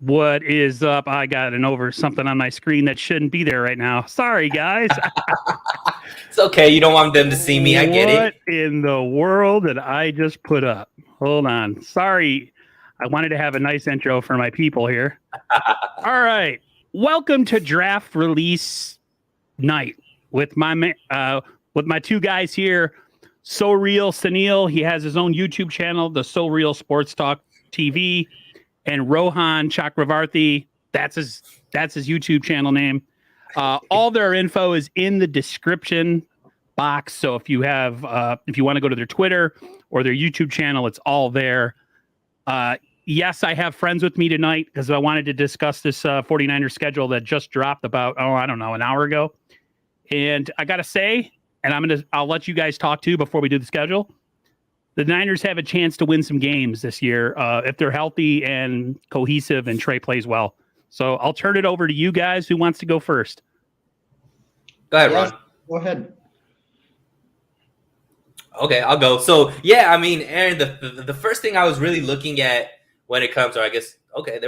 What is up? I got something on my screen that shouldn't be there right now. Sorry, guys. It's okay. You don't want them to see me. I get What it. in the world did I just put up? Hold on. Sorry. I wanted to have a nice intro for my people here. All right. Welcome to draft release night with my two guys here. So Real Sunil. He has his own YouTube channel, the So Real Sports Talk TV. And Rohan Chakravarthi. That's his YouTube channel name. All their info is in the description box. So if you want to go to their Twitter or their YouTube channel, it's all there. Yes, I have friends with me tonight because I wanted to discuss this 49ers schedule that just dropped about, an hour ago. And I got to say, and I'll let you guys talk too before we do the schedule. The Niners have a chance to win some games this year if they're healthy and cohesive and Trey plays well. So I'll turn it over to you guys. Who wants to go first? Go ahead, Ron. Go ahead. Okay, I'll go. So, yeah, I mean, Aaron, the first thing I was really looking at when it comes, there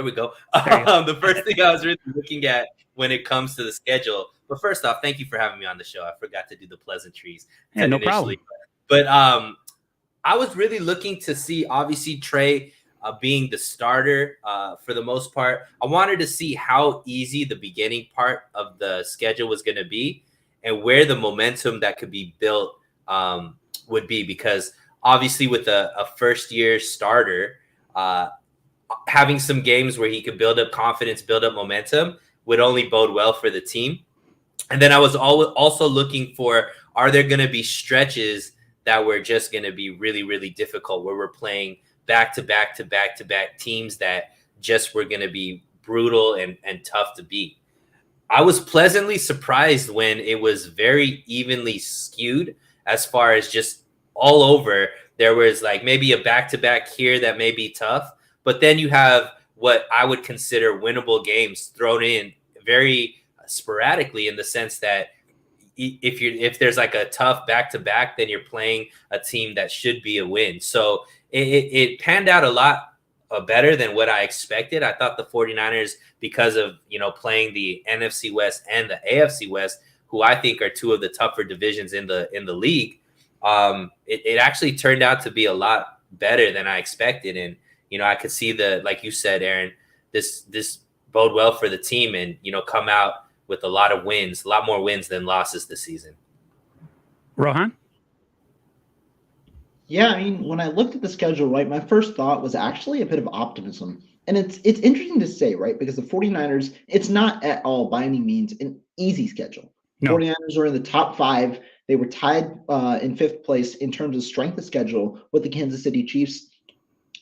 we go. The first thing I was really looking at when it comes to the schedule. But first off, thank you for having me on the show. I forgot to do the pleasantries. Yeah, no problem. But I was really looking to see, obviously, Trey being the starter for the most part. I wanted to see how easy the beginning part of the schedule was going to be and where the momentum that could be built would be. Because obviously with a first-year starter, having some games where he could build up confidence, build up momentum would only bode well for the team. And then I was also looking for, are there going to be stretches that were just going to be really, really difficult, where we're playing back-to-back teams that just were going to be brutal and tough to beat. I was pleasantly surprised when it was very evenly skewed as far as just all over. There was like maybe a back-to-back here that may be tough, but then you have what I would consider winnable games thrown in very sporadically, in the sense that if there's like a tough back-to-back, then you're playing a team that should be a win. So it panned out a lot better than what I expected. I thought the 49ers, because of, playing the NFC West and the AFC West, who I think are two of the tougher divisions in the league, it actually turned out to be a lot better than I expected. And, I could see like you said, Aaron, this bode well for the team and, come out with a lot more wins than losses this season. Rohan? Yeah, I mean, when I looked at the schedule, right, my first thought was actually a bit of optimism. And it's interesting to say, right, because the 49ers, it's not at all by any means an easy schedule. No. 49ers are in the top 5. They were tied in 5th place in terms of strength of schedule with the Kansas City Chiefs.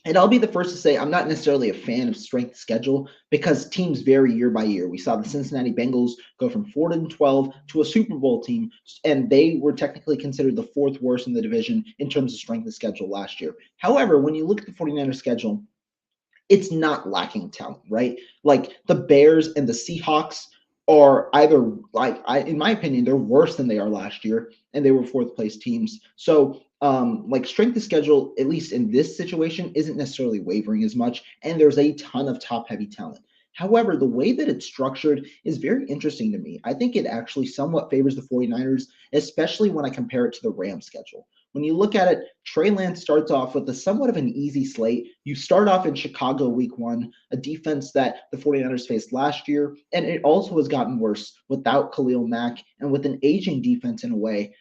And I'll be the first to say I'm not necessarily a fan of strength schedule because teams vary year by year. We saw the Cincinnati Bengals go from 4-12 to a Super Bowl team, and they were technically considered the 4th worst in the division in terms of strength of schedule last year. However, when you look at the 49ers schedule, it's not lacking talent, right? Like the Bears and the Seahawks are either, in my opinion, they're worse than they are last year, and they were 4th place teams. So strength of schedule, at least in this situation, isn't necessarily wavering as much, and there's a ton of top-heavy talent. However, the way that it's structured is very interesting to me. I think it actually somewhat favors the 49ers, especially when I compare it to the Rams schedule. When you look at it, Trey Lance starts off with somewhat of an easy slate. You start off in Chicago week 1, a defense that the 49ers faced last year, and it also has gotten worse without Khalil Mack and with an aging defense in a way.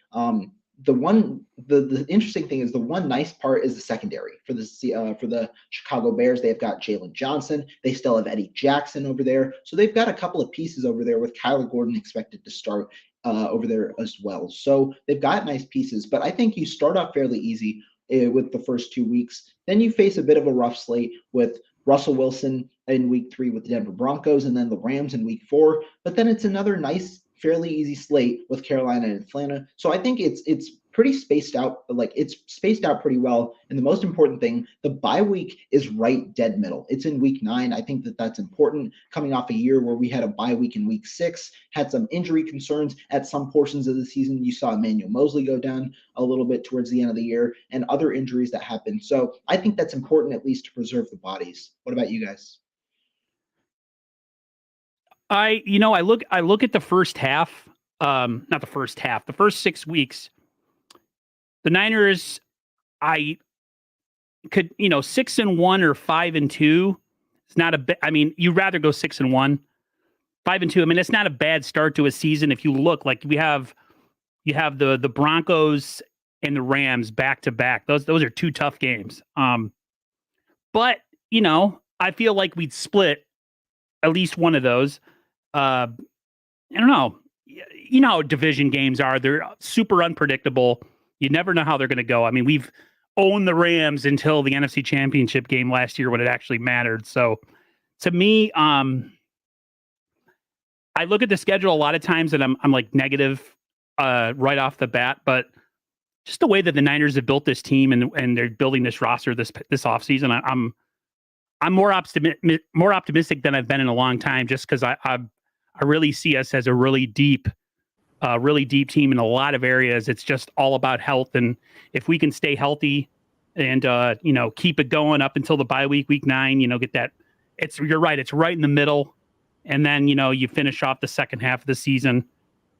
The interesting thing is the one nice part is the secondary for the Chicago Bears. They've got Jalen Johnson. They still have Eddie Jackson over there. So they've got a couple of pieces over there with Kyler Gordon expected to start over there as well. So they've got nice pieces, but I think you start off fairly easy with the first 2 weeks. Then you face a bit of a rough slate with Russell Wilson in week 3 with the Denver Broncos and then the Rams in week 4. But then it's another nice, fairly easy slate with Carolina and Atlanta. So I think it's pretty spaced out, it's spaced out pretty well. And the most important thing, the bye week is right dead middle. It's in week 9. I think that's important coming off a year where we had a bye week in week 6, had some injury concerns at some portions of the season. You saw Emmanuel Mosley go down a little bit towards the end of the year and other injuries that happened. So I think that's important, at least to preserve the bodies. What about you guys? I look at the first half, not the first half, the first 6 weeks. The Niners, I could, 6-1 or 5-2. It's not you'd rather go 6-1, 5-2. I mean, it's not a bad start to a season. If you look, like you have the Broncos and the Rams back to back. Those are two tough games. But I feel like we'd split at least one of those. I don't know. You know how division games are. They're super unpredictable. You never know how they're going to go. I mean, we've owned the Rams until the NFC Championship game last year when it actually mattered. So to me, I look at the schedule a lot of times and I'm like negative right off the bat, but just the way that the Niners have built this team and they're building this roster this offseason, I'm more optimistic than I've been in a long time, just because I really see us as a really deep team in a lot of areas. It's just all about health, and if we can stay healthy and keep it going up until the bye week 9, get that. You're right. It's right in the middle, and then you finish off the second half of the season.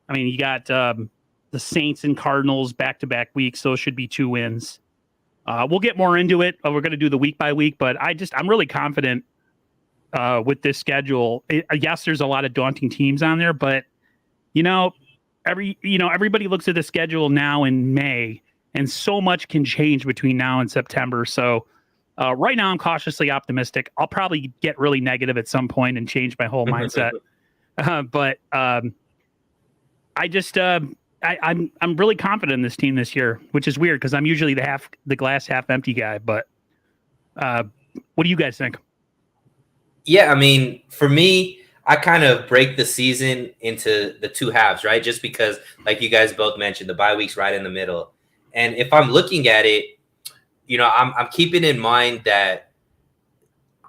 I mean, you got the Saints and Cardinals back-to-back weeks. Those should be 2 wins. We'll get more into it. We're going to do the week by week, but I'm really confident with this schedule. Yes, there's a lot of daunting teams on there, but everybody looks at the schedule now in May, and so much can change between now and September. So right now, I'm cautiously optimistic. I'll probably get really negative at some point and change my whole mindset. But I'm really confident in this team this year, which is weird because I'm usually the glass half empty guy. But what do you guys think? Yeah, I mean, for me, I kind of break the season into the 2 halves, right? Just because, like you guys both mentioned, the bye week's right in the middle. And if I'm looking at it, I'm keeping in mind that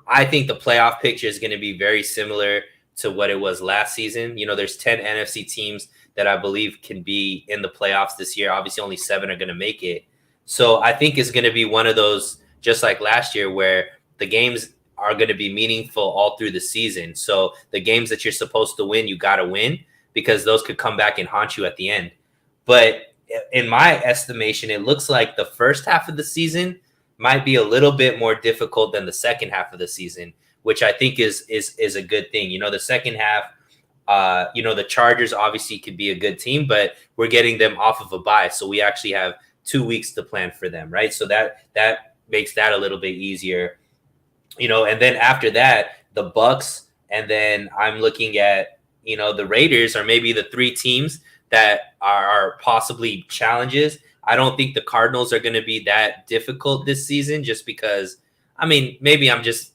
I think the playoff picture is going to be very similar to what it was last season. There's 10 NFC teams that I believe can be in the playoffs this year. Obviously, only 7 are going to make it. So I think it's going to be one of those, just like last year, where the games are going to be meaningful all through the season. So the games that you're supposed to win, you got to win, because those could come back and haunt you at the end. But in my estimation, it looks like the first half of the season might be a little bit more difficult than the second half of the season, which I think is a good thing. The second half, the Chargers obviously could be a good team, but we're getting them off of a bye. So we actually have 2 weeks to plan for them, right? So that makes that a little bit easier. And then after that, the Bucks, and then I'm looking at, the Raiders are maybe the 3 teams that are possibly challenges. I don't think the Cardinals are going to be that difficult this season, just because, maybe I'm just,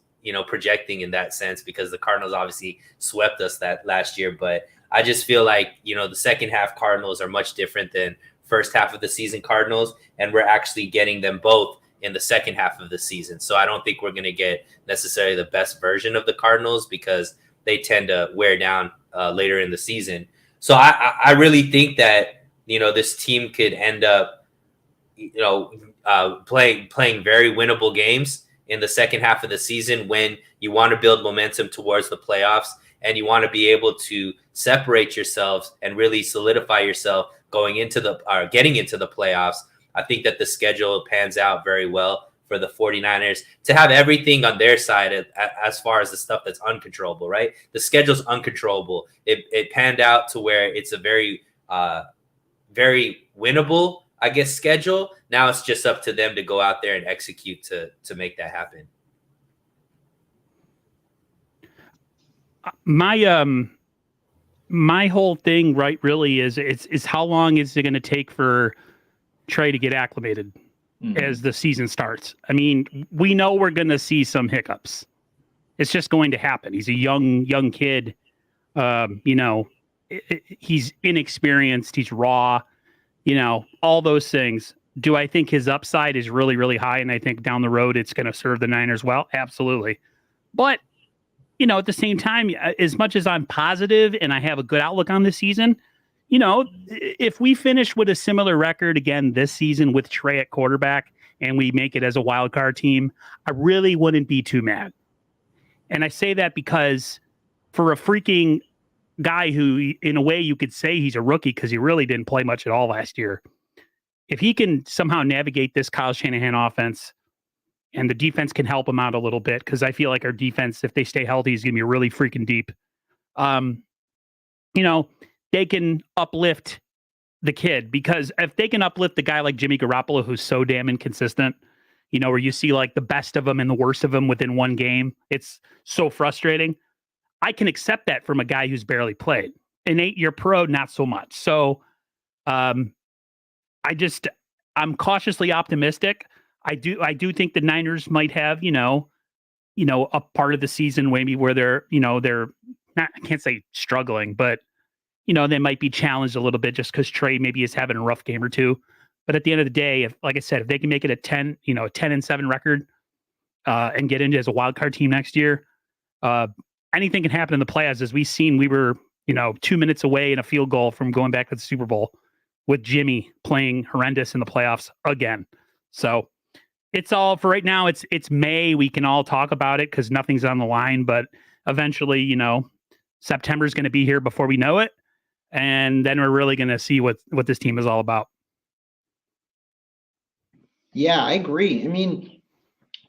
projecting in that sense, because the Cardinals obviously swept us that last year. But I just feel like, the second half Cardinals are much different than first half of the season Cardinals, and we're actually getting them both in the second half of the season. So I don't think we're going to get necessarily the best version of the Cardinals, because they tend to wear down later in the season. So I really think that, this team could end up, playing very winnable games in the second half of the season, when you want to build momentum towards the playoffs and you want to be able to separate yourselves and really solidify yourself getting into the playoffs. I think that the schedule pans out very well for the 49ers to have everything on their side as far as the stuff that's uncontrollable, right? The schedule's uncontrollable. It panned out to where it's a very, very winnable, I guess, schedule. Now it's just up to them to go out there and execute to make that happen. My whole thing, right, really is how long is it going to take for Trey to get acclimated as the season starts? I mean, we know we're going to see some hiccups. It's just going to happen. He's a young kid. He's inexperienced. He's raw. All those things. Do I think his upside is really, really high? And I think down the road it's going to serve the Niners well? Absolutely. But, at the same time, as much as I'm positive and I have a good outlook on this season, if we finish with a similar record again this season with Trey at quarterback and we make it as a wild card team, I really wouldn't be too mad. And I say that because for a freaking guy who, in a way, you could say he's a rookie because he really didn't play much at all last year. If he can somehow navigate this Kyle Shanahan offense and the defense can help him out a little bit, because I feel like our defense, if they stay healthy, is going to be really freaking deep. They can uplift the kid, because if they can uplift the guy like Jimmy Garoppolo, who's so damn inconsistent, where you see like the best of them and the worst of them within one game, it's so frustrating. I can accept that from a guy who's barely played. An 8-year pro, not so much. So I'm cautiously optimistic. I do think the Niners might have, a part of the season maybe where they're not, I can't say struggling, but they might be challenged a little bit just because Trey maybe is having a rough game or two. But at the end of the day, like I said, if they can make it a 10-7 record and get into as a wild card team next year, anything can happen in the playoffs. As we've seen, we were 2 minutes away in a field goal from going back to the Super Bowl with Jimmy playing horrendous in the playoffs again. So it's all for right now. It's May. We can all talk about it because nothing's on the line. But eventually, September is going to be here before we know it, and then we're really going to see what this team is all about. Yeah, I agree. I mean,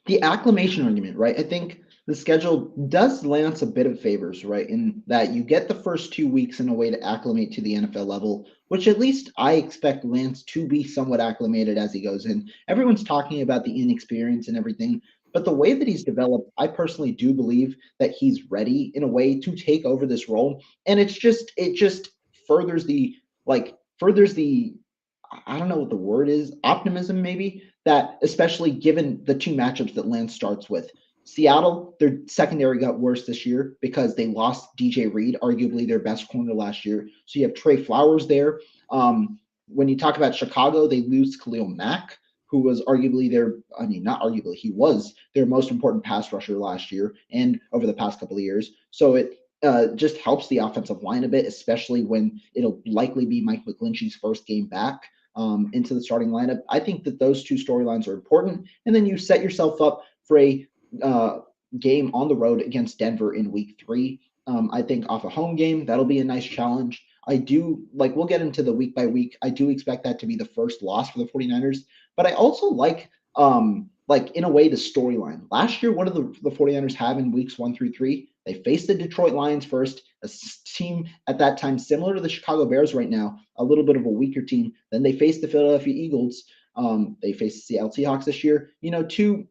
the acclimation argument, right? I think the schedule does Lance a bit of favors, right? In that you get the first 2 weeks in a way to acclimate to the NFL level, which at least I expect Lance to be somewhat acclimated as he goes in. Everyone's talking about the inexperience and everything, but the way that he's developed, I personally do believe that he's ready in a way to take over this role. And it just furthers the, I don't know what the word is, optimism maybe, that especially given the two matchups that Lance starts with. Seattle, their secondary got worse this year because they lost DJ Reed, arguably their best corner last year. So you have Trey Flowers there. When you talk about Chicago, they lose Khalil Mack, who was arguably he was their most important pass rusher last year and over the past couple of years. So it just helps the offensive line a bit, especially when it'll likely be Mike McGlinchey's first game back into the starting lineup. I think that those two storylines are important. And then you set yourself up for a game on the road against Denver in week 3. I think off a home game, that'll be a nice challenge. We'll get into the week by week. I do expect that to be the first loss for the 49ers, but I also like in a way the storyline. Last year, what did the 49ers have in weeks 1 through 3? They faced the Detroit Lions first, a team at that time similar to the Chicago Bears right now, a little bit of a weaker team. Then they faced the Philadelphia Eagles. They faced the Seattle Seahawks this year. The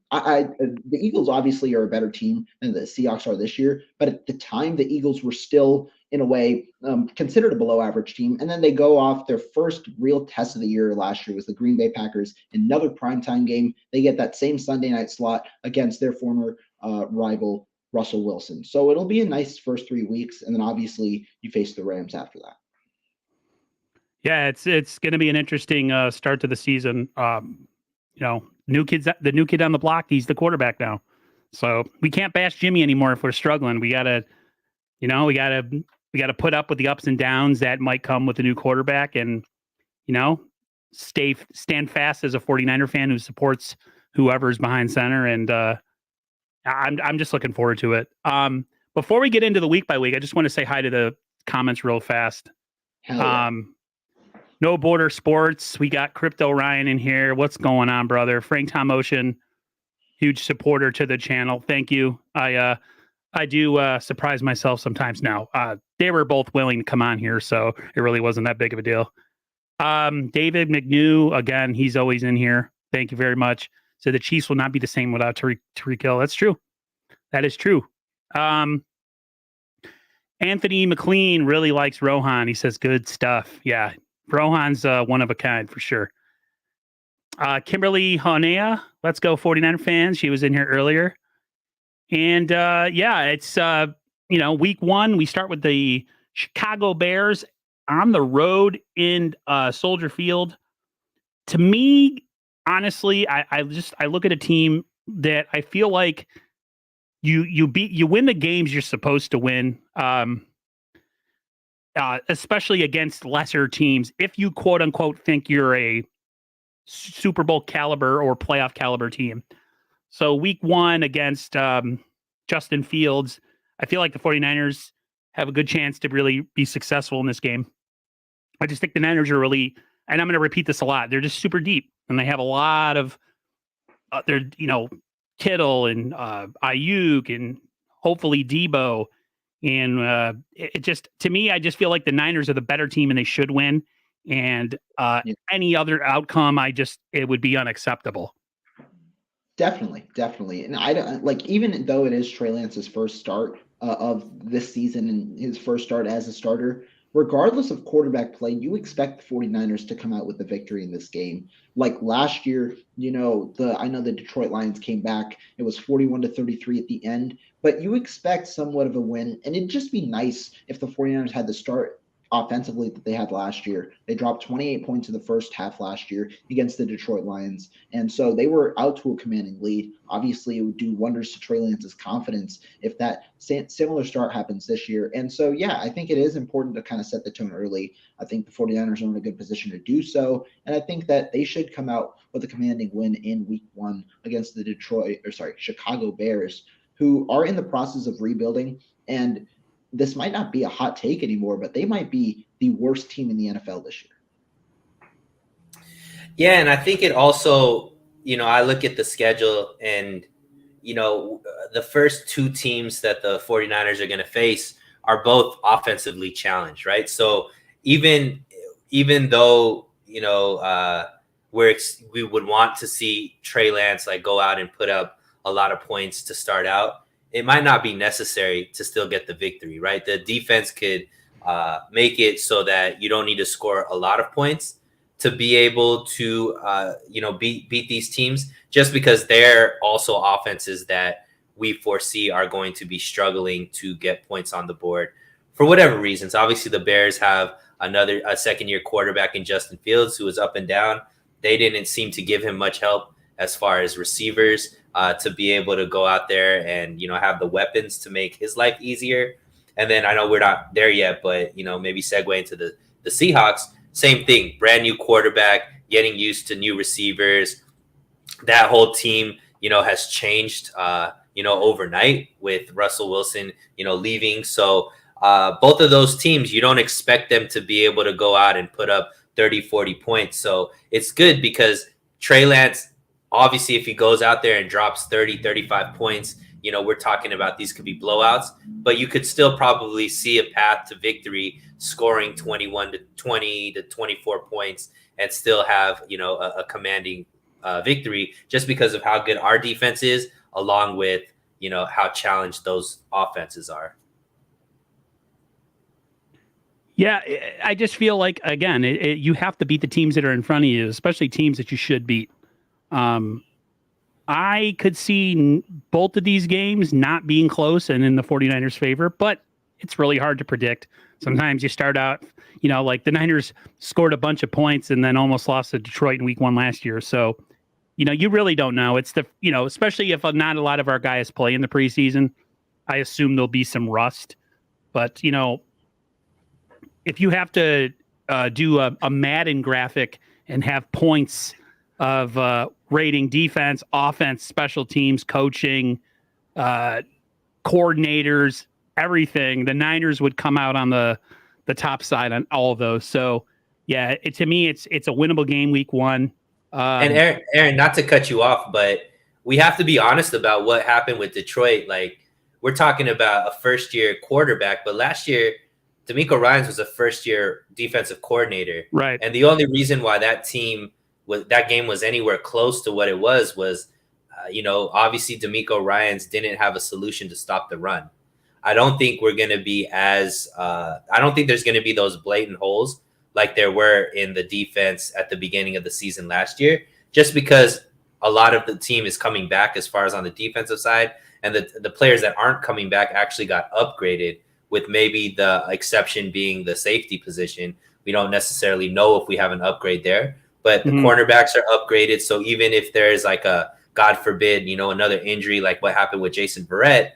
Eagles obviously are a better team than the Seahawks are this year, but at the time, the Eagles were still, in a way, considered a below-average team. And then they go off their first real test of the year last year was the Green Bay Packers, another primetime game. They get that same Sunday night slot against their former rival, Russell Wilson. So it'll be a nice first 3 weeks, and then obviously you face the Rams after that. Yeah, it's going to be an interesting start to the season. The new kid on the block. He's the quarterback now, so we can't bash Jimmy anymore if we're struggling. We gotta put up with the ups and downs that might come with the new quarterback, and stand fast as a 49er fan who supports whoever's behind center. And I'm just looking forward to it. Before we get into the week by week, I just want to say hi to the comments real fast. Hell yeah. No Border Sports. We got Crypto Ryan in here. What's going on, brother? Frank Tom Ocean, huge supporter to the channel. Thank you. I do surprise myself sometimes now. They were both willing to come on here, so it really wasn't that big of a deal. David McNew, again, he's always in here. Thank you very much. So the Chiefs will not be the same without Tyreek Hill. That's true. That is true. Anthony McLean really likes Rohan. He says good stuff. Yeah. Rohan's one of a kind for sure. Kimberly Honea, let's go 49er fans. She was in here earlier. And it's week 1. We start with the Chicago Bears on the road in Soldier Field. To me, honestly, I look at a team that I feel like you win the games you're supposed to win. Especially against lesser teams, if you quote unquote think you're a Super Bowl caliber or playoff caliber team. So week 1 against Justin Fields, I feel like the 49ers have a good chance to really be successful in this game. I just think the Niners are really, and I'm going to repeat this a lot, they're just super deep, and they have a lot of, they're, Kittle and Ayuk and hopefully Debo. And it just, to me, I just feel like the Niners are the better team and they should win. And any other outcome, it would be unacceptable. Definitely. And I don't like, even though it is Trey Lance's first start of this season and his first start as a starter, regardless of quarterback play, you expect the 49ers to come out with the victory in this game. Like last year, I know the Detroit Lions came back. It was 41-33 at the end, but you expect somewhat of a win. And it'd just be nice if the 49ers had the start offensively that they had last year. They dropped 28 points in the first half last year against the Detroit Lions. And so they were out to a commanding lead. Obviously, it would do wonders to Trey Lance's confidence if that similar start happens this year. And so, yeah, I think it is important to kind of set the tone early. I think the 49ers are in a good position to do so. And I think that they should come out with a commanding win in week 1 against the Chicago Bears, who are in the process of rebuilding. And this might not be a hot take anymore, but they might be the worst team in the NFL this year. Yeah, and I think it also, I look at the schedule and, the first 2 teams that the 49ers are going to face are both offensively challenged, right? So even though, we would want to see Trey Lance like go out and put up a lot of points to start out, it might not be necessary to still get the victory, right? The defense could make it so that you don't need to score a lot of points to be able to, beat these teams, just because they're also offenses that we foresee are going to be struggling to get points on the board for whatever reasons. Obviously, the Bears have a second-year quarterback in Justin Fields, who is up and down. They didn't seem to give him much help as far as receivers to be able to go out there and, have the weapons to make his life easier. And then I know we're not there yet, but, maybe segue into the Seahawks. Same thing, brand new quarterback, getting used to new receivers. That whole team, has changed, overnight with Russell Wilson, leaving. So both of those teams, you don't expect them to be able to go out and put up 30, 40 points. So it's good because Trey Lance, obviously, if he goes out there and drops 30, 35 points, we're talking about these could be blowouts, but you could still probably see a path to victory, scoring 21 to 20 to 24 points and still have, a commanding victory just because of how good our defense is, along with, how challenged those offenses are. Yeah, I just feel like, again, you have to beat the teams that are in front of you, especially teams that you should beat. I could see both of these games not being close and in the 49ers' favor, but it's really hard to predict. Sometimes you start out, like the Niners scored a bunch of points and then almost lost to Detroit in week 1 last year. So, you really don't know. It's especially if not a lot of our guys play in the preseason, I assume there'll be some rust. But, if you have to do a Madden graphic and have points of rating defense, offense, special teams, coaching, coordinators, everything, the Niners would come out on the top side on all of those. So, yeah, to me, it's a winnable game week 1. And Aaron, not to cut you off, but we have to be honest about what happened with Detroit. Like, we're talking about a first-year quarterback, but last year, DeMeco Ryans was a first-year defensive coordinator. Right. And the only reason why that game was anywhere close to what it was, obviously DeMeco Ryans didn't have a solution to stop the run. I don't think we're going to be I don't think there's going to be those blatant holes like there were in the defense at the beginning of the season last year, just because a lot of the team is coming back as far as on the defensive side, and the players that aren't coming back actually got upgraded, with maybe the exception being the safety position. We don't necessarily know if we have an upgrade there, but the cornerbacks are upgraded. So even if there's like a, God forbid, another injury like what happened with Jason Verrett,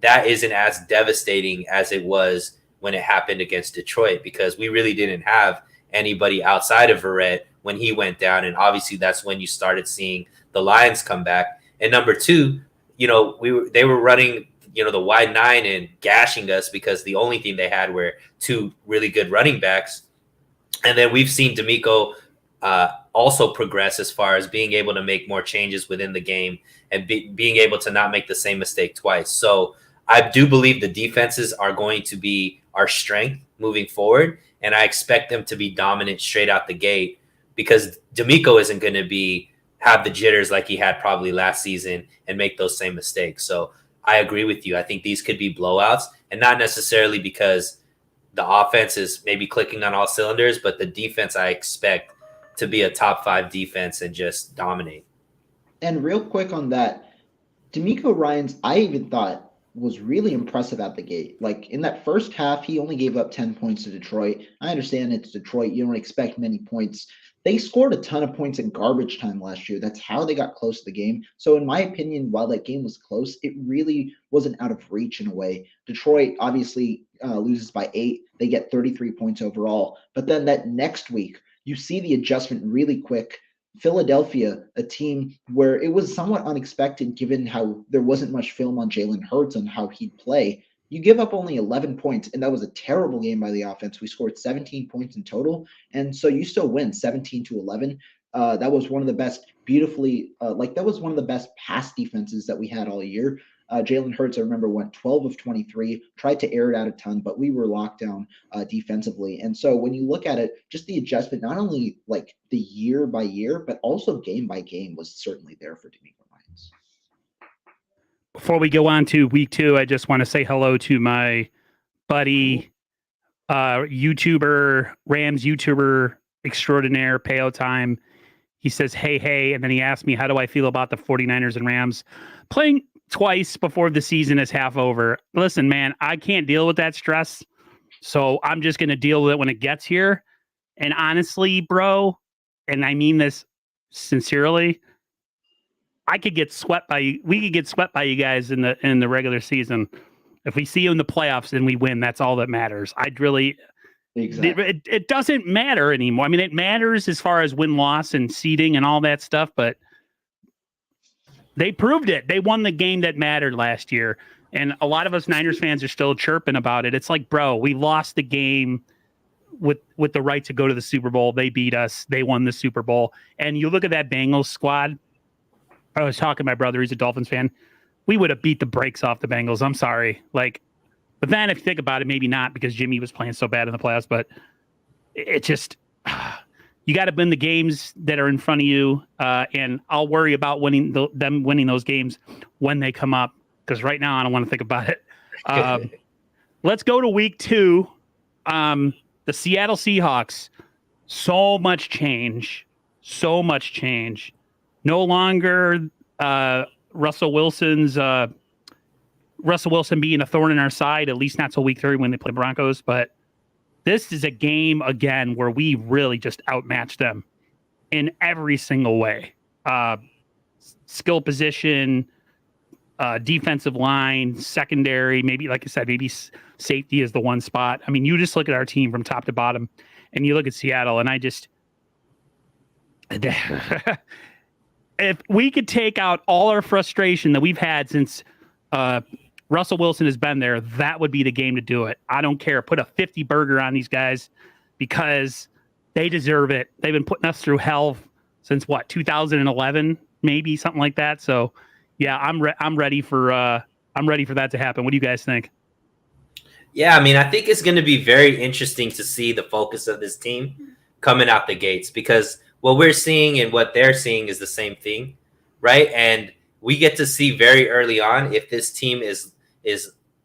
that isn't as devastating as it was when it happened against Detroit, because we really didn't have anybody outside of Verrett when he went down. And obviously that's when you started seeing the Lions come back. And number 2, they were running the wide nine and gashing us because the only thing they had were two really good running backs. And then we've seen DeMeco also progress as far as being able to make more changes within the game and being able to not make the same mistake twice. So I do believe the defenses are going to be our strength moving forward. And I expect them to be dominant straight out the gate because DeMeco isn't going to have the jitters like he had probably last season and make those same mistakes. So I agree with you. I think these could be blowouts, and not necessarily because the offense is maybe clicking on all cylinders, but the defense I expect to be a top 5 defense and just dominate. And real quick on that, DeMeco Ryans, I even thought was really impressive at the gate. Like in that first half, he only gave up 10 points to Detroit. I understand it's Detroit. You don't expect many points. They scored a ton of points in garbage time last year. That's how they got close to the game. So in my opinion, while that game was close, it really wasn't out of reach in a way. Detroit obviously loses by 8. They get 33 points overall. But then that next week, you see the adjustment really quick. Philadelphia, a team where it was somewhat unexpected given how there wasn't much film on Jalen Hurts and how he'd play. You give up only 11 points, and that was a terrible game by the offense. We scored 17 points in total, and so you still win 17-11. That was one of the best, that was one of the best pass defenses that we had all year. Jalen Hurts, I remember, went 12 of 23, tried to air it out a ton, but we were locked down defensively. And so when you look at it, just the adjustment, not only like the year by year, but also game by game was certainly there for DeMeco Ryans. Before we go on to week 2, I just want to say hello to my buddy, YouTuber, Rams YouTuber extraordinaire, Payo Time. He says, hey, and then he asked me, how do I feel about the 49ers and Rams playing twice before the season is half over? Listen, man, I can't deal with that stress, so I'm just going to deal with it when it gets here. And honestly, bro, and I mean this sincerely, we could get swept by you guys in the regular season. If we see you in the playoffs and we win, that's all that matters. Exactly. It doesn't matter anymore. I mean, it matters as far as win-loss and seeding and all that stuff, but they proved it. They won the game that mattered last year. And a lot of us Niners fans are still chirping about it. It's like, bro, we lost the game with the right to go to the Super Bowl. They beat us. They won the Super Bowl. And you look at that Bengals squad. I was talking to my brother. He's a Dolphins fan. We would have beat the brakes off the Bengals. I'm sorry. But then if you think about it, maybe not because Jimmy was playing so bad in the playoffs. But it just... You got to win the games that are in front of you, and I'll worry about them winning those games when they come up, because right now I don't want to think about it. Let's go to week 2. The Seattle Seahawks. So much change. No longer Russell Wilson being a thorn in our side, at least not till week 3 when they play Broncos, but this is a game, again, where we really just outmatched them in every single way. Skill position, defensive line, secondary, maybe, like I said, maybe safety is the one spot. I mean, you just look at our team from top to bottom, and you look at Seattle, and I just... If we could take out all our frustration that we've had since... Russell Wilson has been there, that would be the game to do it. I don't care. Put a 50 burger on these guys because they deserve it. They've been putting us through hell since 2011, maybe something like that. So, yeah, I'm ready for that to happen. What do you guys think? Yeah, I mean, I think it's going to be very interesting to see the focus of this team coming out the gates, because what we're seeing and what they're seeing is the same thing, right? And we get to see very early on if this team is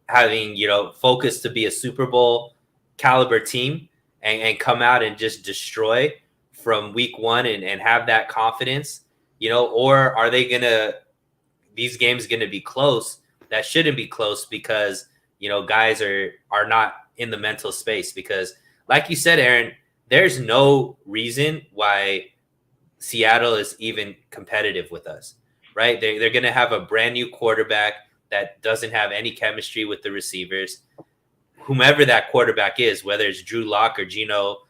having, focus to be a Super Bowl caliber team and come out and just destroy from week 1 and have that confidence, or are these games going to be close? That shouldn't be close because, guys are not in the mental space, because like you said, Aaron, there's no reason why Seattle is even competitive with us, right? They're going to have a brand new quarterback that doesn't have any chemistry with the receivers. Whomever that quarterback is, whether it's Drew Lock or Geno,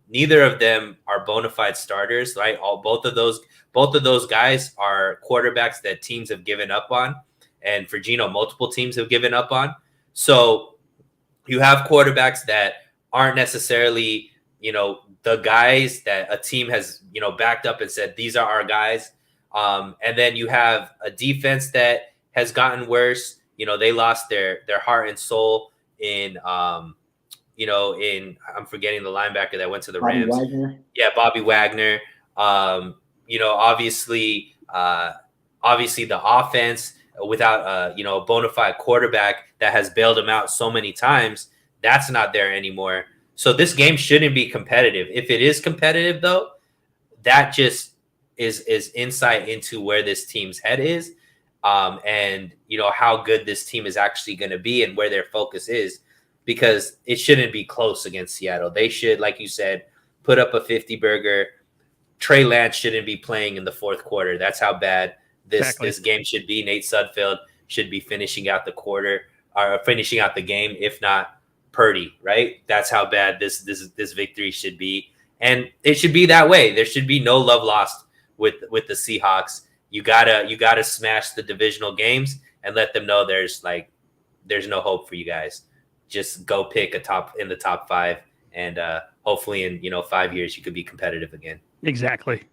neither of them are bona fide starters, right? Both of those guys are quarterbacks that teams have given up on. and for Geno, multiple teams have given up on. So you have quarterbacks that aren't necessarily, the guys that a team has, backed up and said, these are our guys. And then you have a defense that has gotten worse. They lost their heart and soul in, I'm forgetting the linebacker that went to the Rams. Wagner. Yeah, Bobby Wagner. Obviously the offense without a bona fide quarterback that has bailed them out so many times, that's not there anymore. So this game shouldn't be competitive. If it is competitive, though, that just is insight into where this team's head is, and how good this team is actually going to be and where their focus is, because it shouldn't be close against Seattle. They should, like you said, put up a 50-burger. Trey Lance shouldn't be playing in the fourth quarter. That's how bad this game should be. Nate Sudfeld should be finishing out the quarter or finishing out the game, if not Purdy, right? That's how bad this victory should be. And it should be that way. There should be no love lost with the Seahawks. You gotta smash the divisional games and let them know there's no hope for you guys. Just go pick in the top 5, and hopefully in 5 years you could be competitive again. Exactly.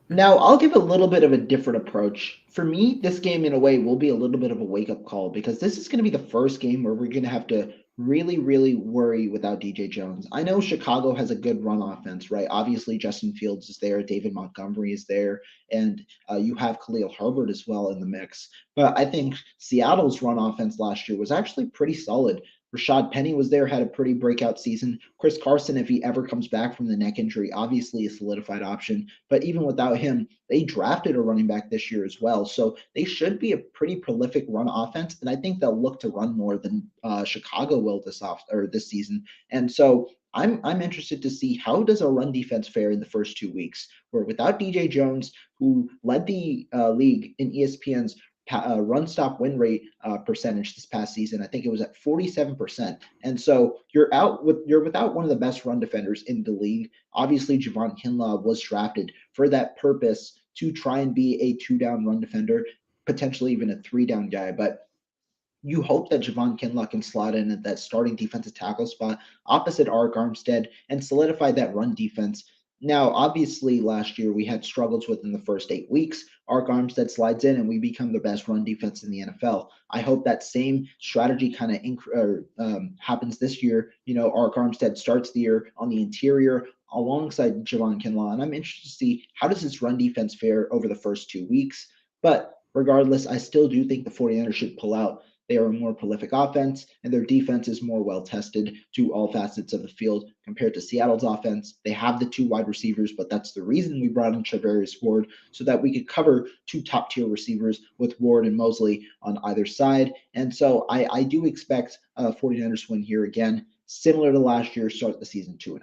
Now, I'll give a little bit of a different approach. For me, this game, in a way, will be a little bit of a wake-up call, because this is going to be the first game where we're going to have to really, really worry without DJ Jones. I know Chicago has a good run offense, right? Obviously, Justin Fields is there, David Montgomery is there, and you have Khalil Herbert as well in the mix. But I think Seattle's run offense last year was actually pretty solid. Rashad Penny was there, had a pretty breakout season. Chris Carson, if he ever comes back from the neck injury, obviously a solidified option. But even without him, they drafted a running back this year as well. So they should be a pretty prolific run offense. And I think they'll look to run more than Chicago will this season. And so I'm interested to see how does a run defense fare in the first 2 weeks, where without DJ Jones, who led the league in ESPN's run stop win rate percentage this past season. I think it was at 47%. And so you're without one of the best run defenders in the league. Obviously, Javon Kinlaw was drafted for that purpose, to try and be a 2-down run defender, potentially even a 3-down guy. But you hope that Javon Kinlaw can slot in at that starting defensive tackle spot opposite Arik Armstead and solidify that run defense. Now, obviously, last year we had struggles within the first 8 weeks. Arik Armstead slides in and we become the best run defense in the NFL. I hope that same strategy kind of happens this year. Arik Armstead starts the year on the interior alongside Javon Kinlaw, and I'm interested to see how does this run defense fare over the first 2 weeks. But regardless, I still do think the 49ers should pull out. They are a more prolific offense, and their defense is more well-tested to all facets of the field compared to Seattle's offense. They have the 2 wide receivers, but that's the reason we brought in Charvarius Ward, so that we could cover 2 top-tier receivers with Ward and Mosley on either side. And so I do expect a 49ers win here again, similar to last year, start the season 2-0.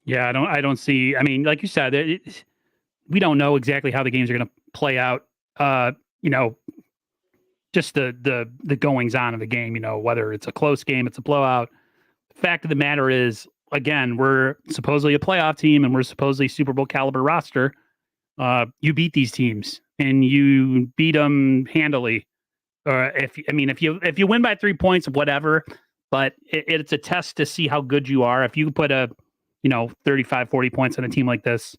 Yeah, I don't see. I mean, like you said, we don't know exactly how the games are going to play out. Just the goings on of the game, whether it's a close game, it's a blowout. The fact of the matter is, again, we're supposedly a playoff team and we're supposedly Super Bowl caliber roster. You beat these teams and you beat them handily. If you win by 3 points, whatever, but it's a test to see how good you are. If you put 35, 40 points on a team like this,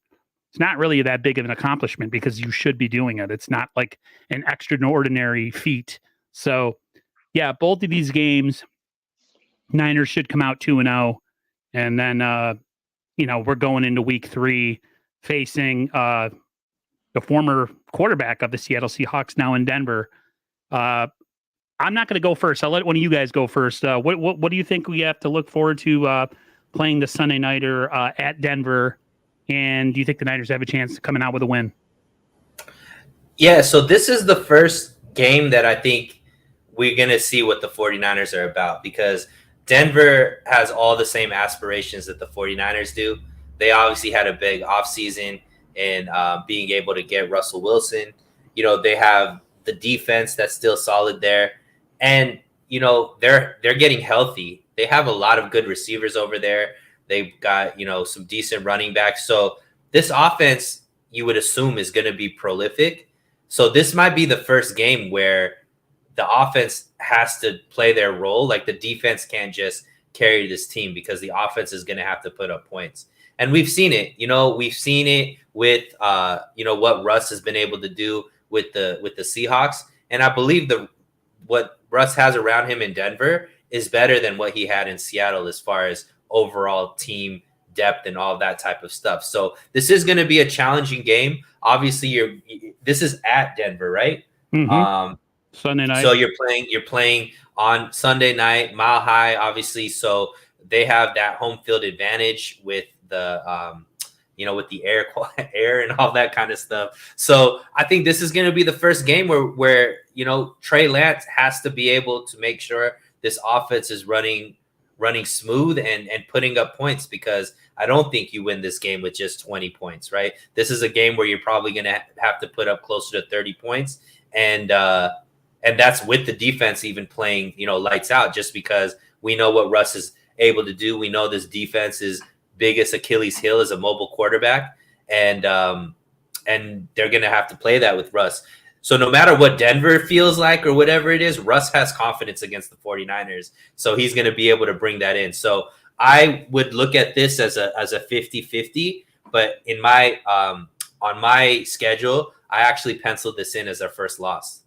it's not really that big of an accomplishment because you should be doing it. It's not like an extraordinary feat. So, yeah, both of these games, Niners should come out 2-0. And then, we're going into week 3 facing the former quarterback of the Seattle Seahawks now in Denver. I'm not going to go first. I'll let one of you guys go first. What do you think we have to look forward to playing the Sunday Nighter at Denver? And do you think the Niners have a chance of coming out with a win? Yeah, so this is the first game that I think we're going to see what the 49ers are about, because Denver has all the same aspirations that the 49ers do. They obviously had a big offseason in being able to get Russell Wilson. They have the defense that's still solid there. And, they're getting healthy. They have a lot of good receivers over there. They've got, some decent running backs. So this offense, you would assume, is going to be prolific. So this might be the first game where the offense has to play their role. Like the defense can't just carry this team because the offense is going to have to put up points. And we've seen it, we've seen it with, what Russ has been able to do with the Seahawks. And I believe what Russ has around him in Denver is better than what he had in Seattle as far as overall team depth and all that type of stuff. So this is going to be a challenging game. Obviously, this is at Denver, right? Mm-hmm. Sunday night. So you're playing on Sunday night, Mile High, obviously. So they have that home field advantage with the with the air and all that kind of stuff. So I think this is going to be the first game where Trey Lance has to be able to make sure this offense is running smooth and putting up points, because I don't think you win this game with just 20 points, right? This is a game where you're probably going to have to put up closer to 30 points. And that's with the defense even playing, lights out, just because we know what Russ is able to do. We know this defense's biggest Achilles heel is a mobile quarterback, and they're going to have to play that with Russ. So no matter what Denver feels like or whatever it is, Russ has confidence against the 49ers. So he's going to be able to bring that in. So I would look at this as a 50-50, but in my on my schedule, I actually penciled this in as our first loss.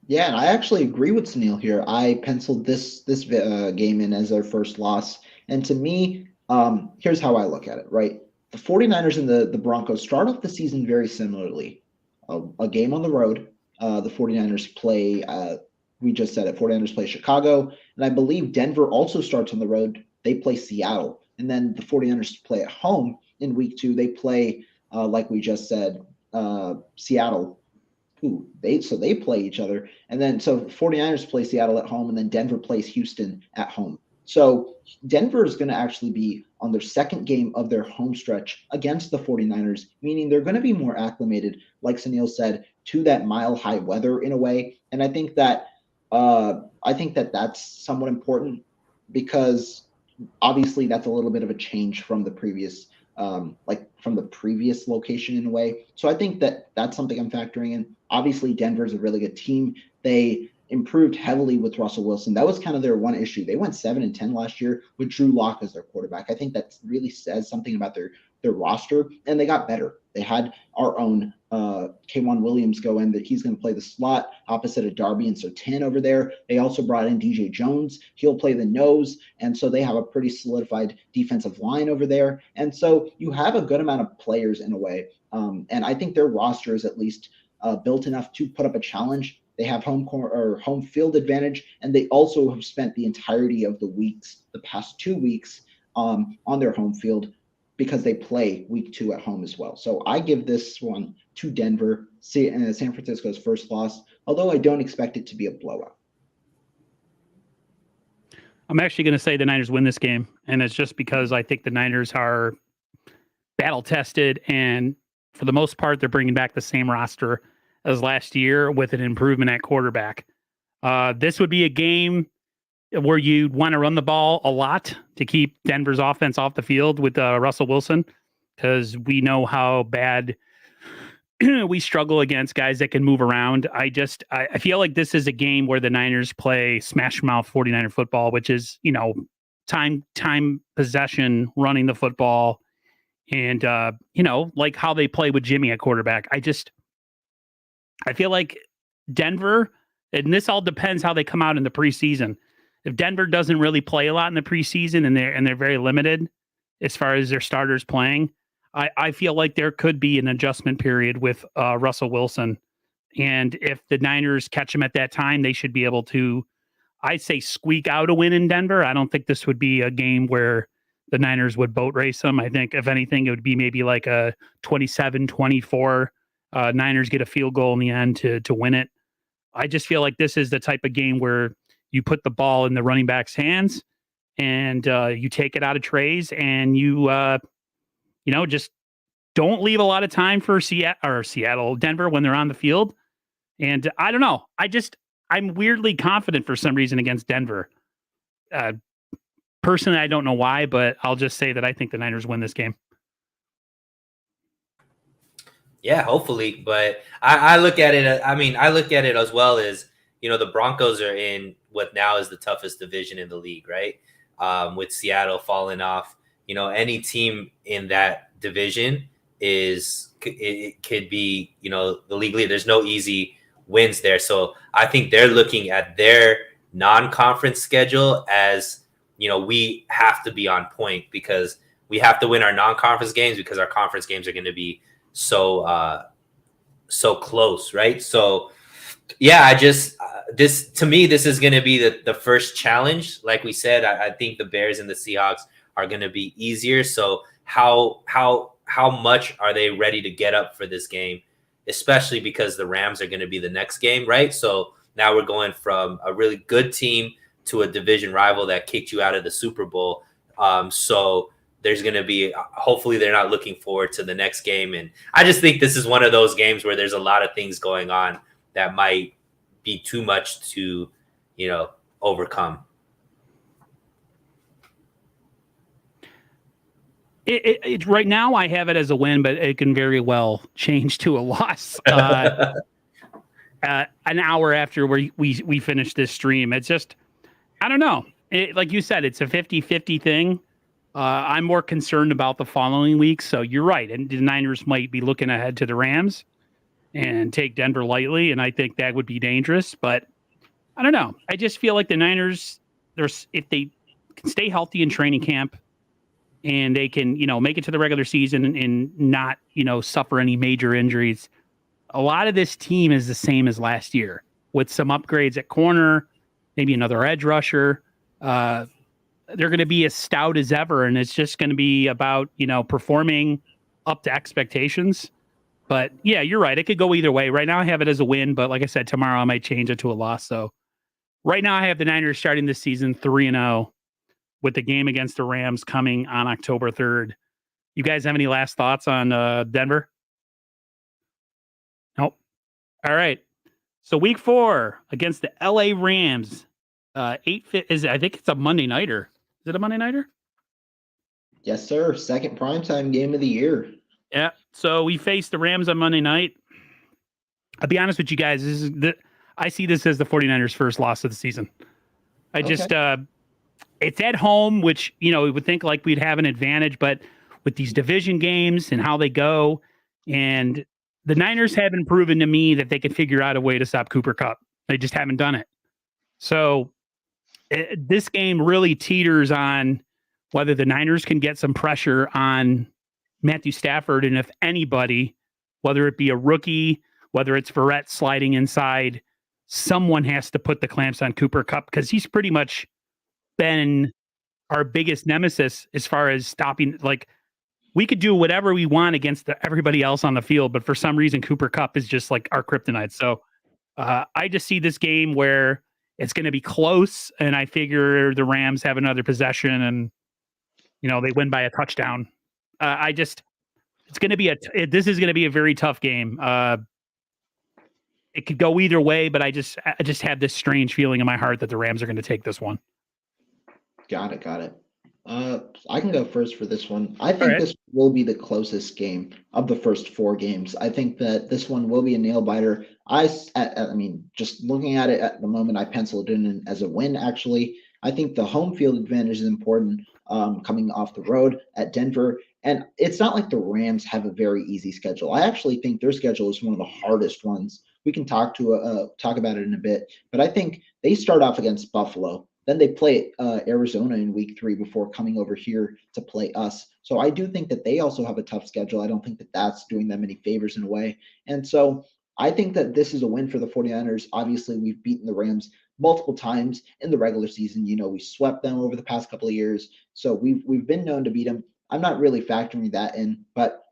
Yeah, and I actually agree with Sunil here. I penciled this game in as their first loss. And to me, here's how I look at it, right? The 49ers and the Broncos start off the season very similarly. A game on the road. The 49ers play, we just said it, 49ers play Chicago. And I believe Denver also starts on the road. They play Seattle. And then the 49ers play at home in week 2. They play, like we just said, Seattle. They play each other. And then so 49ers play Seattle at home, and then Denver plays Houston at home. So Denver is going to actually be on their second game of their home stretch against the 49ers, meaning they're going to be more acclimated, like Sunil said, to that mile-high weather in a way. And I think that that's somewhat important, because obviously that's a little bit of a change from the previous location in a way. So I think that that's something I'm factoring in. Obviously, Denver is a really good team. They improved heavily with Russell Wilson. That was kind of their one issue. They went 7-10 last year with Drew Lock as their quarterback. I think that really says something about their roster, and they got better. They had our own K'Wan Williams go in, that he's going to play the slot opposite of Darby and Surtain over there. They also brought in DJ Jones. He'll play the nose, and so they have a pretty solidified defensive line over there. And so you have a good amount of players in a way, and I think their roster is at least built enough to put up a challenge. They have home field advantage, and they also have spent the entirety of the past 2 weeks, on their home field, because they play week 2 at home as well. So I give this one to Denver, San Francisco's first loss, although I don't expect it to be a blowout. I'm actually going to say the Niners win this game, and it's just because I think the Niners are battle-tested, and for the most part, they're bringing back the same roster as last year with an improvement at quarterback. This would be a game where you'd want to run the ball a lot to keep Denver's offense off the field with Russell Wilson, because we know how bad we struggle against guys that can move around. I feel like this is a game where the Niners play smash mouth 49er football, which is, time possession, running the football, and like how they play with Jimmy at quarterback. I feel like Denver, and this all depends how they come out in the preseason. If Denver doesn't really play a lot in the preseason, and they're very limited as far as their starters playing, I feel like there could be an adjustment period with Russell Wilson. And if the Niners catch him at that time, they should be able to, I'd say, squeak out a win in Denver. I don't think this would be a game where the Niners would boat race them. I think, if anything, it would be maybe like a 27-24. Niners get a field goal in the end to win it. I just feel like this is the type of game where you put the ball in the running back's hands, and you take it out of Trey's, and you just don't leave a lot of time for Denver when they're on the field. And I don't know. I'm weirdly confident for some reason against Denver. Personally, I don't know why, but I'll just say that I think the Niners win this game. Yeah, hopefully. But I look at it. I mean, I look at it as well as, the Broncos are in what now is the toughest division in the league, right? With Seattle falling off, any team in that division it could be, the league leader. There's no easy wins there. So I think they're looking at their non-conference schedule as, we have to be on point because we have to win our non-conference games because our conference games are going to be so close, right? So yeah, I just this to me this is going to be the first challenge. Like we said, I think the Bears and the Seahawks are going to be easier. So how much are they ready to get up for this game, especially because the Rams are going to be the next game, right? So now we're going from a really good team to a division rival that kicked you out of the Super Bowl. So there's going to be, hopefully they're not looking forward to the next game. And I just think this is one of those games where there's a lot of things going on that might be too much to, overcome. It right now I have it as a win, but it can very well change to a loss. An hour after we finish this stream, it's just, I don't know. Like you said, it's a 50-50 thing. I'm more concerned about the following week. So you're right. And the Niners might be looking ahead to the Rams and take Denver lightly. And I think that would be dangerous. But I don't know. I just feel like the Niners, if they can stay healthy in training camp and they can, make it to the regular season and not, suffer any major injuries, a lot of this team is the same as last year with some upgrades at corner, maybe another edge rusher. They're going to be as stout as ever, and it's just going to be about, performing up to expectations. But yeah, you're right. It could go either way. Right now I have it as a win, but like I said, tomorrow I might change it to a loss. So right now I have the Niners starting this season 3-0 with the game against the Rams coming on October 3rd. You guys have any last thoughts on Denver? Nope. All right. So week 4 against the LA Rams. I think it's a Monday nighter. Is it a Monday nighter? Yes, sir. Second primetime game of the year. Yeah. So we face the Rams on Monday night. I'll be honest with you guys. I see this as the 49ers' first loss of the season. It's at home, which, we would think like we'd have an advantage, but with these division games and how they go, and the Niners haven't proven to me that they can figure out a way to stop Cooper Kupp. They just haven't done it. So this game really teeters on whether the Niners can get some pressure on Matthew Stafford. And if anybody, whether it be a rookie, whether it's Verrett sliding inside, someone has to put the clamps on Cooper Kupp because he's pretty much been our biggest nemesis as far as stopping. Like, we could do whatever we want against everybody else on the field, but for some reason, Cooper Kupp is just like our kryptonite. So I just see this game where it's going to be close, and I figure the Rams have another possession, and they win by a touchdown. This is going to be a very tough game. It could go either way, but I just have this strange feeling in my heart that the Rams are going to take this one. Got it. I can go first for this one. I think this will be the closest game of the first 4 games. I think that this one will be a nail biter. I mean, just looking at it at the moment, I penciled it in as a win, actually. I think the home field advantage is important coming off the road at Denver. And it's not like the Rams have a very easy schedule. I actually think their schedule is one of the hardest ones. We can talk about it in a bit. But I think they start off against Buffalo. Then they play Arizona in week 3 before coming over here to play us. So I do think that they also have a tough schedule. I don't think that that's doing them any favors in a way. And so I think that this is a win for the 49ers. Obviously, we've beaten the Rams multiple times in the regular season. We swept them over the past couple of years. So we've been known to beat them. I'm not really factoring that in, but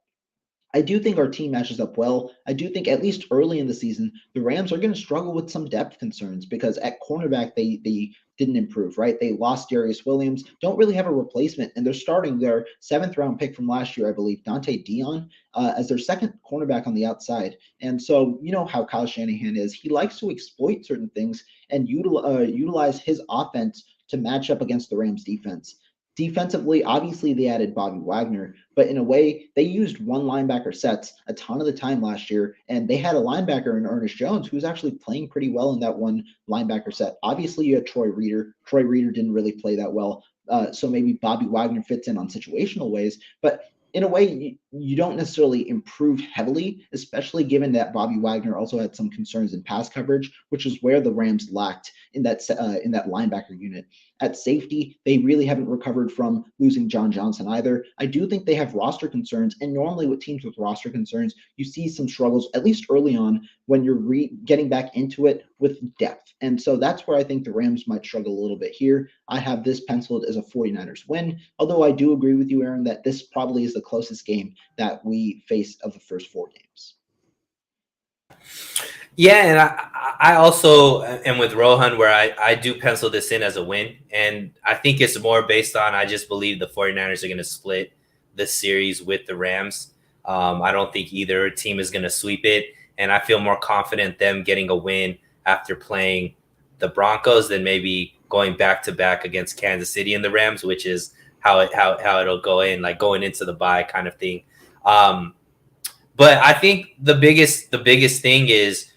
I do think our team matches up well. I do think at least early in the season, the Rams are going to struggle with some depth concerns because at cornerback, they didn't improve, right? They lost Darius Williams, don't really have a replacement, and they're starting their 7th-round pick from last year, I believe, Dante Dion, as their second cornerback on the outside. And so you know how Kyle Shanahan is. He likes to exploit certain things and utilize his offense to match up against the Rams defense. Defensively, obviously they added Bobby Wagner, but in a way, they used one linebacker sets a ton of the time last year, and they had a linebacker in Ernest Jones who was actually playing pretty well in that one linebacker set. Obviously, you had Troy Reeder. Troy Reeder didn't really play that well, so maybe Bobby Wagner fits in on situational ways, but in a way, you don't necessarily improve heavily, especially given that Bobby Wagner also had some concerns in pass coverage, which is where the Rams lacked in that linebacker unit. At safety, they really haven't recovered from losing John Johnson either. I do think they have roster concerns, and normally with teams with roster concerns, you see some struggles, at least early on, when you're getting back into it with depth. And so that's where I think the Rams might struggle a little bit here. I have this penciled as a 49ers win, although I do agree with you, Aaron, that this probably is the closest game that we face of the first 4 games. Yeah, and I also am with Rohan where I do pencil this in as a win. And I think it's more based on I just believe the 49ers are going to split this series with the Rams. I don't think either team is going to sweep it. And I feel more confident them getting a win after playing the Broncos than maybe going back-to-back against Kansas City and the Rams, which is how it'll go in, like going into the bye kind of thing. But I think the biggest thing is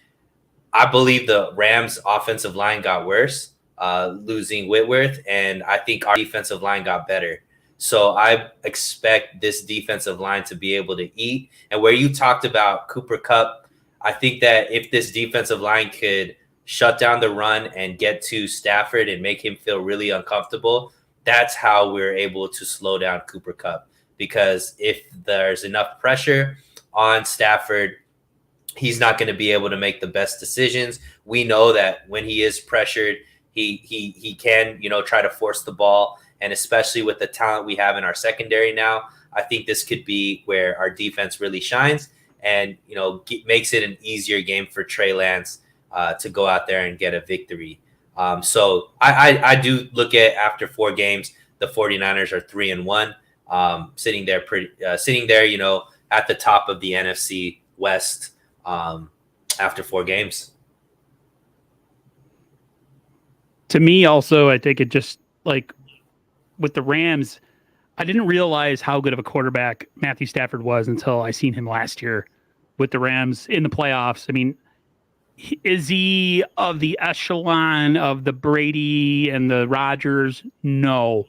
I believe the Rams offensive line got worse, losing Whitworth, and I think our defensive line got better. So I expect this defensive line to be able to eat. And where you talked about Cooper Kupp, I think that if this defensive line could shut down the run and get to Stafford and make him feel really uncomfortable, that's how we're able to slow down Cooper Kupp. Because if there's enough pressure on Stafford, he's not going to be able to make the best decisions. We know that when he is pressured, he can, try to force the ball. And especially with the talent we have in our secondary now, I think this could be where our defense really shines and, makes it an easier game for Trey Lance to go out there and get a victory. So I do look at after 4 games, the 49ers are 3-1, sitting there, at the top of the NFC West after 4 games. To me, also, I think it just like with the Rams, I didn't realize how good of a quarterback Matthew Stafford was until I seen him last year with the Rams in the playoffs. I mean, is he of the echelon of the Brady and the Rodgers? No,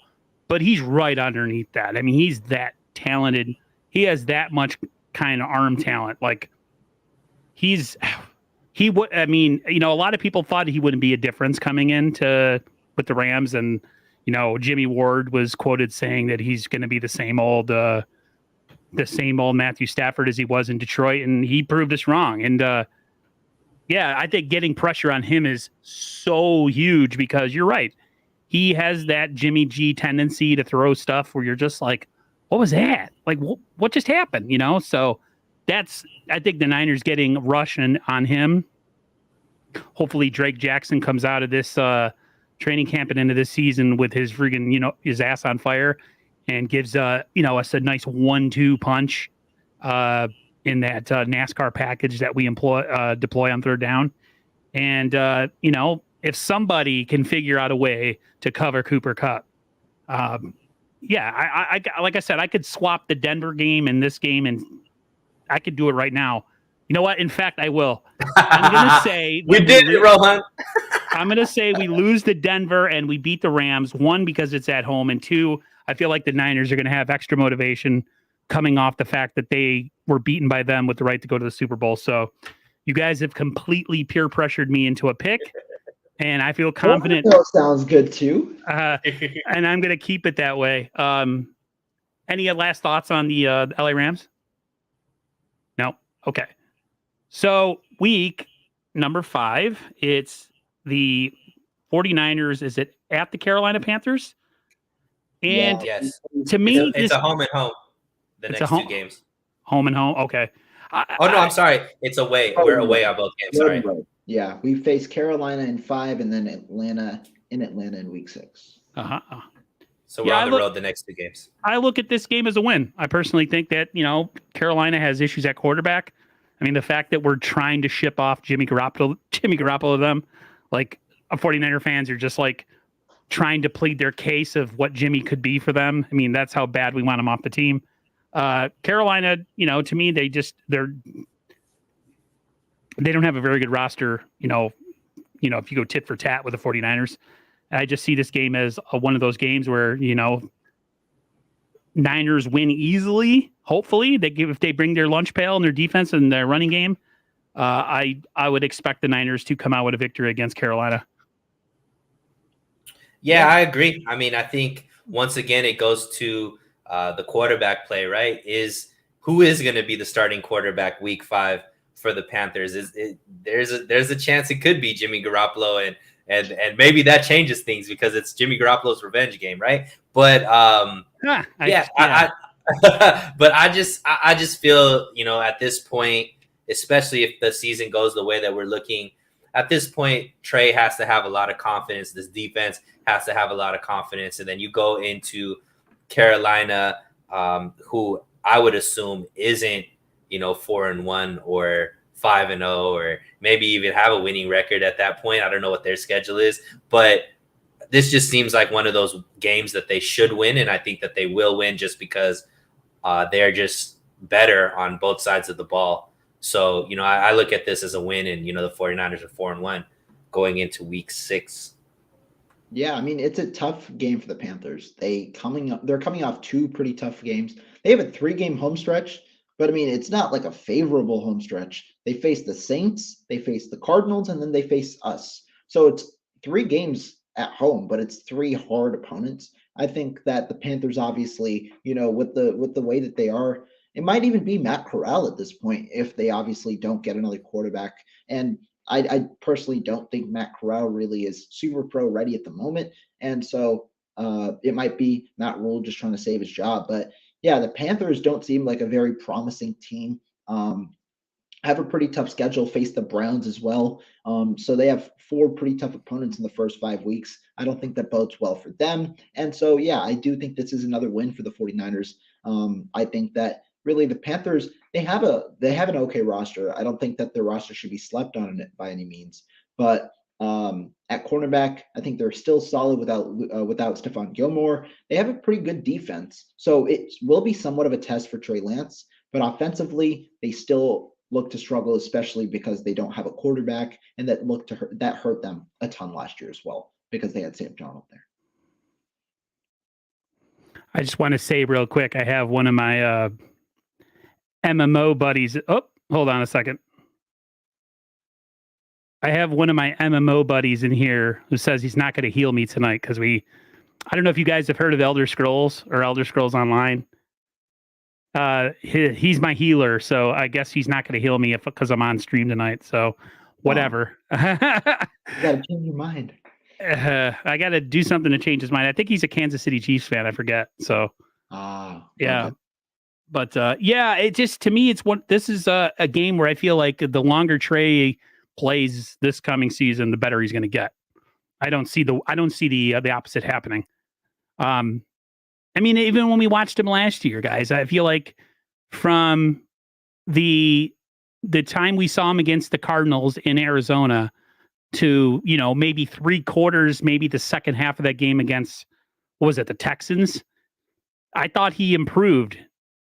but he's right underneath that. I mean, he's that talented. He has that much kind of arm talent. Like a lot of people thought he wouldn't be a difference coming into with the Rams. And, Jimmy Ward was quoted saying that he's going to be the same old Matthew Stafford as he was in Detroit. And he proved us wrong. And, I think getting pressure on him is so huge because you're right. He has that Jimmy G tendency to throw stuff where you're just like, what was that? Like, what just happened? So I think the Niners getting rush on him. Hopefully Drake Jackson comes out of this training camp and into this season with his friggin', his ass on fire and gives, us a nice 1-2 punch in that NASCAR package that we deploy on 3rd down. And, if somebody can figure out a way to cover Cooper Kupp, I like I said, I could swap the Denver game and this game, and I could do it right now. You know what? In fact, I will. I'm going to say we did it, Rohan. I'm going to say we lose to Denver and we beat the Rams. 1, because it's at home, and 2, I feel like the Niners are going to have extra motivation coming off the fact that they were beaten by them with the right to go to the Super Bowl. So you guys have completely peer pressured me into a pick. And I feel confident. That sounds good too. And I'm going to keep it that way. Any last thoughts on the LA Rams? No. Okay. So week number 5, it's the 49ers. Is it at the Carolina Panthers? And yes, to me, it's a home and home. The next 2 games. Home and home. Okay. I'm sorry. It's away. We're away on both games. Sorry. Yeah, we face Carolina in 5 and then Atlanta in week 6. So we're on the road the next 2 games. I look at this game as a win. I personally think that, Carolina has issues at quarterback. I mean, the fact that we're trying to ship off Jimmy Garoppolo to them, like 49er fans are just like, trying to plead their case of what Jimmy could be for them. I mean, that's how bad we want him off the team. Carolina, to me, they don't have a very good roster, if you go tit for tat with the 49ers. I just see this game as one of those games where, Niners win easily. Hopefully if they bring their lunch pail and their defense and their running game, I would expect the Niners to come out with a victory against Carolina. Yeah, I agree. I mean, I think once again, it goes to the quarterback play, right? Who is going to be the starting quarterback week 5 for the Panthers? There's a chance it could be Jimmy Garoppolo, and maybe that changes things because it's Jimmy Garoppolo's revenge game, right? But but I just feel, at this point, especially if the season goes the way that we're looking, at this point, Trey has to have a lot of confidence. This defense has to have a lot of confidence. And then you go into Carolina, who I would assume isn't, 4-1 or 5-0, or maybe even have a winning record at that point. I don't know what their schedule is, but this just seems like one of those games that they should win. And I think that they will win just because they're just better on both sides of the ball. So, I look at this as a win, and, the 49ers are 4-1 going into week 6. Yeah, I mean, it's a tough game for the Panthers. They're coming off 2 pretty tough games. They have a 3-game home stretch, but I mean, it's not like a favorable home stretch. They face the Saints, they face the Cardinals, and then they face us. So it's 3 games at home, but it's 3 hard opponents. I think that the Panthers, obviously, with the way that they are, it might even be Matt Corral at this point if they obviously don't get another quarterback. And I personally don't think Matt Corral really is super pro ready at the moment. And so it might be Matt Rule just trying to save his job. But yeah, the Panthers don't seem like a very promising team. Have a pretty tough schedule, face the Browns as well. So they have 4 pretty tough opponents in the first 5 weeks. I don't think that bodes well for them. And so, yeah, I do think this is another win for the 49ers. I think that really the Panthers, they have an okay roster. I don't think that their roster should be slept on by any means. But at cornerback, I think they're still solid without Stephon Gilmore. They have a pretty good defense. So it will be somewhat of a test for Trey Lance. But offensively, they still look to struggle, especially because they don't have a quarterback, and that hurt them a ton last year as well because they had Sam Darnold there. I just want to say real quick, I have one of my MMO buddies. Oh, hold on a second. I have one of my MMO buddies in here who says he's not going to heal me tonight because I don't know if you guys have heard of Elder Scrolls or Elder Scrolls Online. He's my healer, so I guess he's not going to heal me because I'm on stream tonight. So whatever. You got to change your mind. I got to do something to change his mind. I think he's a Kansas City Chiefs fan. I forget. So yeah. Okay. But it just, to me, this is a game where I feel like the longer Trey plays this coming season, the better he's going to get. I don't see the opposite happening. I mean, even when we watched him last year, guys, I feel like from the time we saw him against the Cardinals in Arizona to, maybe 3/4, maybe the second half of that game against, the Texans, I thought he improved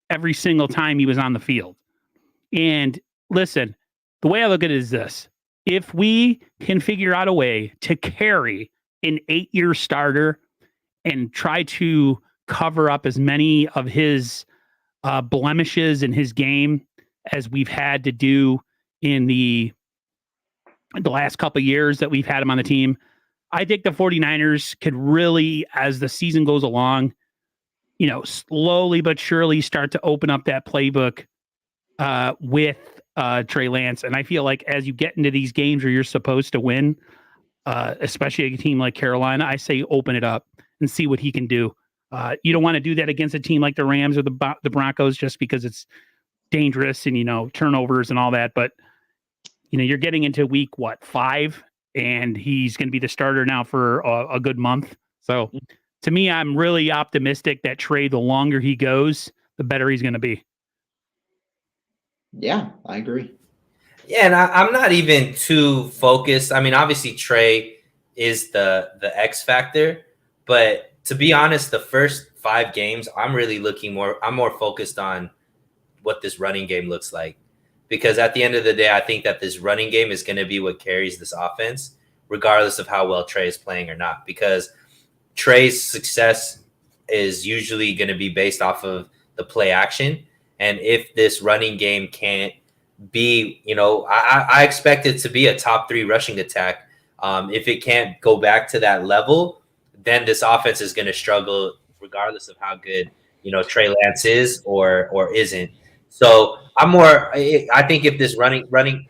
every single time he was on the field. And listen, the way I look at it is this. If we can figure out a way to carry an 8-year starter and try to cover up as many of his blemishes in his game as we've had to do in the last couple of years that we've had him on the team, I think the 49ers could really, as the season goes along, slowly but surely start to open up that playbook with Trey Lance. And I feel like as you get into these games where you're supposed to win, especially a team like Carolina, I say open it up and see what he can do. You don't want to do that against a team like the Rams or the Broncos just because it's dangerous and, turnovers and all that. But, you're getting into week, 5, and he's going to be the starter now for a good month. So to me, I'm really optimistic that Trey, the longer he goes, the better he's going to be. Yeah, I agree. Yeah, and I'm not even too focused. I mean, obviously Trey is the X factor, But to be honest, the first 5 games, I'm more focused on what this running game looks like. Because at the end of the day, I think that this running game is going to be what carries this offense, regardless of how well Trey is playing or not. Because Trey's success is usually going to be based off of the play action. And if this running game can't be, I expect it to be a top 3 rushing attack. If it can't go back to that level, then this offense is going to struggle regardless of how good, Trey Lance is or isn't. So I think if this rushing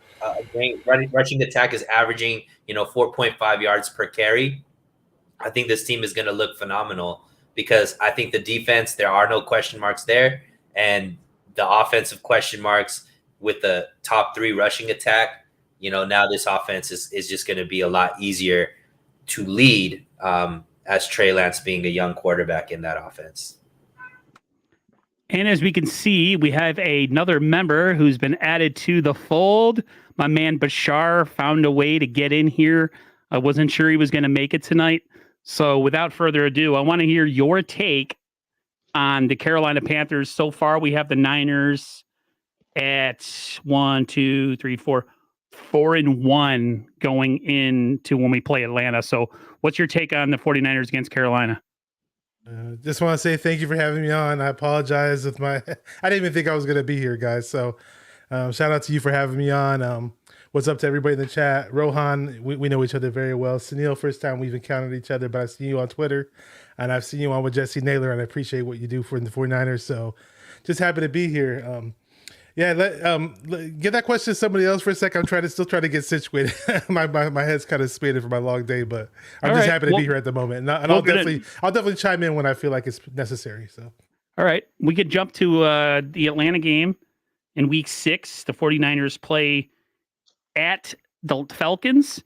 attack is averaging, 4.5 yards per carry, I think this team is going to look phenomenal because I think the defense, there are no question marks there. And the offensive question marks with the top 3 rushing attack, now this offense is just going to be a lot easier to lead as Trey Lance being a young quarterback in that offense. And as we can see, we have another member who's been added to the fold. My man Bashar found a way to get in here. I wasn't sure he was going to make it tonight. So without further ado, I want to hear your take on the Carolina Panthers. So far, we have the Niners at 4-1 going into when we play Atlanta. So what's your take on the 49ers against Carolina? Just want to say thank you for having me on. I apologize with I didn't even think I was going to be here, guys. So shout out to you for having me on. What's up to everybody in the chat? Rohan, we know each other very well. Sunil, first time we've encountered each other, but I've seen you on Twitter and I've seen you on with Jesse Naylor, and I appreciate what you do for the 49ers. So just happy to be here. Get that question to somebody else for a second. I'm still trying to get situated. my head's kind of spinning for my long day, but I'm just happy to be here at the moment. And I'll definitely chime in when I feel like it's necessary. So, all right, we could jump to the Atlanta game in Week 6. The 49ers play at the Falcons.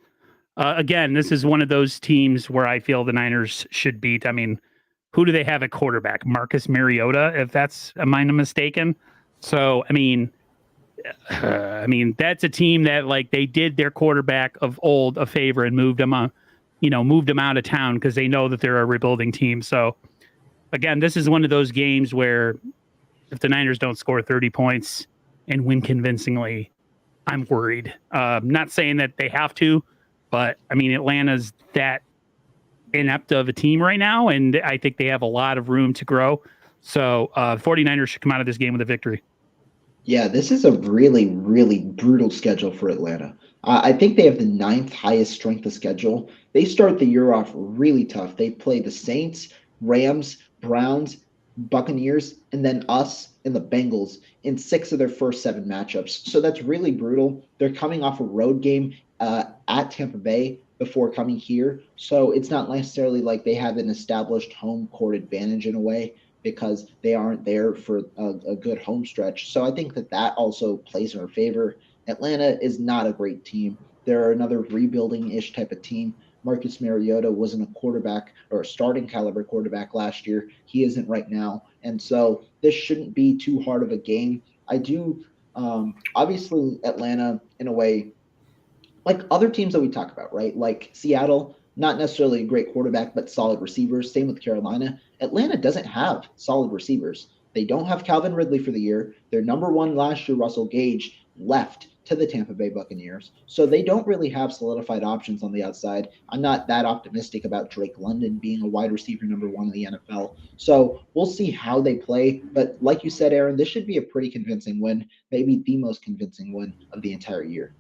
Again, this is one of those teams where I feel the Niners should beat. I mean, who do they have at quarterback? Marcus Mariota, if am I mistaken? So, I mean, that's a team that they did their quarterback of old a favor and moved him out of town because they know that they're a rebuilding team. So, again, this is one of those games where if the Niners don't score 30 points and win convincingly, I'm worried. Not saying that they have to, but I mean, Atlanta's that inept of a team right now, and I think they have a lot of room to grow. So, 49ers should come out of this game with a victory. Yeah, this is a really, really brutal schedule for Atlanta. I think they have the 9th highest strength of schedule. They start the year off really tough. They play the Saints, Rams, Browns, Buccaneers, and then us and the Bengals in 6 of their first 7 matchups. So that's really brutal. They're coming off a road game at Tampa Bay before coming here. So it's not necessarily like they have an established home court advantage in a way, because they aren't there for a good home stretch. So I think that also plays in our favor. Atlanta is not a great team. They're another rebuilding-ish type of team. Marcus Mariota wasn't a quarterback or a starting caliber quarterback last year. He isn't right now. And so this shouldn't be too hard of a game. I do, obviously, Atlanta, in a way, like other teams that we talk about, right? Like Seattle, not necessarily a great quarterback, but solid receivers. Same with Carolina. Atlanta doesn't have solid receivers. They don't have Calvin Ridley for the year. Their number 1 last year, Russell Gage, left to the Tampa Bay Buccaneers. So they don't really have solidified options on the outside. I'm not that optimistic about Drake London being a wide receiver number 1 in the NFL. So we'll see how they play. But like you said, Aaron, this should be a pretty convincing win, maybe the most convincing win of the entire year.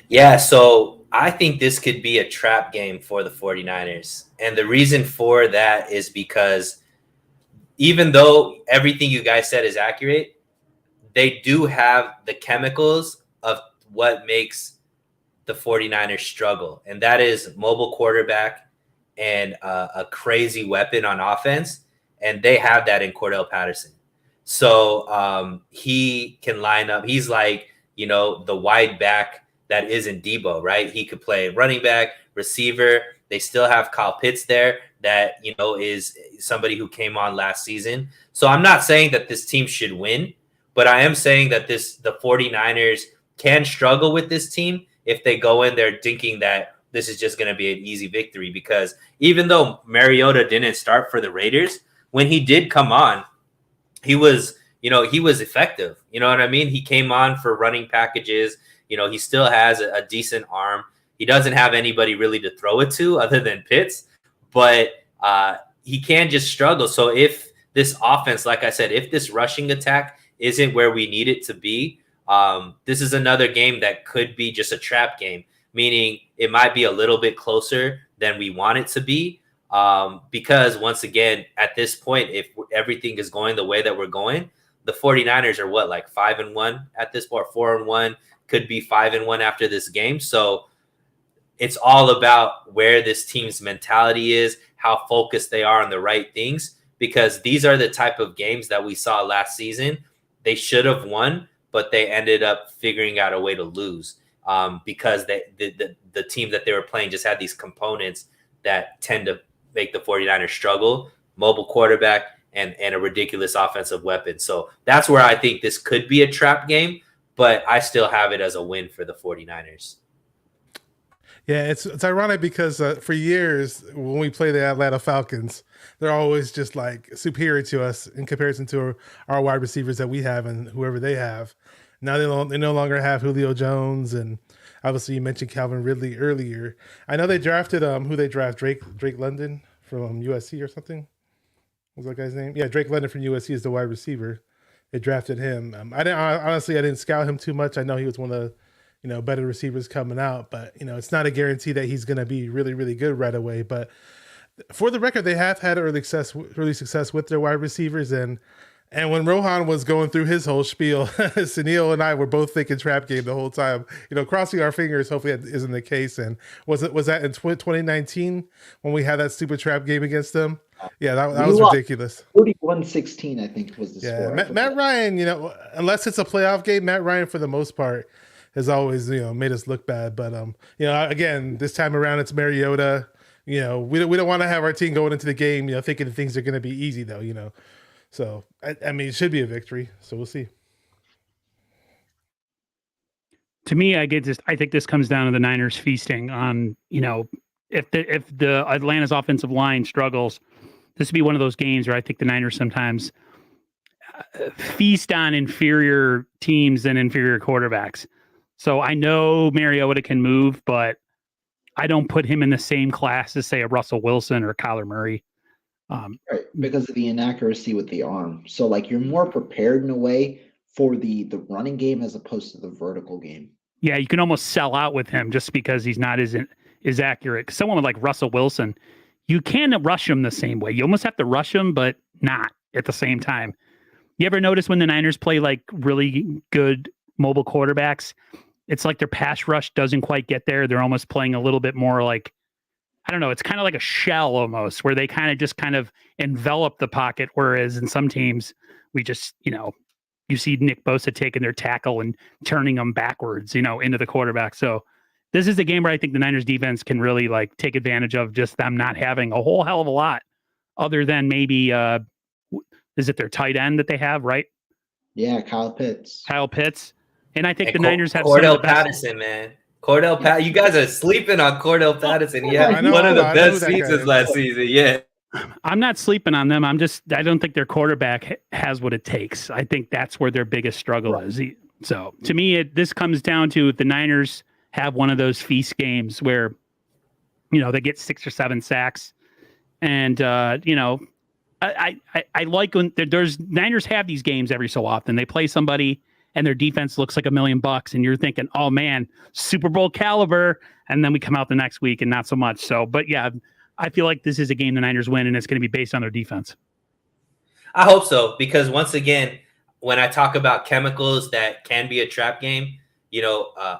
Yeah, so I think this could be a trap game for the 49ers. And the reason for that is because even though everything you guys said is accurate, they do have the chemicals of what makes the 49ers struggle. And that is mobile quarterback and a crazy weapon on offense. And they have that in Cordell Patterson. So he can line up. He's like, the wide back that isn't Debo, right? He could play running back, receiver. They still have Kyle Pitts there that, is somebody who came on last season. So I'm not saying that this team should win, but I am saying that the 49ers can struggle with this team if they go in there thinking that this is just going to be an easy victory, because even though Mariota didn't start for the Raiders, when he did come on, he was effective. You know what I mean? He came on for running packages. He still has a decent arm. He doesn't have anybody really to throw it to other than Pitts, but he can just struggle. So if this offense, like I said, if this rushing attack isn't where we need it to be, this is another game that could be just a trap game, meaning it might be a little bit closer than we want it to be. Because once again, at this point, if everything is going the way that we're going, the 49ers are like 5-1 at this point, 4-1, could be 5-1 after this game. So it's all about where this team's mentality is, how focused they are on the right things, because these are the type of games that we saw last season. They should have won, but they ended up figuring out a way to lose, because the team that they were playing just had these components that tend to make the 49ers struggle: mobile quarterback and a ridiculous offensive weapon. So that's where I think this could be a trap game, but I still have it as a win for the 49ers. Yeah, it's ironic because for years when we play the Atlanta Falcons, they're always just like superior to us in comparison to our wide receivers that we have and whoever they have. Now they no longer have Julio Jones, and obviously you mentioned Calvin Ridley earlier. I know they drafted who they draft, Drake London from USC or something. What was that guy's name? Yeah, Drake London from USC is the wide receiver. They drafted him. I didn't scout him too much. I know he was one of the better receivers coming out, but it's not a guarantee that he's going to be really, really good right away. But for the record, they have had early success with their wide receivers, and when Rohan was going through his whole spiel, Sunil and I were both thinking trap game the whole time, crossing our fingers. Hopefully that isn't the case. And was that in 2019 when we had that stupid trap game against them? Yeah, that was ridiculous. 41-16, I think, was the score. Matt Ryan, unless it's a playoff game, Matt Ryan for the most part has always made us look bad. But again, this time around it's Mariota. We don't want to have our team going into the game thinking things are going to be easy though. So I mean, it should be a victory. So we'll see. To me, I think this comes down to the Niners feasting on if the Atlanta's offensive line struggles, this would be one of those games where I think the Niners sometimes feast on inferior teams and inferior quarterbacks. So I know Mariota can move, but I don't put him in the same class as, say, a Russell Wilson or Kyler Murray. Right, because of the inaccuracy with the arm. So, like, you're more prepared in a way for the running game as opposed to the vertical game. Yeah, you can almost sell out with him just because he's not as accurate. Someone like Russell Wilson, you can rush him the same way. You almost have to rush him, but not at the same time. You ever notice when the Niners play like really good mobile quarterbacks, it's like their pass rush doesn't quite get there. They're almost playing a little bit more like, I don't know, it's kind of like a shell almost, where they kind of envelop the pocket. Whereas in some teams, we just, you see Nick Bosa taking their tackle and turning them backwards, into the quarterback. So this is a game where I think the Niners defense can really like take advantage of just them not having a whole hell of a lot other than maybe, is it their tight end that they have, right? Yeah, Kyle Pitts. And I think the Niners have Cordell Patterson, man. Patterson. You guys are sleeping on Cordell Patterson. Yeah, one of the best seasons last season. Yeah. I'm not sleeping on them. I don't think their quarterback has what it takes. I think that's where their biggest struggle is. So to me, this comes down to if the Niners have one of those feast games where, they get 6 or 7 sacks. And, I like when there's Niners have these games every so often. They play somebody and their defense looks like $1 million and you're thinking, oh man, Super Bowl caliber. And then we come out the next week and not so much. So, but yeah, I feel like this is a game the Niners win and it's going to be based on their defense. I hope so, because once again, when I talk about chemicals that can be a trap game,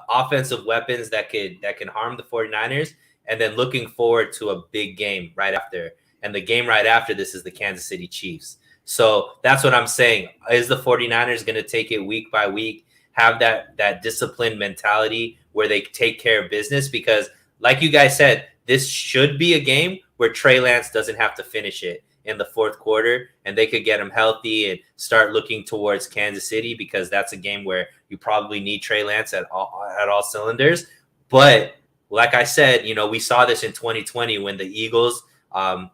offensive weapons that can harm the 49ers, and then looking forward to a big game right after. And the game right after this is the Kansas City Chiefs. So that's what I'm saying. Is the 49ers going to take it week by week, have that disciplined mentality where they take care of business? Because like you guys said, this should be a game where Trey Lance doesn't have to finish it in the fourth quarter, and they could get him healthy and start looking towards Kansas City, because that's a game where you probably need Trey Lance at all cylinders. But like I said, we saw this in 2020 when the Eagles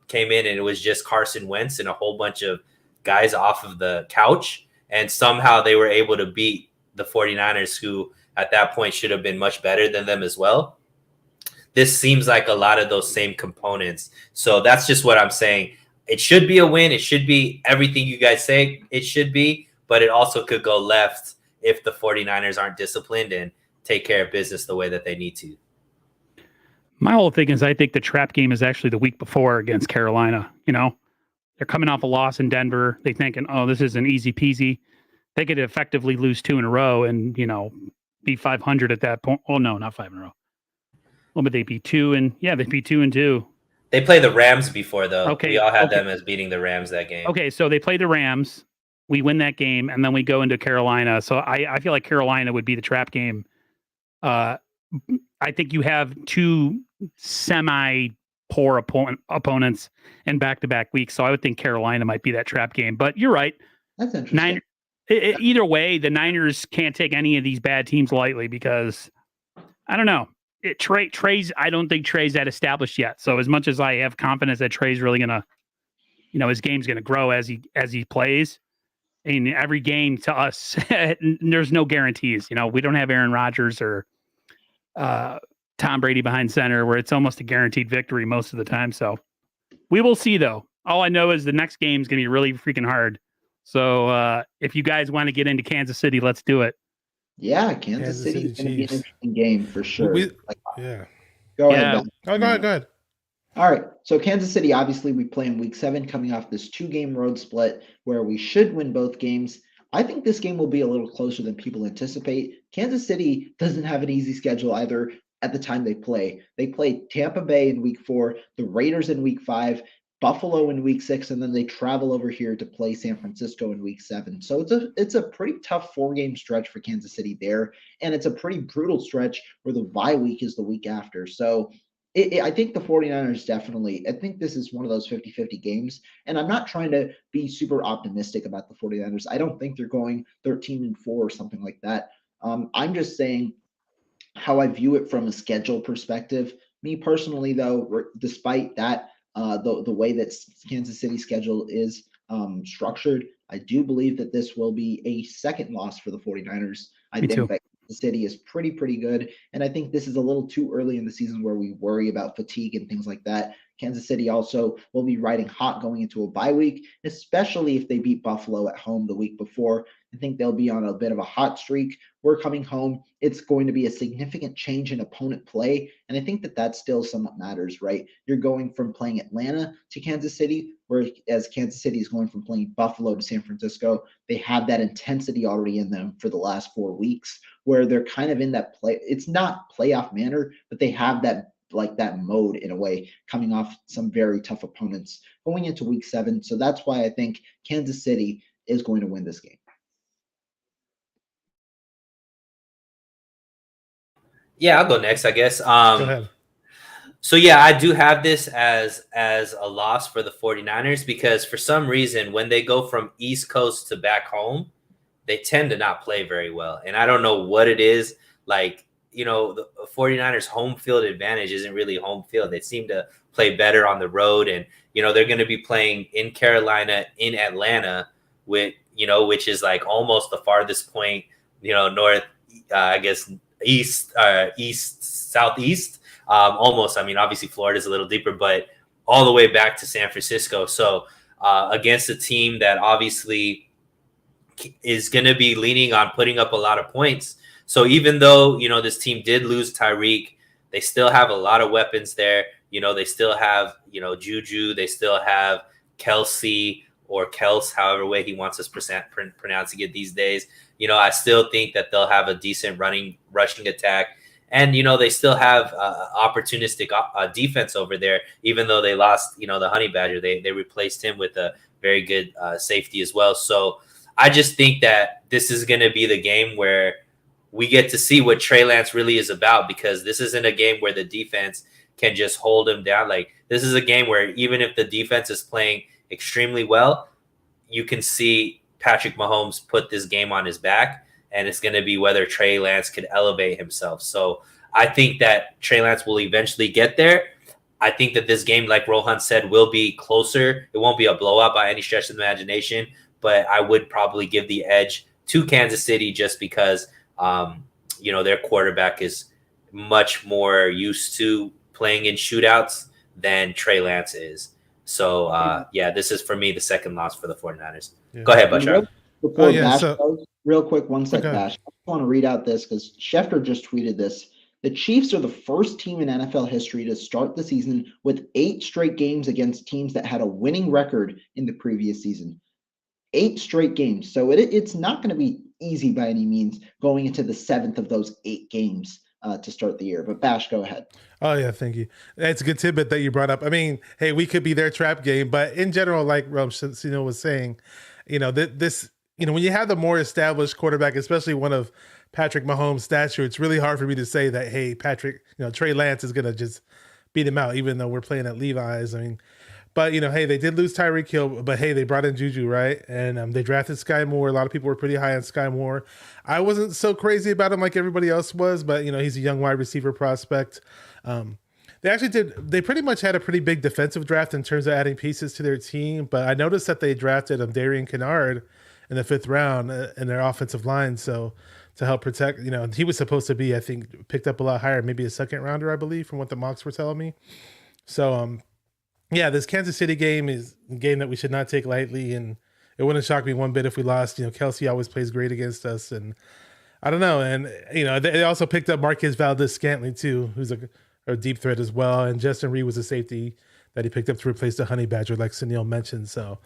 came in and it was just Carson Wentz and a whole bunch of guys off of the couch. And somehow they were able to beat the 49ers, who at that point should have been much better than them as well. This seems like a lot of those same components. So that's just what I'm saying. It should be a win. It should be everything you guys say it should be, but it also could go left if the 49ers aren't disciplined and take care of business the way that they need to. My whole thing is I think the trap game is actually the week before against Carolina. They're coming off a loss in Denver. They're thinking, oh, this is an easy peasy. They could effectively lose 2 in a row and, be 500 at that point. Oh, no, not 5 in a row. Well, but they beat 2 and they beat 2 and 2. They play the Rams before, though. Okay. We all had them as beating the Rams that game. Okay, so they play the Rams. We win that game, and then we go into Carolina. So I feel like Carolina would be the trap game. I think you have 2 semi-poor opponents in back-to-back weeks, so I would think Carolina might be that trap game. But you're right. That's interesting. Either way, the Niners can't take any of these bad teams lightly because, I don't know. Trey's. I don't think Trey's that established yet. So as much as I have confidence that Trey's really gonna, his game's gonna grow as he plays. In every game to us, there's no guarantees. We don't have Aaron Rodgers or Tom Brady behind center where it's almost a guaranteed victory most of the time. So we will see, though. All I know is the next game is going to be really freaking hard. So if you guys want to get into Kansas City, let's do it. Yeah, Kansas City is going to be an interesting game for sure. Yeah. Go ahead. Oh, go ahead. All right. So Kansas City, obviously, we play in week 7 coming off this 2-game road split where we should win both games. I think this game will be a little closer than people anticipate. Kansas City doesn't have an easy schedule either at the time they play. They play Tampa Bay in week 4, the Raiders in week 5, Buffalo in week 6, and then they travel over here to play San Francisco in week 7. So it's a pretty tough 4-game stretch for Kansas City there, and it's a pretty brutal stretch where the bye week is the week after. So I think the 49ers definitely, I think this is one of those 50-50 games, and I'm not trying to be super optimistic about the 49ers. I don't think they're going 13-4 or something like that. I'm just saying how I view it from a schedule perspective. Me personally, though, despite that, the way that Kansas City's schedule is structured, I do believe that this will be a second loss for the 49ers. I think that the city is pretty good, and I think this is a little too early in the season where we worry about fatigue and things like that. Kansas City also will be riding hot going into a bye week, especially if they beat Buffalo at home the week before. I think they'll be on a bit of a hot streak. We're coming home. It's going to be a significant change in opponent play, and I think that still somewhat matters, right? You're going from playing Atlanta to Kansas City, whereas Kansas City is going from playing Buffalo to San Francisco. They have that intensity already in them for the last 4 weeks, where they're kind of in that play. It's not playoff manner, but they have that mode in a way, coming off some very tough opponents going into week 7. So that's why I think Kansas City is going to win this game. Yeah, I'll go next, I guess. Go ahead. So, yeah, I do have this as a loss for the 49ers because for some reason, when they go from East Coast to back home, they tend to not play very well. And I don't know what it is. Like, the 49ers home field advantage isn't really home field. They seem to play better on the road. And, they're going to be playing in Carolina, in Atlanta, which is like almost the farthest point, north, I guess, east, southeast, almost. I mean, obviously Florida is a little deeper, but all the way back to San Francisco. So against a team that obviously is going to be leaning on putting up a lot of points. So even though, this team did lose Tyreek, they still have a lot of weapons there. They still have, Juju, they still have Kelsey or Kels, however way he wants us pronouncing it these days. I still think that they'll have a decent rushing attack. And, they still have opportunistic defense over there, even though they lost, the Honey Badger. They replaced him with a very good safety as well. So I just think that this is going to be the game where we get to see what Trey Lance really is about, because this isn't a game where the defense can just hold him down. Like, this is a game where even if the defense is playing extremely well, you can see Patrick Mahomes put this game on his back, and it's going to be whether Trey Lance could elevate himself. So I think that Trey Lance will eventually get there. I think that this game, like Rohan said, will be closer. It won't be a blowout by any stretch of the imagination, but I would probably give the edge to Kansas City just because, their quarterback is much more used to playing in shootouts than Trey Lance is. So, this is for me the second loss for the 49ers. Yeah. Go ahead, Bashar. Before Bash goes, real quick, one sec, Bash. I want to read out this because Schefter just tweeted this. The Chiefs are the first team in NFL history to start the season with 8 straight games against teams that had a winning record in the previous season. 8 straight games. So it's not going to be easy by any means going into the 7th of those 8 games to start the year. But Bash, go ahead. Oh, yeah, thank you. That's a good tidbit that you brought up. I mean, hey, we could be their trap game, but in general, like Ramsino was saying, when you have the more established quarterback, especially one of Patrick Mahomes' stature, it's really hard for me to say that, hey, Trey Lance is going to just beat him out, even though we're playing at Levi's. I mean, but, hey, they did lose Tyreek Hill, but, hey, they brought in Juju, right? And they drafted Sky Moore. A lot of people were pretty high on Sky Moore. I wasn't so crazy about him like everybody else was, but, he's a young wide receiver prospect. They pretty much had a pretty big defensive draft in terms of adding pieces to their team, but I noticed that they drafted Darian Kennard in the 5th round in their offensive line. So to help protect, he was supposed to be, I think, picked up a lot higher, maybe a 2nd rounder, I believe, from what the mocks were telling me. So, this Kansas City game is a game that we should not take lightly, and it wouldn't shock me one bit if we lost. Kelsey always plays great against us, and I don't know. And, they also picked up Marquez Valdez-Scantling too, who's a deep threat as well. And Justin Reed was a safety that he picked up to replace the Honey Badger, like Sunil mentioned. So,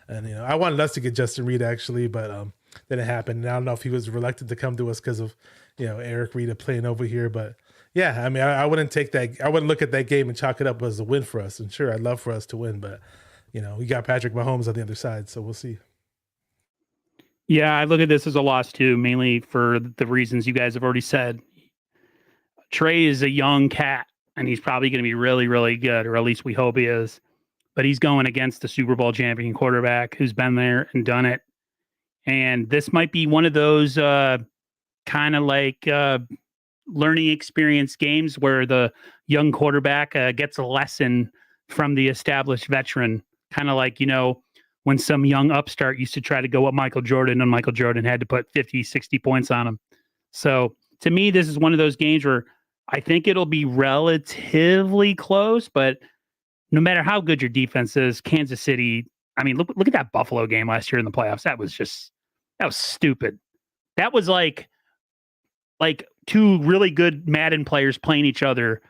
and, I wanted us to get Justin Reed actually, but didn't happen. And I don't know if he was reluctant to come to us because of, Eric Reed playing over here. But yeah, I mean, I wouldn't take that. I wouldn't look at that game and chalk it up as a win for us. And sure, I'd love for us to win, but we got Patrick Mahomes on the other side, so we'll see. Yeah, I look at this as a loss too, mainly for the reasons you guys have already said. Trey is a young cat, and he's probably going to be really, really good, or at least we hope he is. But he's going against the Super Bowl champion quarterback who's been there and done it. And this might be one of those kind of like learning experience games where the young quarterback gets a lesson from the established veteran, kind of like, when some young upstart used to try to go up Michael Jordan, and Michael Jordan had to put 50, 60 points on him. So to me, this is one of those games where I think it'll be relatively close, but no matter how good your defense is, Kansas City, I mean, look at that Buffalo game last year in the playoffs. That was stupid. That was like 2 really good Madden players playing each other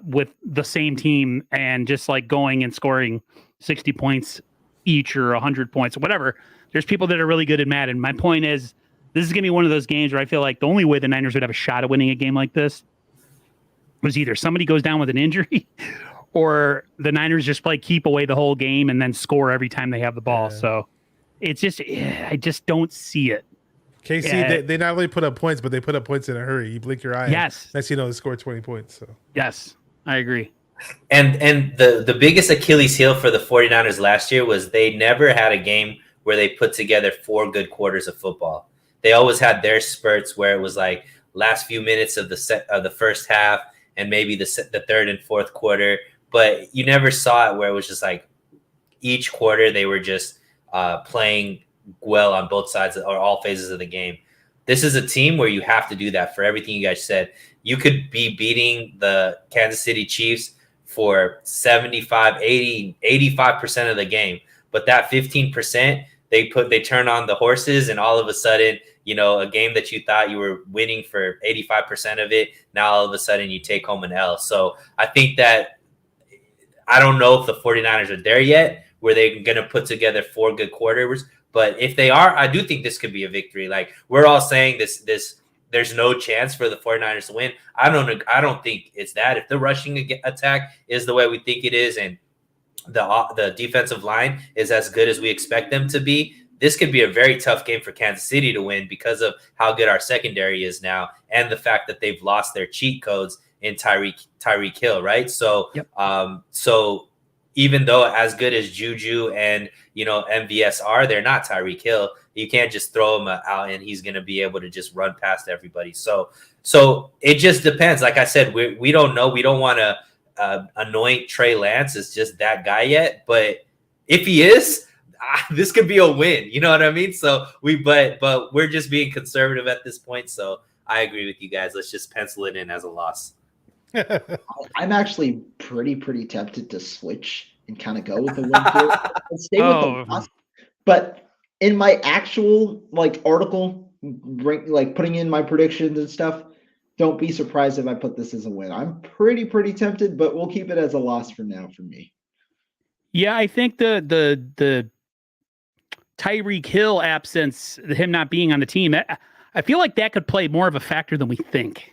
with the same team and just like going and scoring 60 points each or 100 points or whatever. There's people that are really good at Madden. My point is, this is going to be one of those games where I feel like the only way the Niners would have a shot at winning a game like this was either somebody goes down with an injury or the Niners just play keep away the whole game and then score every time they have the ball. Yeah. So it's just, I just don't see it. KC, they not only put up points, but they put up points in a hurry. You blink your eye. Yes. Next, they scored 20 points. So yes, I agree. And the biggest Achilles heel for the 49ers last year was they never had a game where they put together 4 good quarters of football. They always had their spurts where it was like last few minutes of the first half and maybe the 3rd and 4th quarter, but you never saw it where it was just like each quarter they were just playing well on both sides or all phases of the game. This is a team where you have to do that for everything you guys said. You could be beating the Kansas City Chiefs for 75, 80, 85% of the game, but that 15%, they turn on the horses, and all of a sudden, a game that you thought you were winning for 85% of it, now all of a sudden you take home an L. So I think that I don't know if the 49ers are there yet where they're going to put together 4 good quarters, but if they are, I do think this could be a victory. Like we're all saying this there's no chance for the 49ers to win. I don't think it's that. If the rushing attack is the way we think it is and the defensive line is as good as we expect them to be, this could be a very tough game for Kansas City to win because of how good our secondary is now and the fact that they've lost their cheat codes in Tyreek Hill, right? So, yep. So even though as good as Juju and, MVS are, they're not Tyreek Hill. You can't just throw him out and he's going to be able to just run past everybody. So it just depends. Like I said, we don't know. We don't want to anoint Trey Lance as just that guy yet. But if he is, this could be a win. You know what I mean? So but we're just being conservative at this point. So I agree with you guys. Let's just pencil it in as a loss. I'm actually pretty tempted to switch and kind of go with the win here and stay with the loss. But in my actual article, putting in my predictions and stuff, don't be surprised if I put this as a win. I'm pretty tempted, but we'll keep it as a loss for now for me. Yeah, I think the Tyreek Hill absence, him not being on the team, I feel like that could play more of a factor than we think.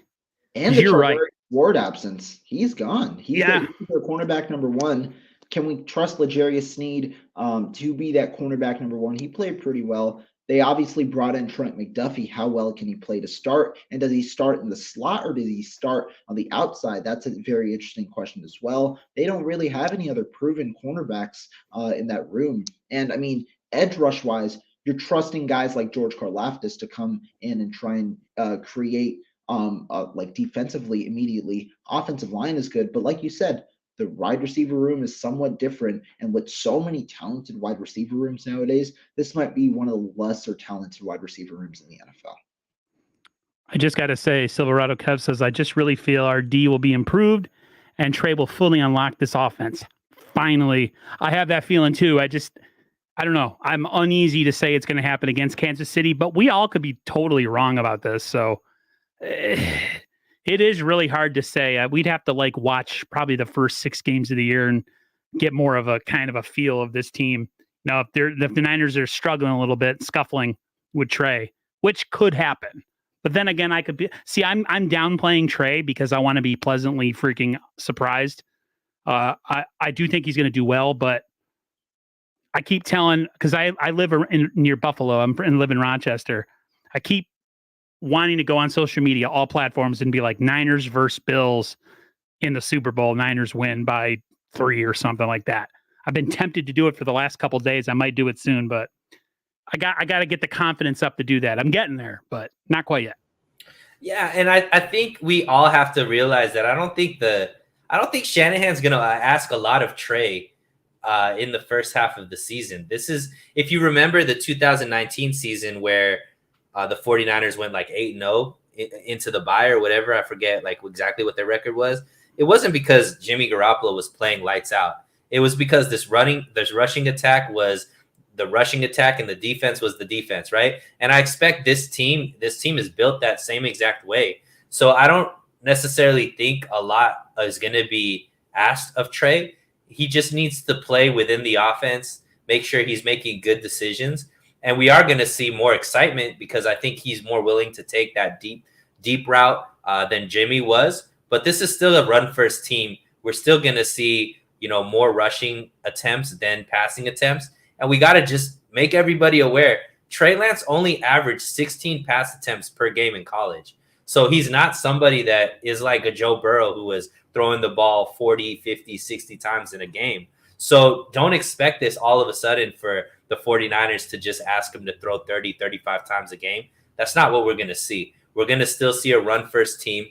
And you're right. Ward absence, he's gone. He's their cornerback number one. Can we trust L'Jarius Sneed to be that cornerback number one? He played pretty well. They obviously brought in Trent McDuffie. How well can he play to start? And does he start in the slot or does he start on the outside? That's a very interesting question as well. They don't really have any other proven cornerbacks in that room. And I mean, edge rush wise, you're trusting guys like George Karlaftis to come in and try and create defensively immediately. Offensive line is good, but like you said, the wide receiver room is somewhat different. And with so many talented wide receiver rooms nowadays, this might be one of the lesser talented wide receiver rooms in the NFL. I just got to say, Silverado Kev says, I just really feel our D will be improved and Trey will fully unlock this offense. Finally, I have that feeling too. I don't know. I'm uneasy to say it's going to happen against Kansas City, but we all could be totally wrong about this. So it is really hard to say. We'd have to watch probably the first 6 games of the year and get more of a kind of a feel of this team. Now, if the Niners are struggling a little bit, scuffling with Trey, which could happen. But then again, I'm downplaying Trey because I want to be pleasantly freaking surprised. I do think he's going to do well, but I keep telling, because I live near Buffalo, and live in Rochester. I keep wanting to go on social media, all platforms, and be like, Niners versus Bills in the Super Bowl. Niners win by 3 or something like that. I've been tempted to do it for the last couple of days. I might do it soon, but I got to get the confidence up to do that. I'm getting there, but not quite yet. Yeah, and I think we all have to realize that I don't think Shanahan's going to ask a lot of Trey in the first half of the season. This is, if you remember the 2019 season where the 49ers went 8-0 into the bye or whatever. I forget exactly what their record was. It wasn't because Jimmy Garoppolo was playing lights out. It was because this rushing attack was the rushing attack and the defense was the defense, right? And I expect this team is built that same exact way. So I don't necessarily think a lot is going to be asked of Trey. He just needs to play within the offense, make sure he's making good decisions. And we are going to see more excitement because I think he's more willing to take that deep route than Jimmy was. But this is still a run-first team. We're still going to see, more rushing attempts than passing attempts. And we got to just make everybody aware. Trey Lance only averaged 16 pass attempts per game in college. So he's not somebody that is like a Joe Burrow who was throwing the ball 40, 50, 60 times in a game. So don't expect this all of a sudden for the 49ers to just ask him to throw 30, 35 times a game. That's not what we're going to see. We're going to still see a run-first team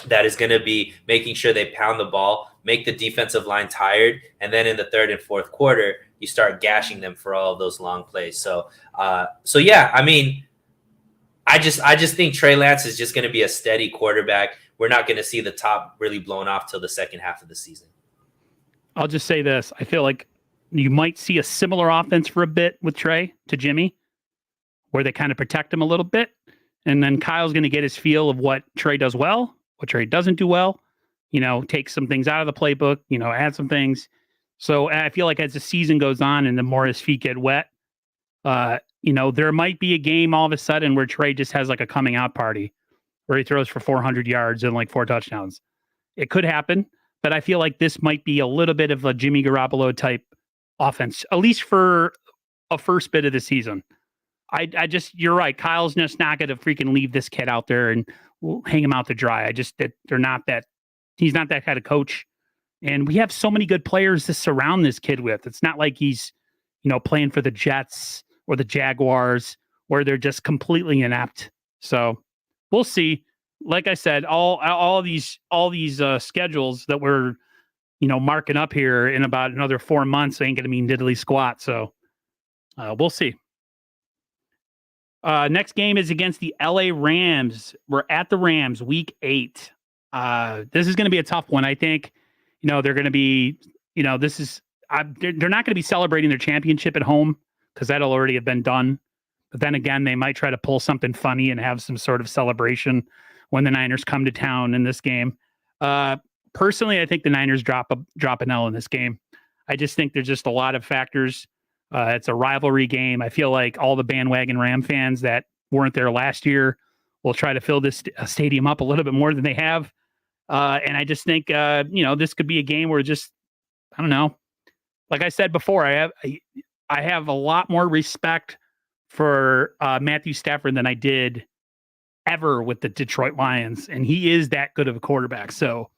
that is going to be making sure they pound the ball, make the defensive line tired, and then in the third and fourth quarter, you start gashing them for all of those long plays. So yeah, I mean, I just think Trey Lance is just going to be a steady quarterback. We're not going to see the top really blown off till the second half of the season. I'll just say this. I feel like you might see a similar offense for a bit with Trey to Jimmy, where they kind of protect him a little bit. And then Kyle's going to get his feel of what Trey does well, what Trey doesn't do well, take some things out of the playbook, add some things. So I feel like as the season goes on and the more his feet get wet, there might be a game all of a sudden where Trey just has a coming out party where he throws for 400 yards and 4 touchdowns. It could happen, but I feel like this might be a little bit of a Jimmy Garoppolo type offense, at least for a first bit of the season. You're right. Kyle's just not going to freaking leave this kid out there and hang him out to dry. He's not that kind of coach. And we have so many good players to surround this kid with. It's not like he's, playing for the Jets or the Jaguars where they're just completely inept. So we'll see. Like I said, all these schedules that we're, marking up here in about another 4 months ain't going to mean diddly squat. So we'll see. Next game is against the LA Rams. We're at the Rams, week 8. This is going to be a tough one. I think, they're going to be, they're not going to be celebrating their championship at home because that'll already have been done. But then again, they might try to pull something funny and have some sort of celebration when the Niners come to town in this game. Personally, I think the Niners drop an L in this game. I just think there's just a lot of factors. It's a rivalry game. I feel like all the bandwagon Ram fans that weren't there last year will try to fill this stadium up a little bit more than they have. And I just think, this could be a game where I don't know. Like I said before, I have a lot more respect for Matthew Stafford than I did ever with the Detroit Lions. And he is that good of a quarterback. So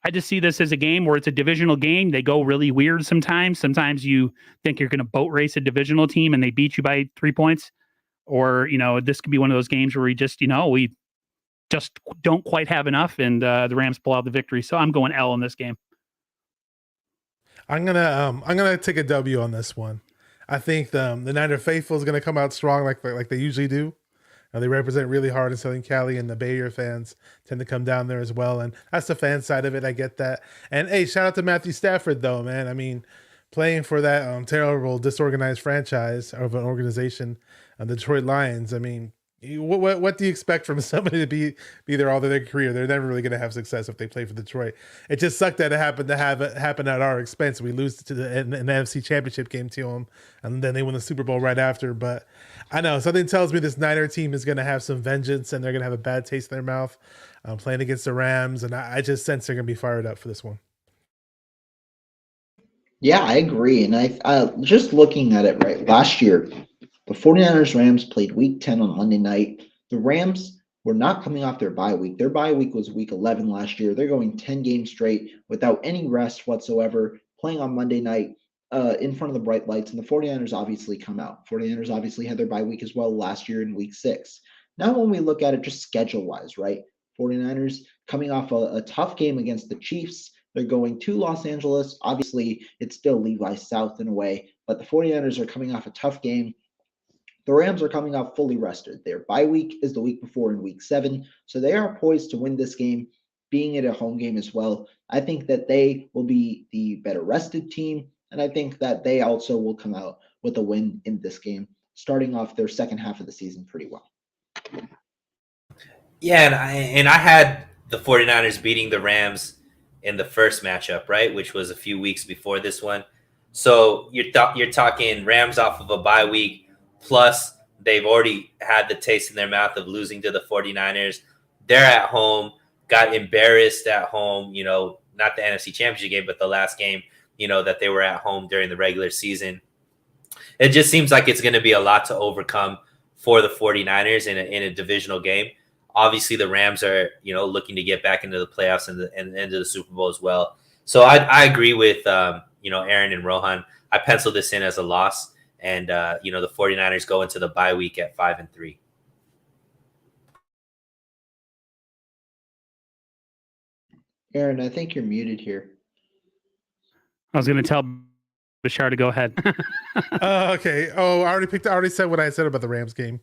I just see this as a game where it's a divisional game. They go really weird sometimes. Sometimes you think you're going to boat race a divisional team and they beat you by 3 points. Or, this could be one of those games where we just don't quite have enough and the Rams pull out the victory. So I'm going L in this game. I'm gonna take a W on this one. I think the Niner faithful is gonna come out strong like they usually do. They represent really hard in Southern Cali, and the Bay Area fans tend to come down there as well. And that's the fan side of it. I get that. And hey, shout out to Matthew Stafford, though, man. I mean, playing for that terrible, disorganized franchise of an organization, the Detroit Lions. I mean, what do you expect from somebody to be there all their career? They're never really going to have success if they play for Detroit. It just sucked that it happened to have it happen at our expense. We lose to an NFC Championship game to them, and then they win the Super Bowl right after. But I know something tells me this Niner team is going to have some vengeance, and they're going to have a bad taste in their mouth playing against the Rams. And I just sense they're going to be fired up for this one. Yeah, I agree. And I just looking at it, right, last year, the 49ers Rams played week 10 on Monday night. The Rams were not coming off their bye week. Their bye week was week 11 last year. They're going 10 games straight without any rest whatsoever, playing on Monday night in front of the bright lights. And the 49ers obviously come out. 49ers obviously had their bye week as well last year in week 6. Now, when we look at it just schedule-wise, right, 49ers coming off a tough game against the Chiefs. They're going to Los Angeles. Obviously, it's still Levi South in a way, but the 49ers are coming off a tough game. The Rams are coming off fully rested. Their bye week is the week before in week 7, so they are poised to win this game, being it a home game as well. I think that they will be the better rested team, and I think that they also will come out with a win in this game, starting off their second half of the season pretty well. Yeah, and I had the 49ers beating the Rams in the first matchup, right, which was a few weeks before this one. So you're talking Rams off of a bye week, plus they've already had the taste in their mouth of losing to the 49ers. They're at home, got embarrassed at home, not the NFC Championship game, but the last game, that they were at home during the regular season. It just seems like it's going to be a lot to overcome for the 49ers in a divisional game. Obviously, the Rams are, looking to get back into the playoffs and into the Super Bowl as well. So I agree with, Aaron and Rohan. I pencil this in as a loss. And, the 49ers go into the bye week at 5-3. Aaron, I think you're muted here. I was going to tell Bashar to go ahead. Okay. Oh, I already said what I said about the Rams game.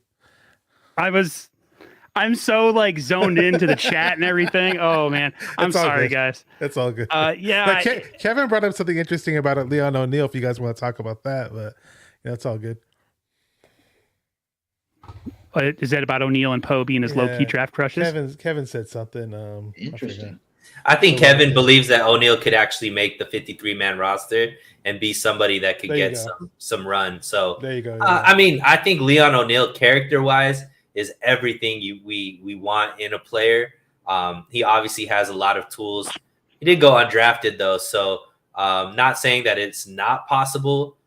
I'm so zoned into the chat and everything. Oh man, I'm sorry, guys. It's all good. Yeah. Kevin brought up something interesting about it, Leon O'Neal. If you guys want to talk about that, but it's all good. Is that about O'Neal and Poe being his low-key draft crushes? Kevin said something. Interesting. I think Kevin believes that O'Neal could actually make the 53-man roster and be somebody that could get some run. So there you go. I think Leon O'Neal, character-wise, is everything we want in a player. He obviously has a lot of tools. He did go undrafted though, so not saying that it's not possible,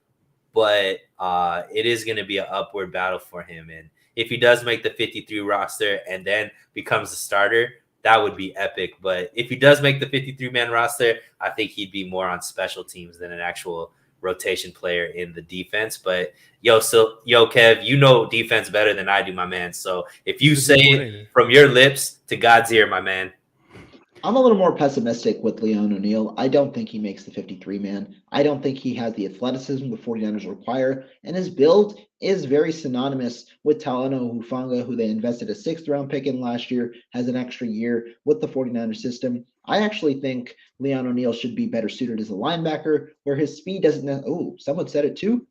but it is going to be an upward battle for him. And if he does make the 53 roster and then becomes a starter, that would be epic. But if he does make the 53-man roster, I think he'd be more on special teams than an actual rotation player in the defense. But yo, Kev, you know defense better than I do, my man. So if you say it from your lips to God's ear, my man. I'm a little more pessimistic with Leon O'Neal. I don't think he makes the 53-man. I don't think he has the athleticism the 49ers require, and his build is very synonymous with Talanoa Hufanga, who they invested a 6th-round pick in last year, has an extra year with the 49ers system. I actually think Leon O'Neal should be better suited as a linebacker, where his speed doesn't someone said it too?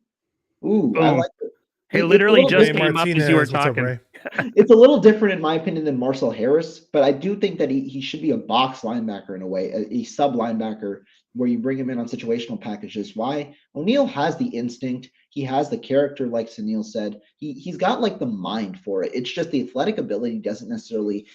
Ooh, I like it. Hey, literally just came up as you were talking. It's a little different, in my opinion, than Marcel Harris, but I do think that he should be a box linebacker in a way, a sub linebacker where you bring him in on situational packages. Why? O'Neal has the instinct. He has the character, like Sunil said. He's got like the mind for it. It's just the athletic ability doesn't necessarily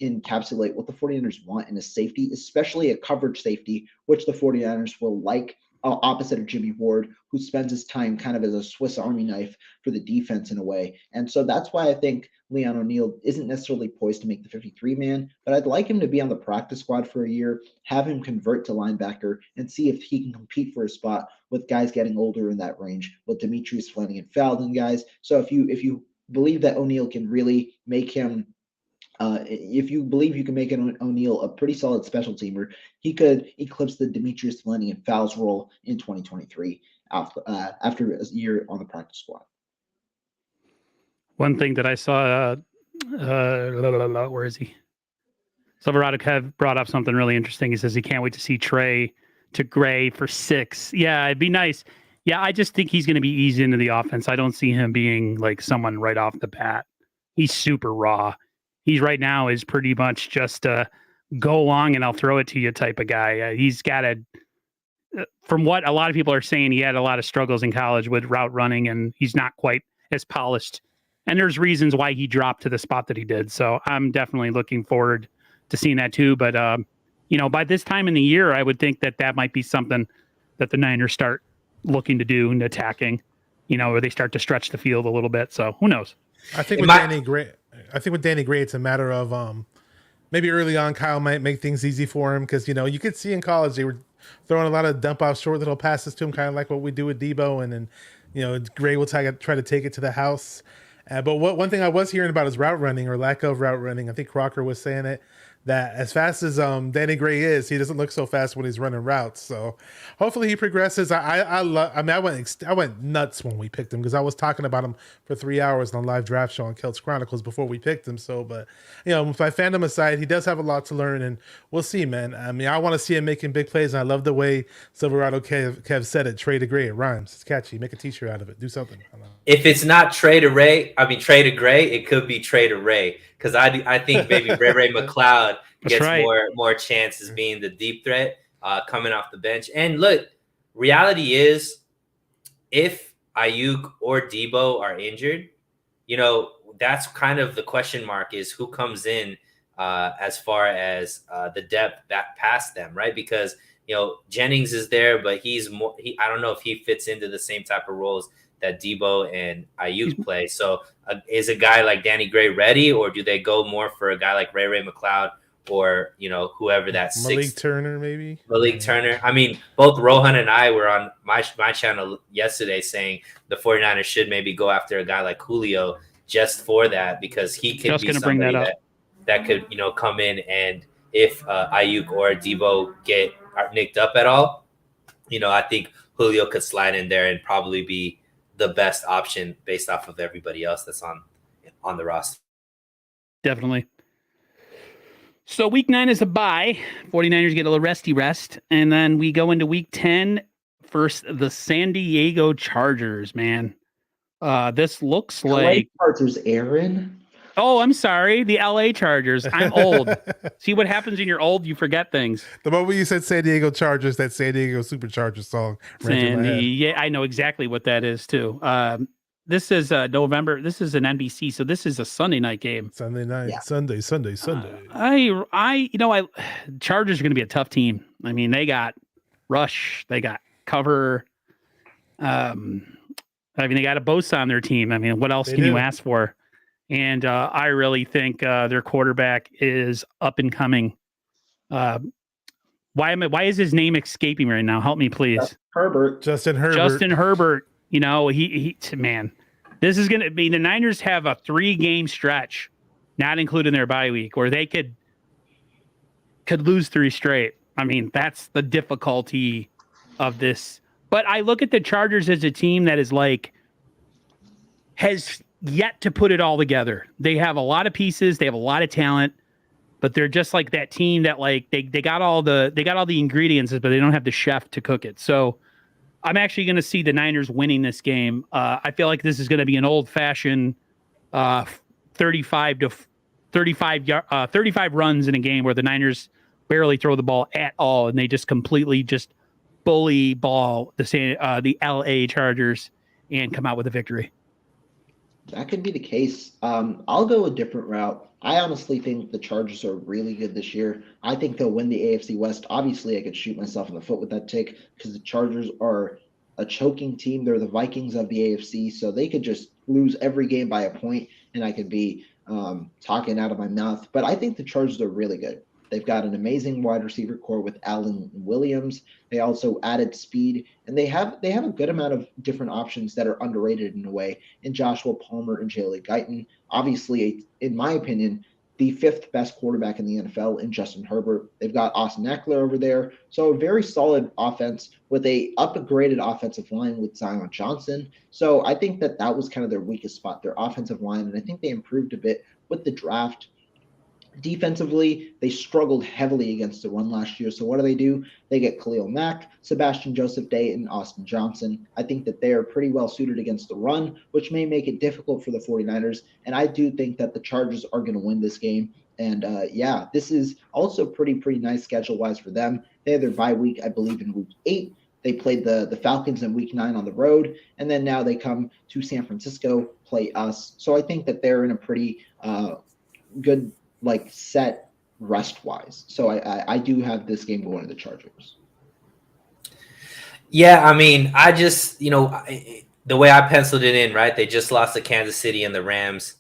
encapsulate what the 49ers want in a safety, especially a coverage safety, which the 49ers will like. Opposite of Jimmy Ward, who spends his time kind of as a Swiss Army knife for the defense in a way. And so that's why I think Leon O'Neal isn't necessarily poised to make the 53-man, but I'd like him to be on the practice squad for a year, have him convert to linebacker, and see if he can compete for a spot with guys getting older in that range, with Demetrius Fleming and Falcon guys. So if you believe that O'Neal can really make him if you believe you can make an O'Neal a pretty solid special teamer, he could eclipse the Demetrius Fleming and Fowles role in 2023 after a year on the practice squad. One thing that I saw, where is he? Silverado Kev brought up something really interesting. He says he can't wait to see Trey to Gray for 6. Yeah, it'd be nice. Yeah, I just think he's going to be eased into the offense. I don't see him being like someone right off the bat. He's super raw. He's right now is pretty much just a go along and I'll throw it to you type of guy. He's got from what a lot of people are saying, he had a lot of struggles in college with route running and he's not quite as polished. And there's reasons why he dropped to the spot that he did. So I'm definitely looking forward to seeing that too. But, by this time in the year, I would think that might be something that the Niners start looking to do and attacking, where they start to stretch the field a little bit. So who knows? I think with Danny Gray, it's a matter of maybe early on Kyle might make things easy for him because you could see in college they were throwing a lot of dump off short little passes to him, kind of like what we do with Debo, and then Gray will try to take it to the house. But one thing I was hearing about is route running or lack of route running. I think Crocker was saying it, that as fast as Danny Gray is, he doesn't look so fast when he's running routes. So hopefully he progresses. I went nuts when we picked him because I was talking about him for 3 hours on a live draft show on Kelts Chronicles before we picked him. So, but my fandom aside, he does have a lot to learn, and we'll see, man. I mean, I want to see him making big plays, and I love the way Silverado Kev said it. Trey to Gray, it rhymes. It's catchy. Make a T-shirt out of it. Do something. If it's not Trey to Gray, it could be Trey to Ray. Because I think maybe Ray McLeod gets more chances being the deep threat coming off the bench. And look, reality is if Ayuk or Debo are injured, that's kind of the question mark is who comes in as far as the depth that past them, right? Because, Jennings is there, but I don't know if he fits into the same type of roles that Debo and Ayuk play. So is a guy like Danny Gray ready, or do they go more for a guy like Ray McLeod or, whoever that Malik Turner, maybe? Malik Turner. I mean, both Rohan and I were on my channel yesterday saying the 49ers should maybe go after a guy like Julio just for that, because he could be somebody that could, come in, and if Ayuk or Debo get nicked up at all, I think Julio could slide in there and probably be the best option based off of everybody else that's on the roster. Definitely. So week 9 is a bye. 49ers get a little rest. And then we go into week 10 first, the San Diego Chargers, man. This looks like Chargers, Aaron. Oh, I'm sorry. The LA Chargers. I'm old. See what happens when you're old? You forget things. The moment you said San Diego Chargers, that San Diego Superchargers song. Yeah, I know exactly what that is too. This is November. This is an NBC, so this is a Sunday night game. Sunday night, yeah. Sunday. Chargers are going to be a tough team. I mean, they got rush, they got cover. They got a Bosa on their team. I mean, what else can you ask for? And I really think their quarterback is up and coming. Why is his name escaping right now? Help me, please. Justin Herbert. Justin Herbert. You know, man, this is going to be, the Niners have a 3-game stretch, not including their bye week, where they could lose 3 straight. I mean, that's the difficulty of this. But I look at the Chargers as a team that is has yet to put it all together. They have a lot of pieces. They have a lot of talent. But they're just like that team that they got all the ingredients, but they don't have the chef to cook it. So I'm actually going to see the Niners winning this game. I feel like this is going to be an old-fashioned 35 runs in a game where the Niners barely throw the ball at all, and they just completely just bully ball the LA Chargers and come out with a victory. That could be the case. I'll go a different route. I honestly think the Chargers are really good this year. I think they'll win the AFC West. Obviously, I could shoot myself in the foot with that take because the Chargers are a choking team. They're the Vikings of the AFC, so they could just lose every game by a point, and I could be talking out of my mouth. But I think the Chargers are really good. They've got an amazing wide receiver core with Allen Williams. They also added speed, and they have a good amount of different options that are underrated in a way in Joshua Palmer and Jalen Guyton. Obviously, in my opinion, the 5th best quarterback in the NFL in Justin Herbert. They've got Austin Eckler over there. So a very solid offense with a upgraded offensive line with Zion Johnson. So I think that was kind of their weakest spot, their offensive line, and I think they improved a bit with the draft. Defensively, they struggled heavily against the run last year. So what do? They get Khalil Mack, Sebastian Joseph-Day, and Austin Johnson. I think that they are pretty well suited against the run, which may make it difficult for the 49ers. And I do think that the Chargers are going to win this game. And this is also pretty nice schedule-wise for them. They had their bye week, I believe, in week 8. They played the Falcons in week 9 on the road. And then now they come to San Francisco, play us. So I think that they're in a pretty good set rest wise. So I do have this game going to the Chargers. Yeah, I mean, I just, the way I penciled it in, right? They just lost to Kansas City and the Rams.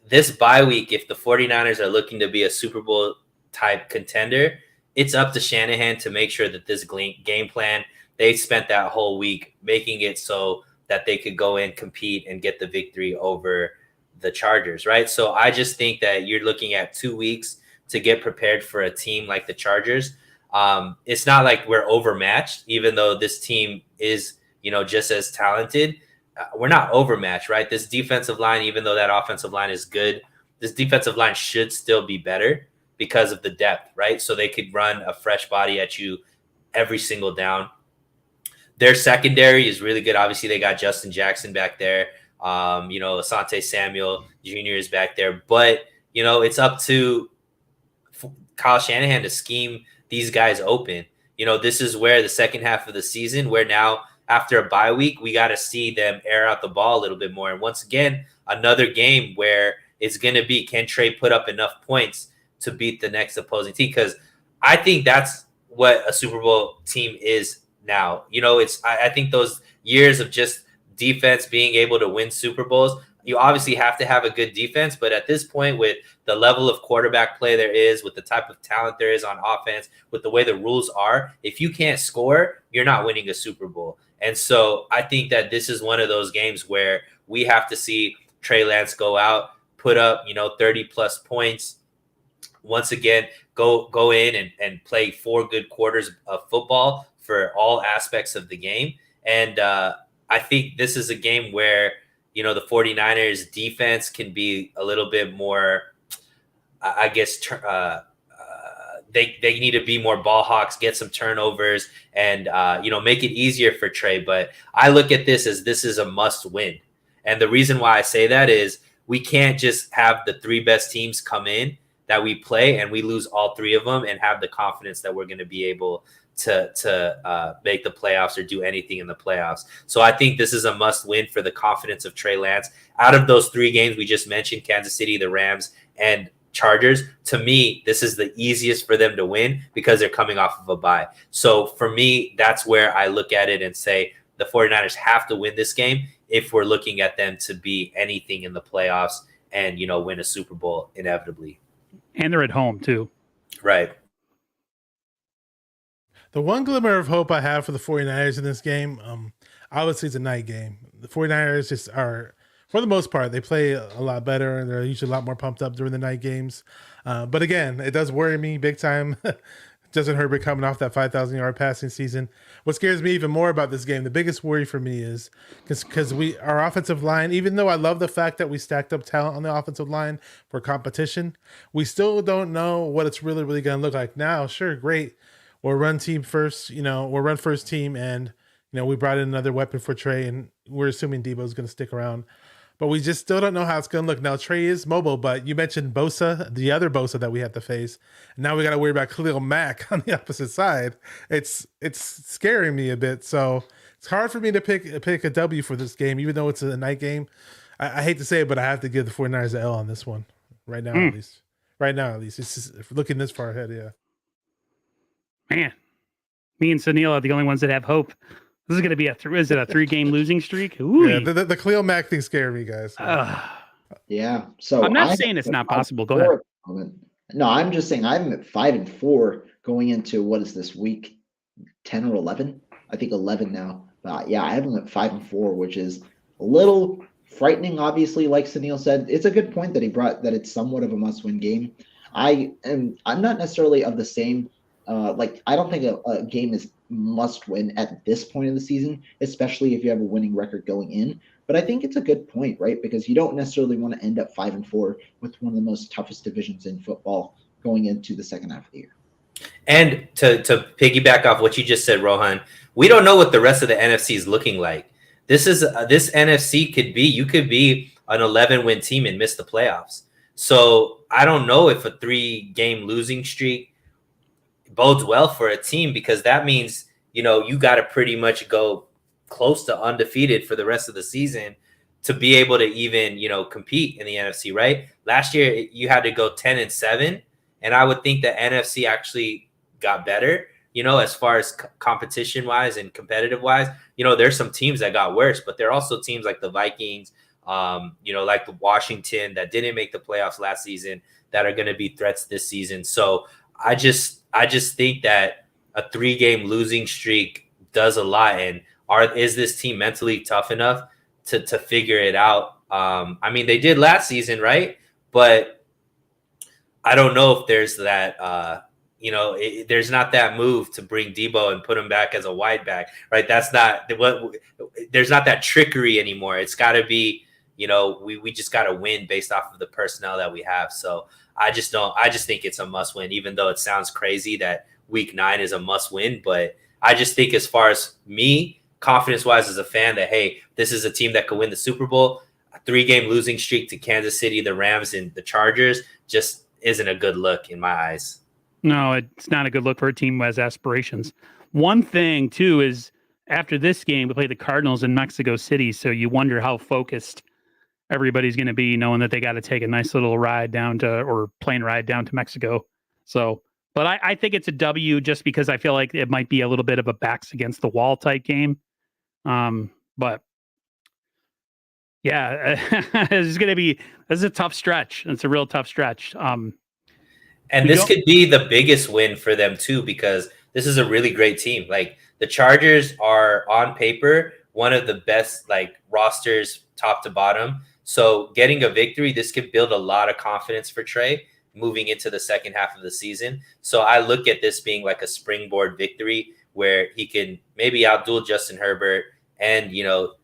This bye week, if the 49ers are looking to be a Super Bowl type contender, it's up to Shanahan to make sure that this game plan, they spent that whole week making it so that they could go in, compete, and get the victory over the Chargers, right? So I just think that you're looking at 2 weeks to get prepared for a team like the Chargers. It's not like we're overmatched, even though this team is, just as talented. We're not overmatched, right? This defensive line, even though that offensive line is good, this defensive line should still be better because of the depth, right? So they could run a fresh body at you every single down. Their secondary is really good. Obviously, they got Justin Jackson back there. Asante Samuel Jr. is back there, but it's up to Kyle Shanahan to scheme these guys open. This is where the second half of the season, where now after a bye week, we got to see them air out the ball a little bit more. And once again, another game where it's going to be, can Trey put up enough points to beat the next opposing team? Because I think that's what a Super Bowl team is now. I think those years of just defense being able to win Super Bowls, you obviously have to have a good defense, but at this point, with the level of quarterback play there is, with the type of talent there is on offense, with the way the rules are, if you can't score, you're not winning a Super Bowl. And so I think that this is one of those games where we have to see Trey Lance go out, put up 30 plus points, once again go in and play 4 good quarters of football for all aspects of the game. And I think this is a game where, the 49ers defense can be a little bit more, I guess, they need to be more ball hawks, get some turnovers, and, make it easier for Trey. But I look at this is a must win. And the reason why I say that is we can't just have the 3 best teams come in that we play and we lose all 3 of them and have the confidence that we're going to be able to make the playoffs or do anything in the playoffs. So I think this is a must win for the confidence of Trey Lance. Out of those 3 games we just mentioned, Kansas City, the Rams, and Chargers, to me, this is the easiest for them to win because they're coming off of a bye. So for me, that's where I look at it and say the 49ers have to win this game if we're looking at them to be anything in the playoffs and, you know, win a Super Bowl inevitably. And they're at home too. Right. The one glimmer of hope I have for the 49ers in this game, obviously it's a night game. The 49ers just are, for the most part, they play a lot better and they're usually a lot more pumped up during the night games. But again, it does worry me big time. Justin Herbert coming off that 5,000-yard passing season. What scares me even more about this game, the biggest worry for me is because our offensive line, even though I love the fact that we stacked up talent on the offensive line for competition, we still don't know what it's really, really going to look like. Now, sure, great. We'll run team first, we'll run first team, and, we brought in another weapon for Trey, and we're assuming Debo's going to stick around. But we just still don't know how it's going to look. Now, Trey is mobile, but you mentioned Bosa, the other Bosa that we have to face. Now we got to worry about Khalil Mack on the opposite side. It's scaring me a bit. So it's hard for me to pick a W for this game, even though it's a night game. I hate to say it, but I have to give the 49ers the L on this one right now, at least. Right now, at least. It's just looking this far ahead, yeah. Man, me and Sunil are the only ones that have hope. This is going to be a 3-game losing streak? Ooh. Yeah, the Khalil Mack thing scared me, guys. Yeah. So I'm not saying it's not possible. Go ahead. No, I'm just saying I'm at 5-4 going into what is this week 10 or 11? I think 11 now. Yeah, I have them at 5-4, which is a little frightening. Obviously, like Sunil said, it's a good point that he brought that it's somewhat of a must-win game. I'm not necessarily of the same. I don't think a game is must win at this point of the season, especially if you have a winning record going in. But I think it's a good point, right? Because you don't necessarily want to end up 5-4 with one of the most toughest divisions in football going into the second half of the year. And to piggyback off what you just said, Rohan, we don't know what the rest of the NFC is looking like. This NFC could be an 11-win team and miss the playoffs. So I don't know if a 3-game losing streak bodes well for a team, because that means, you got to pretty much go close to undefeated for the rest of the season to be able to even, compete in the NFC, right? Last year, you had to go 10-7, and I would think the NFC actually got better, as far as competition-wise and competitive-wise. There's some teams that got worse, but there are also teams like the Vikings, like the Washington that didn't make the playoffs last season that are going to be threats this season. So I just think that a 3-game losing streak does a lot. And is this team mentally tough enough to figure it out? I mean, they did last season, right? But I don't know if there's that, there's not that move to bring Debo and put him back as a wide back, right? That's not what. There's not that trickery anymore. It's got to be, we just got to win based off of the personnel that we have. So I just think it's a must win, even though it sounds crazy that week 9 is a must win. But I just think, as far as me, confidence wise as a fan, that, hey, this is a team that could win the Super Bowl. A 3-game losing streak to Kansas City, the Rams, and the Chargers just isn't a good look in my eyes. No, it's not a good look for a team who has aspirations. One thing too is, after this game, we play the Cardinals in Mexico City. So you wonder how focused everybody's going to be, knowing that they got to take a nice little plane ride down to Mexico. So, but I think it's a W, just because I feel like it might be a little bit of a backs against the wall type game. But yeah, this is a tough stretch. It's a real tough stretch. And this could be the biggest win for them too, because this is a really great team. Like, the Chargers are, on paper, one of the best rosters top to bottom. So getting a victory, this could build a lot of confidence for Trey moving into the second half of the season. So I look at this being like a springboard victory where he can maybe outduel Justin Herbert and,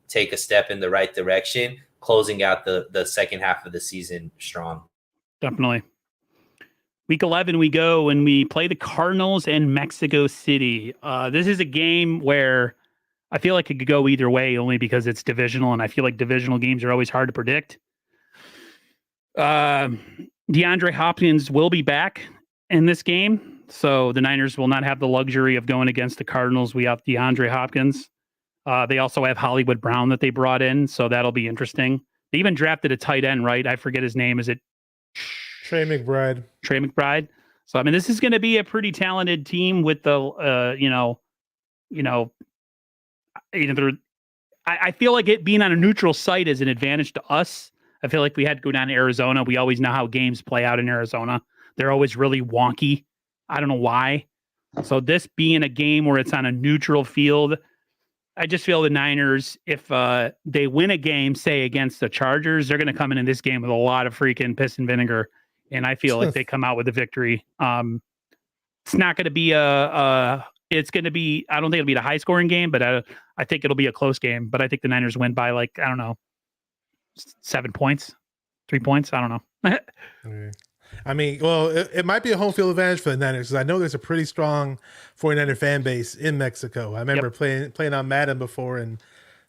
take a step in the right direction, closing out the second half of the season strong. Definitely. Week 11, we go and we play the Cardinals in Mexico City. This is a game where I feel like it could go either way, only because it's divisional, and I feel like divisional games are always hard to predict. DeAndre Hopkins will be back in this game, so the Niners will not have the luxury of going against the Cardinals without DeAndre Hopkins. They also have Hollywood Brown that they brought in, so that'll be interesting. They even drafted a tight end, right? I forget his name. Is it Trey McBride? Trey McBride. So, I mean, this is going to be a pretty talented team with the, I feel like it being on a neutral site is an advantage to us. I feel like we had to go down to Arizona. We always know how games play out in Arizona. They're always really wonky. I don't know why. So this being a game where it's on a neutral field, I just feel the Niners, if they win a game, say against the Chargers, they're going to come in this game with a lot of freaking piss and vinegar. And I feel like they come out with a victory. It's not going to be it's going to be, I don't think it'll be a high scoring game, but I think it'll be a close game. But I think the Niners win by like, I don't know, 7 points, 3 points. I don't know. Okay. I mean, well, it might be a home field advantage for the Niners because I know there's a pretty strong 49er fan base in Mexico. I remember playing on Madden before, and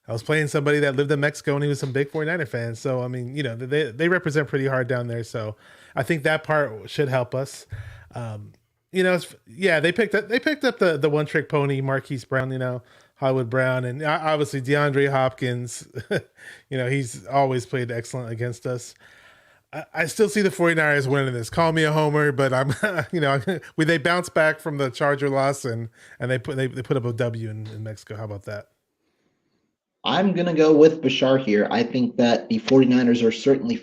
I was playing somebody that lived in Mexico, and he was some big 49er fan. So, I mean, you know, they represent pretty hard down there. So I think that part should help us. You know, they picked up the one trick pony, Marquise Brown, you know, Hollywood Brown, and obviously DeAndre Hopkins. You know, he's always played excellent against us. I still see the 49ers winning this. Call me a homer, but I'm, you know, they bounce back from the Charger loss and they put up a W in Mexico. How about that? I'm going to go with Bashar here. I think that the 49ers are certainly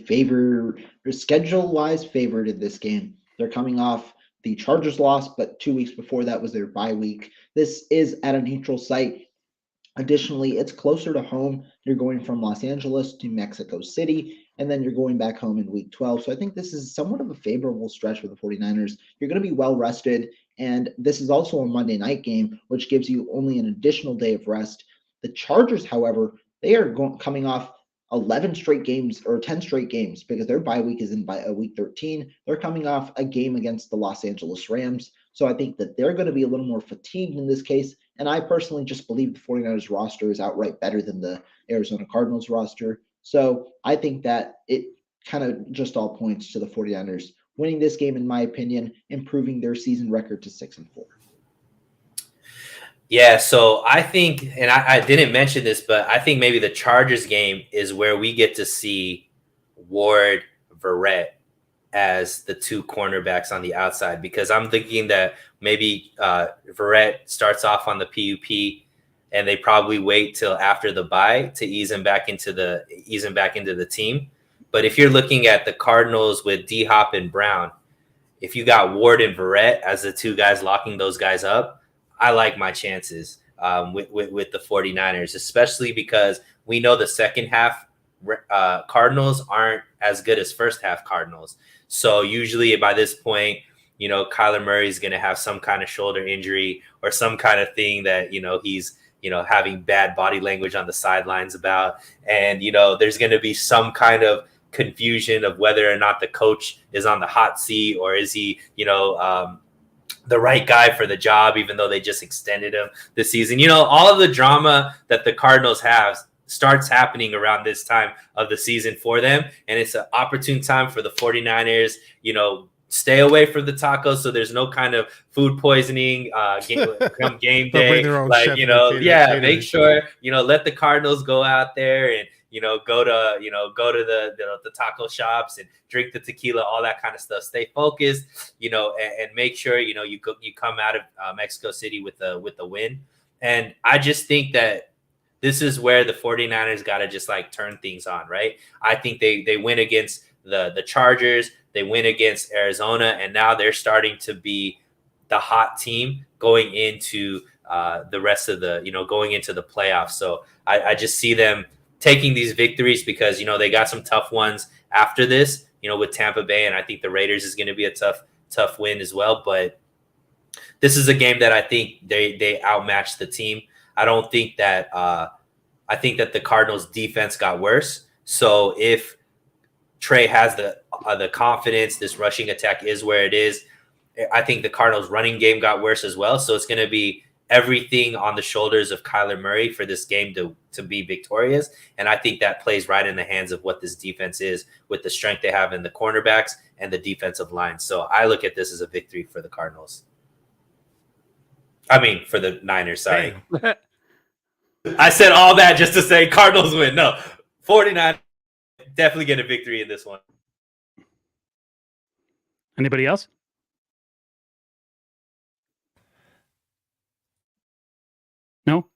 schedule-wise favored in this game. They're coming off the Chargers loss, but 2 weeks before that was their bye week. This is at a neutral site. Additionally, it's closer to home. You're going from Los Angeles to Mexico City, and then you're going back home in week 12. So I think this is somewhat of a favorable stretch for the 49ers. You're going to be well rested, and this is also a Monday night game, which gives you only an additional day of rest. The Chargers, however, they are coming off 11 straight games or 10 straight games because their bye week is in week 13. They're coming off a game against the Los Angeles Rams. So I think that they're going to be a little more fatigued in this case. And I personally just believe the 49ers roster is outright better than the Arizona Cardinals roster. So I think that it kind of just all points to the 49ers winning this game, in my opinion, improving their season record to 6-4. Yeah, so I think, and I didn't mention this, but I think maybe the Chargers game is where we get to see Ward, Verrett as the two cornerbacks on the outside, because I'm thinking that maybe Verrett starts off on the PUP and they probably wait till after the bye to ease him back into the team. But if you're looking at the Cardinals with D-Hop and Brown, if you got Ward and Verrett as the two guys locking those guys up, I like my chances with the 49ers, especially because we know the second half Cardinals aren't as good as first half Cardinals. So usually by this point, you know, Kyler Murray is going to have some kind of shoulder injury or some kind of thing that, you know, he's, you know, having bad body language on the sidelines about. And, you know, there's going to be some kind of confusion of whether or not the coach is on the hot seat or is he, you know, the right guy for the job, even though they just extended him this season. You know, all of the drama that the Cardinals have starts happening around this time of the season for them. And it's an opportune time for the 49ers, you know, stay away from the tacos so there's no kind of food poisoning come game day. Like, you know, make sure, you know, let the Cardinals go out there and, you know, go to the taco shops and drink the tequila, all that kind of stuff. Stay focused, you know, and make sure, you know, you come out of Mexico City with the win. And I just think that this is where the 49ers got to just like turn things on, right? I think they win against the Chargers, they win against Arizona, and now they're starting to be the hot team going into the rest of the, you know, going into the playoffs. So I just see them taking these victories because, you know, they got some tough ones after this, you know, with Tampa Bay, and I think the Raiders is going to be a tough win as well. But this is a game that I think they outmatched the team. I don't think that I think that the Cardinals defense got worse. So if Trey has the confidence, this rushing attack is where it is. I think the Cardinals running game got worse as well. So it's going to be everything on the shoulders of Kyler Murray for this game to be victorious. And I think that plays right in the hands of what this defense is with the strength they have in the cornerbacks and the defensive line. So I look at this as a victory for the Cardinals. I mean, for the Niners, sorry. I said all that just to say Cardinals win. No, 49 definitely get a victory in this one. Anybody else? No?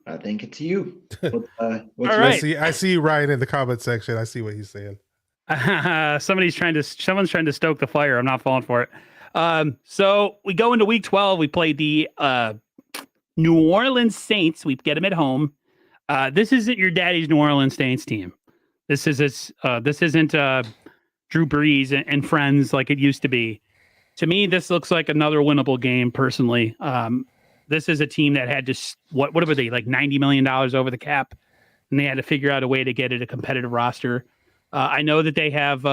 I think it's you. What's All your- right. I see Ryan in the comment section. I see what he's saying. Someone's trying to stoke the fire. I'm not falling for it. So we go into week 12. We play the New Orleans Saints. We get them at home. This isn't your daddy's New Orleans Saints team. This isn't Drew Brees and friends like it used to be. To me, this looks like another winnable game. Personally, this is a team that had just what were they, like $90 million over the cap, and they had to figure out a way to get it a competitive roster. I know that they have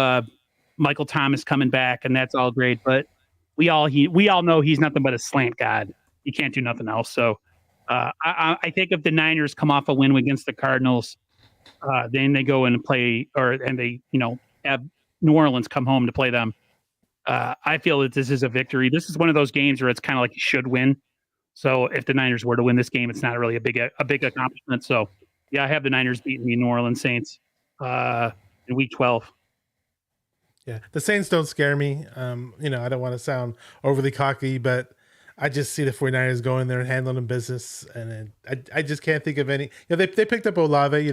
Michael Thomas coming back, and that's all great, but we all know he's nothing but a slant god. He can't do nothing else. So I think if the Niners come off a win against the Cardinals, then they go in and play, and they have New Orleans come home to play them. I feel that this is a victory. This is one of those games where it's kind of like you should win. So if the Niners were to win this game, it's not really a big accomplishment. So yeah, I have the Niners beating the New Orleans Saints in week 12. Yeah, the Saints don't scare me. I don't want to sound overly cocky, but I just see the 49ers going there and handling business, and I just can't think of any. They picked up Olave,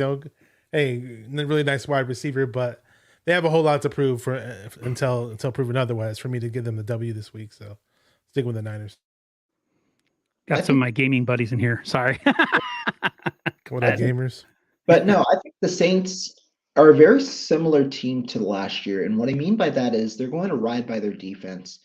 hey, really nice wide receiver, but they have a whole lot to prove until proven otherwise for me to give them the W this week. So stick with the Niners. Got some of my gaming buddies in here. Sorry. What up, gamers? But no, I think the Saints are a very similar team to last year. And what I mean by that is they're going to ride by their defense.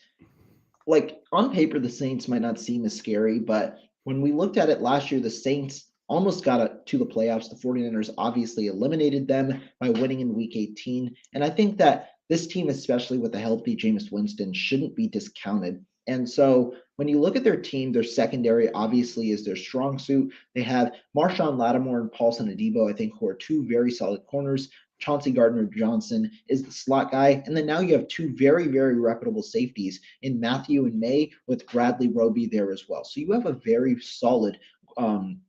Like on paper, the Saints might not seem as scary, but when we looked at it last year, the Saints almost got to the playoffs. The 49ers obviously eliminated them by winning in week 18. And I think that this team, especially with a healthy Jameis Winston, shouldn't be discounted. And so when you look at their team, their secondary obviously is their strong suit. They have Marshawn Lattimore and Paulson Adebo, I think, who are two very solid corners. Chauncey Gardner-Johnson is the slot guy. And then now you have two very, very reputable safeties in Matthew and May with Bradley Roby there as well. So you have a very solid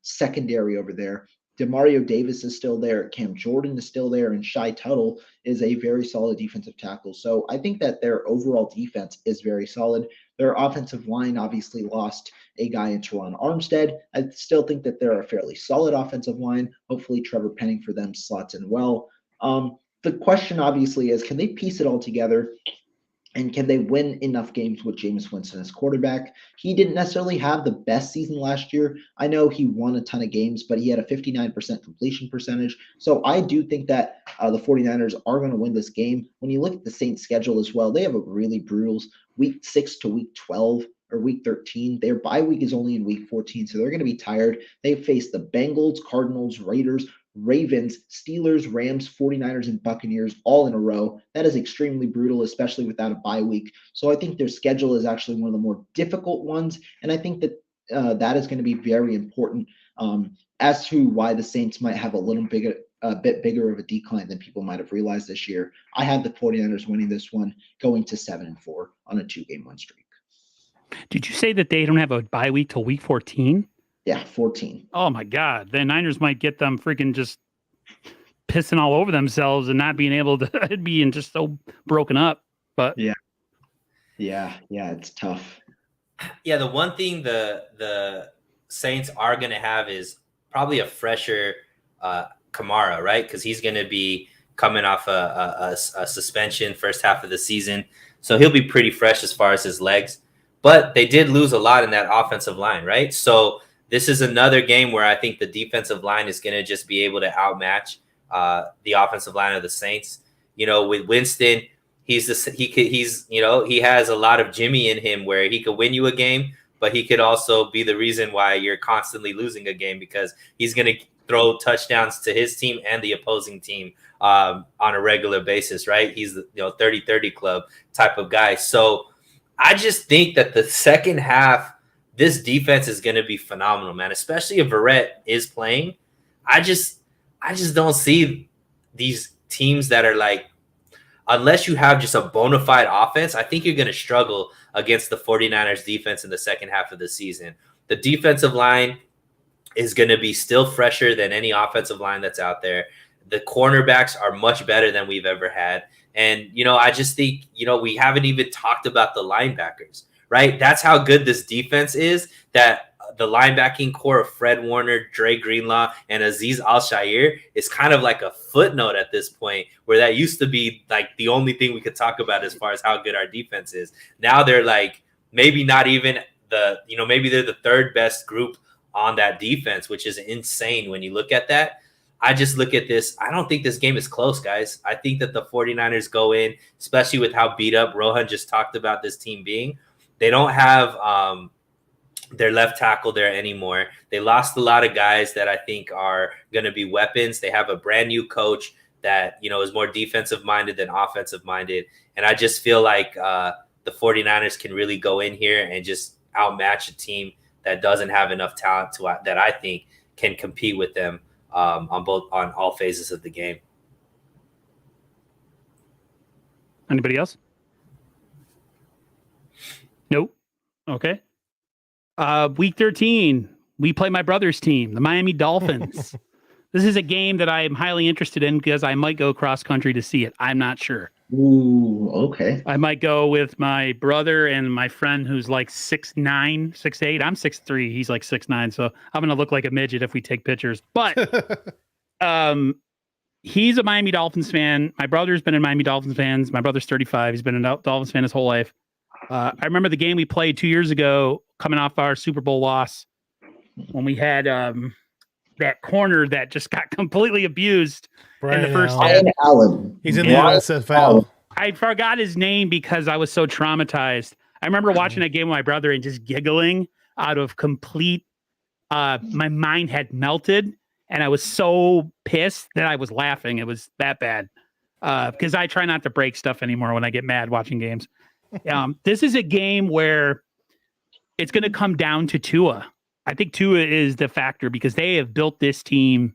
secondary over there. Demario Davis is still there. Cam Jordan is still there. And Shai Tuttle is a very solid defensive tackle. So I think that their overall defense is very solid. Their offensive line obviously lost a guy in Teron Armstead. I still think that they're a fairly solid offensive line. Hopefully Trevor Penning for them slots in well. The question obviously is, can they piece it all together? And can they win enough games with Jameis Winston as quarterback? He didn't necessarily have the best season last year. I know he won a ton of games, but he had a 59% completion percentage. So I do think that the 49ers are going to win this game. When you look at the Saints schedule as well, they have a really brutal week 6 to week 12 or week 13. Their bye week is only in week 14, so they're going to be tired. They face the Bengals, Cardinals, Raiders, Ravens, Steelers, Rams, 49ers, and Buccaneers all in a row. That is extremely brutal, especially without a bye week. So I think their schedule is actually one of the more difficult ones. And I think that that is going to be very important as to why the Saints might have a bit bigger of a decline than people might have realized this year. I had the 49ers winning this one, going to 7-4 on a 2-game win streak. Did you say that they don't have a bye week till week 14? Yeah, 14. Oh my God. The Niners might get them freaking just pissing all over themselves and not being able to being just so broken up. But yeah, it's tough. Yeah, the one thing the Saints are going to have is probably a fresher Kamara, right? Because he's going to be coming off a suspension first half of the season. So he'll be pretty fresh as far as his legs. But they did lose a lot in that offensive line, right? So this is another game where I think the defensive line is going to just be able to outmatch the offensive line of the Saints. With Winston, he has a lot of Jimmy in him where he could win you a game, but he could also be the reason why you're constantly losing a game because he's going to throw touchdowns to his team and the opposing team on a regular basis, right? He's the 30-30 club type of guy. So I just think that the second half, this defense is going to be phenomenal, man, especially if Verrett is playing. I just don't see these teams that are like, unless you have just a bona fide offense, I think you're going to struggle against the 49ers defense in the second half of the season. The defensive line is going to be still fresher than any offensive line that's out there. The cornerbacks are much better than we've ever had. And, I just think, we haven't even talked about the linebackers, right? That's how good this defense is, that the linebacking core of Fred Warner, Dre Greenlaw, and Azeez Al-Shaair is kind of like a footnote at this point, where that used to be like the only thing we could talk about as far as how good our defense is. Now they're like maybe not even maybe they're the third best group on that defense, which is insane when you look at that. I just look at this. I don't think this game is close, guys. I think that the 49ers go in, especially with how beat up Rohan just talked about this team being. They don't have their left tackle there anymore. They lost a lot of guys that I think are going to be weapons. They have a brand new coach that, is more defensive minded than offensive minded. And I just feel like the 49ers can really go in here and just outmatch a team that doesn't have enough talent that I think can compete with them on all phases of the game. Anybody else? Nope. Okay. Week 13, we play my brother's team, the Miami Dolphins. This is a game that I am highly interested in because I might go cross country to see it. I'm not sure. Ooh, okay. I might go with my brother and my friend who's like 6'9", 6'8". I'm 6'3". He's like 6'9". So I'm going to look like a midget if we take pictures. But he's a Miami Dolphins fan. My brother's been a Miami Dolphins fan. My brother's 35. He's been a Dolphins fan his whole life. I remember the game we played 2 years ago, coming off our Super Bowl loss, when we had that corner that just got completely abused in the first half. Allen. He's in the USFL. I forgot his name because I was so traumatized. I remember watching that game with my brother and just giggling out of complete. My mind had melted, and I was so pissed that I was laughing. It was that bad because I try not to break stuff anymore when I get mad watching games. This is a game where it's going to come down to Tua. I think Tua is the factor because they have built this team.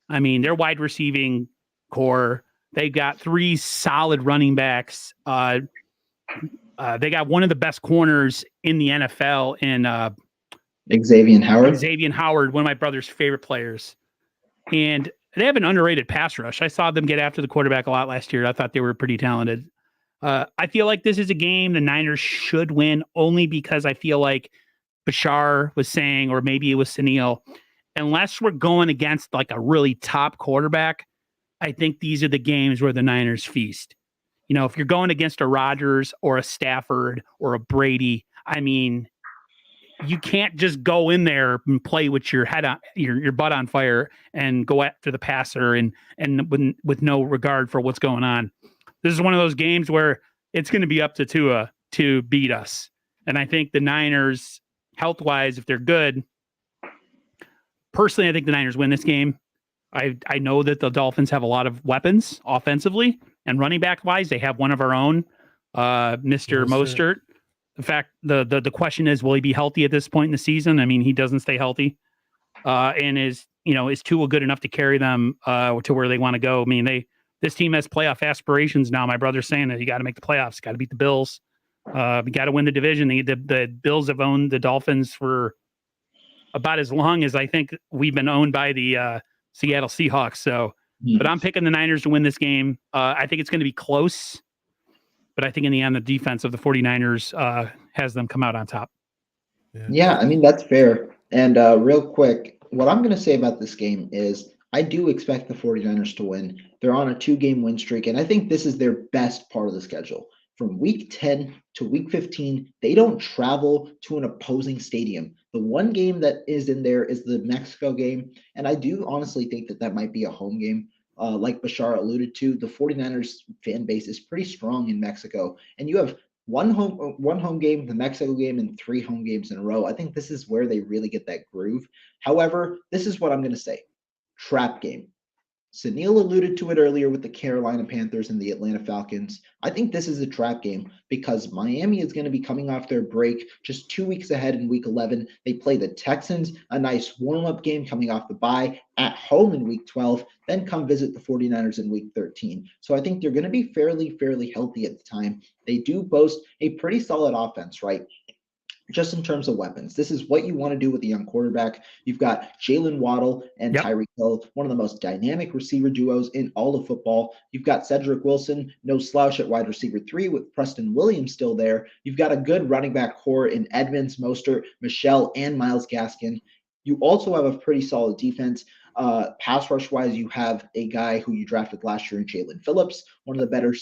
I mean, their wide receiving core, they got 3 solid running backs. They got one of the best corners in the NFL in Xavier Howard, one of my brother's favorite players. And they have an underrated pass rush. I saw them get after the quarterback a lot last year. I thought they were pretty talented. I feel like this is a game the Niners should win only because I feel like Bashar was saying, or maybe it was Sunil, unless we're going against like a really top quarterback, I think these are the games where the Niners feast. If you're going against a Rodgers or a Stafford or a Brady, I mean, you can't just go in there and play with your head on your butt on fire and go after the passer and with no regard for what's going on. This is one of those games where it's going to be up to Tua to beat us. And I think the Niners, health-wise, if they're good, personally, I think the Niners win this game. I know that the Dolphins have a lot of weapons offensively and running back-wise. They have one of our own, Mr. Mostert. In fact, the question is, will he be healthy at this point in the season? I mean, he doesn't stay healthy. And is Tua good enough to carry them to where they want to go? I mean, this team has playoff aspirations now. My brother's saying that you got to make the playoffs, got to beat the Bills. We got to win the division. The Bills have owned the Dolphins for about as long as I think we've been owned by the Seattle Seahawks. So, but I'm picking the Niners to win this game. I think it's going to be close, but I think in the end, the defense of the 49ers has them come out on top. Yeah, I mean, that's fair. And real quick, what I'm going to say about this game is I do expect the 49ers to win. They're on a 2-game win streak, and I think this is their best part of the schedule. From week 10 to week 15, they don't travel to an opposing stadium. The one game that is in there is the Mexico game, and I do honestly think that might be a home game. Like Bashar alluded to, the 49ers fan base is pretty strong in Mexico, and you have one home game, the Mexico game, and 3 home games in a row. I think this is where they really get that groove. However, this is what I'm going to say. Trap game. Sunil alluded to it earlier with the Carolina Panthers and the Atlanta Falcons. I think this is a trap game because Miami is going to be coming off their break just 2 weeks ahead in week 11. They play the Texans, a nice warm-up game coming off the bye at home in week 12, then come visit the 49ers in week 13. So I think they're going to be fairly healthy at the time. They do boast a pretty solid offense, right? just in terms of weapons. This is what you want to do with a young quarterback. You've got Jalen Waddle and Tyreek Hill, one of the most dynamic receiver duos in all of football. You've got Cedric Wilson, no slouch at wide receiver 3 with Preston Williams still there. You've got a good running back core in Edmonds, Mostert, Michelle, and Myles Gaskin. You also have a pretty solid defense. Pass rush wise, you have a guy who you drafted last year in Jalen Phillips, one of the better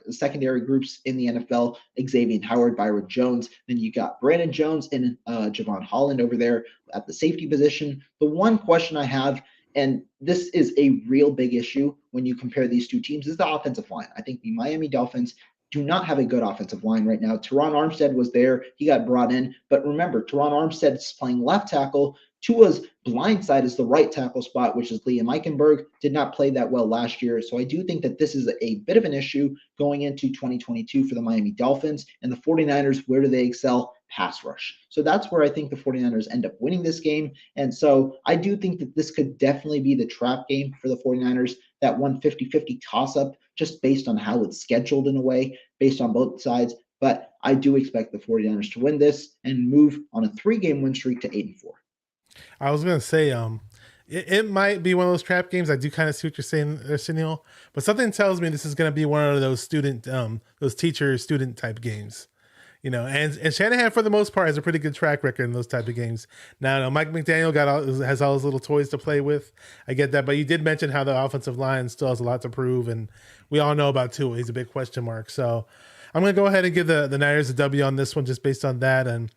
secondary groups in the NFL, Xavier Howard, Byron Jones. Then you got Brandon Jones and Javon Holland over there at the safety position. The one question I have, and this is a real big issue when you compare these two teams, is the offensive line. I think the Miami Dolphins do not have a good offensive line right now. Teron Armstead was there. He got brought in. But remember, Teron Armstead is playing left tackle. Tua's blind side is the right tackle spot, which is Liam Eichenberg. Did not play that well last year. So I do think that this is a bit of an issue going into 2022 for the Miami Dolphins. And the 49ers, where do they excel? Pass rush. So that's where I think the 49ers end up winning this game. And so I do think that this could definitely be the trap game for the 49ers, that 150-50 toss-up, just based on how it's scheduled in a way, based on both sides. But I do expect the 49ers to win this and move on a 3-game win streak to 8-4. I was gonna say, it might be one of those trap games. I do kind of see what you're saying there, Sunil, but something tells me this is gonna be one of those those teacher-student type games, And Shanahan, for the most part, has a pretty good track record in those type of games. Now, Mike McDaniel has all his little toys to play with. I get that, but you did mention how the offensive line still has a lot to prove, and we all know about Tua. He's a big question mark. So I'm gonna go ahead and give the Niners a W on this one, just based on that, and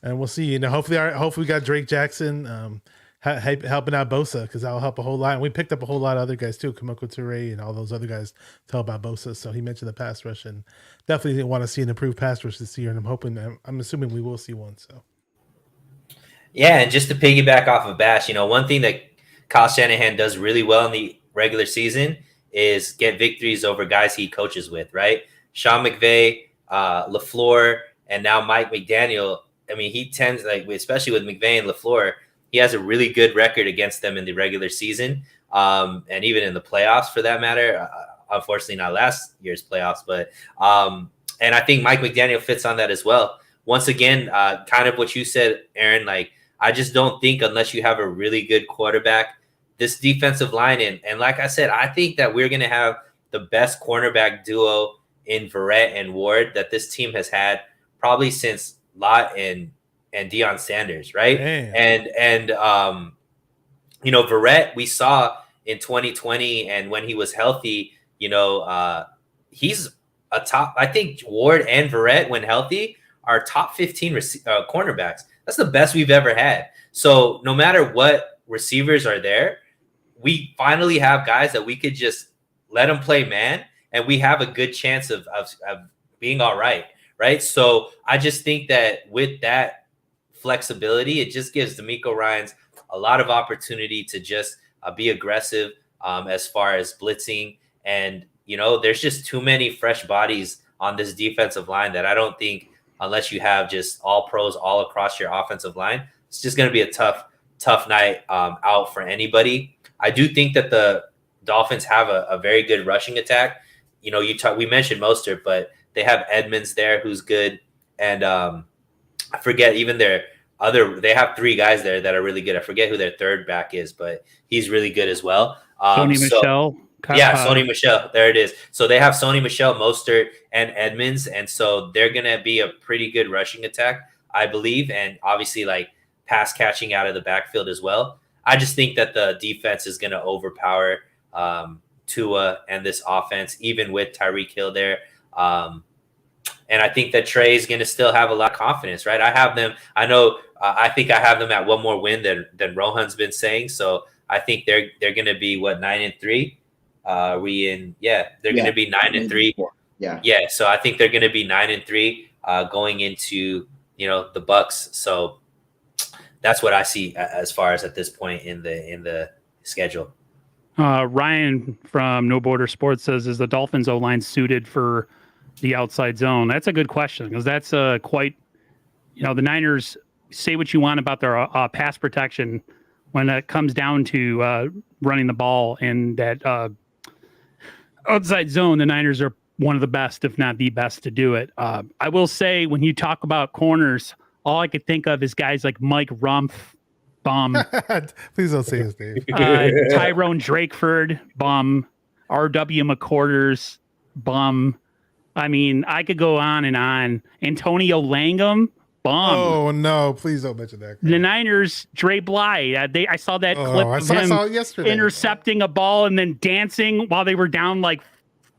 we'll see. Hopefully we got Drake Jackson helping out Bosa, because that'll help a whole lot. And we picked up a whole lot of other guys too, Kamoko Toure and all those other guys to help out Bosa. So he mentioned the pass rush, and definitely want to see an improved pass rush this year. And I'm assuming we will see one. So yeah, and just to piggyback off of Bash, one thing that Kyle Shanahan does really well in the regular season is get victories over guys he coaches with, right? Sean McVay, LaFleur, and now Mike McDaniel. I mean, he tends, especially with McVay and LaFleur, he has a really good record against them in the regular season, and even in the playoffs for that matter. Unfortunately, not last year's playoffs, but and I think Mike McDaniel fits on that as well. Once again, kind of what you said, Aaron, I just don't think unless you have a really good quarterback, this defensive line, and like I said, I think that we're going to have the best cornerback duo in Verrett and Ward that this team has had probably since Lott and Deion Sanders, right? Damn. And Verrett, we saw in 2020, and when he was healthy, he's a top. I think Ward and Verrett, when healthy, are top 15 cornerbacks. That's the best we've ever had. So no matter what receivers are there, we finally have guys that we could just let them play man, and we have a good chance of being all right. Right. So I just think that with that flexibility, it just gives DeMeco Ryans a lot of opportunity to just be aggressive as far as blitzing. And, there's just too many fresh bodies on this defensive line that I don't think, unless you have just all pros all across your offensive line, it's just going to be a tough night out for anybody. I do think that the Dolphins have a very good rushing attack. We mentioned Mostert, but they have Edmonds there who's good. And I forget even they have 3 guys there that are really good. I forget who their third back is, but he's really good as well. Sony Michel. Sony Michel. There it is. So they have Sony Michel, Mostert, and Edmonds. And so they're going to be a pretty good rushing attack, I believe. And obviously pass catching out of the backfield as well. I just think that the defense is going to overpower Tua and this offense, even with Tyreek Hill there. And I think that Trey is going to still have a lot of confidence, right? I think I have them at one more win than Rohan's been saying. So I think they're going to be 9-3. They're going to be 9-3. Yeah. So I think they're going to be 9-3 going into, the Bucks. So that's what I see as far as at this point in the schedule. Ryan from No Border Sports says, is the Dolphins O-line suited for the outside zone? That's a good question, because that's quite, the Niners, say what you want about their pass protection. When it comes down to running the ball in that outside zone, the Niners are one of the best, if not the best, to do it. I will say, when you talk about corners, all I could think of is guys like Mike Rumpf, bum. Please don't say his name. Tyrone Drakeford, bum. R.W. McQuarters, bum. I mean, I could go on and on. Antonio Langham, bum. Oh no! Please don't mention that guy. The Niners, Dre Bly. I saw that clip of him saw it yesterday. intercepting a ball and then dancing while they were down like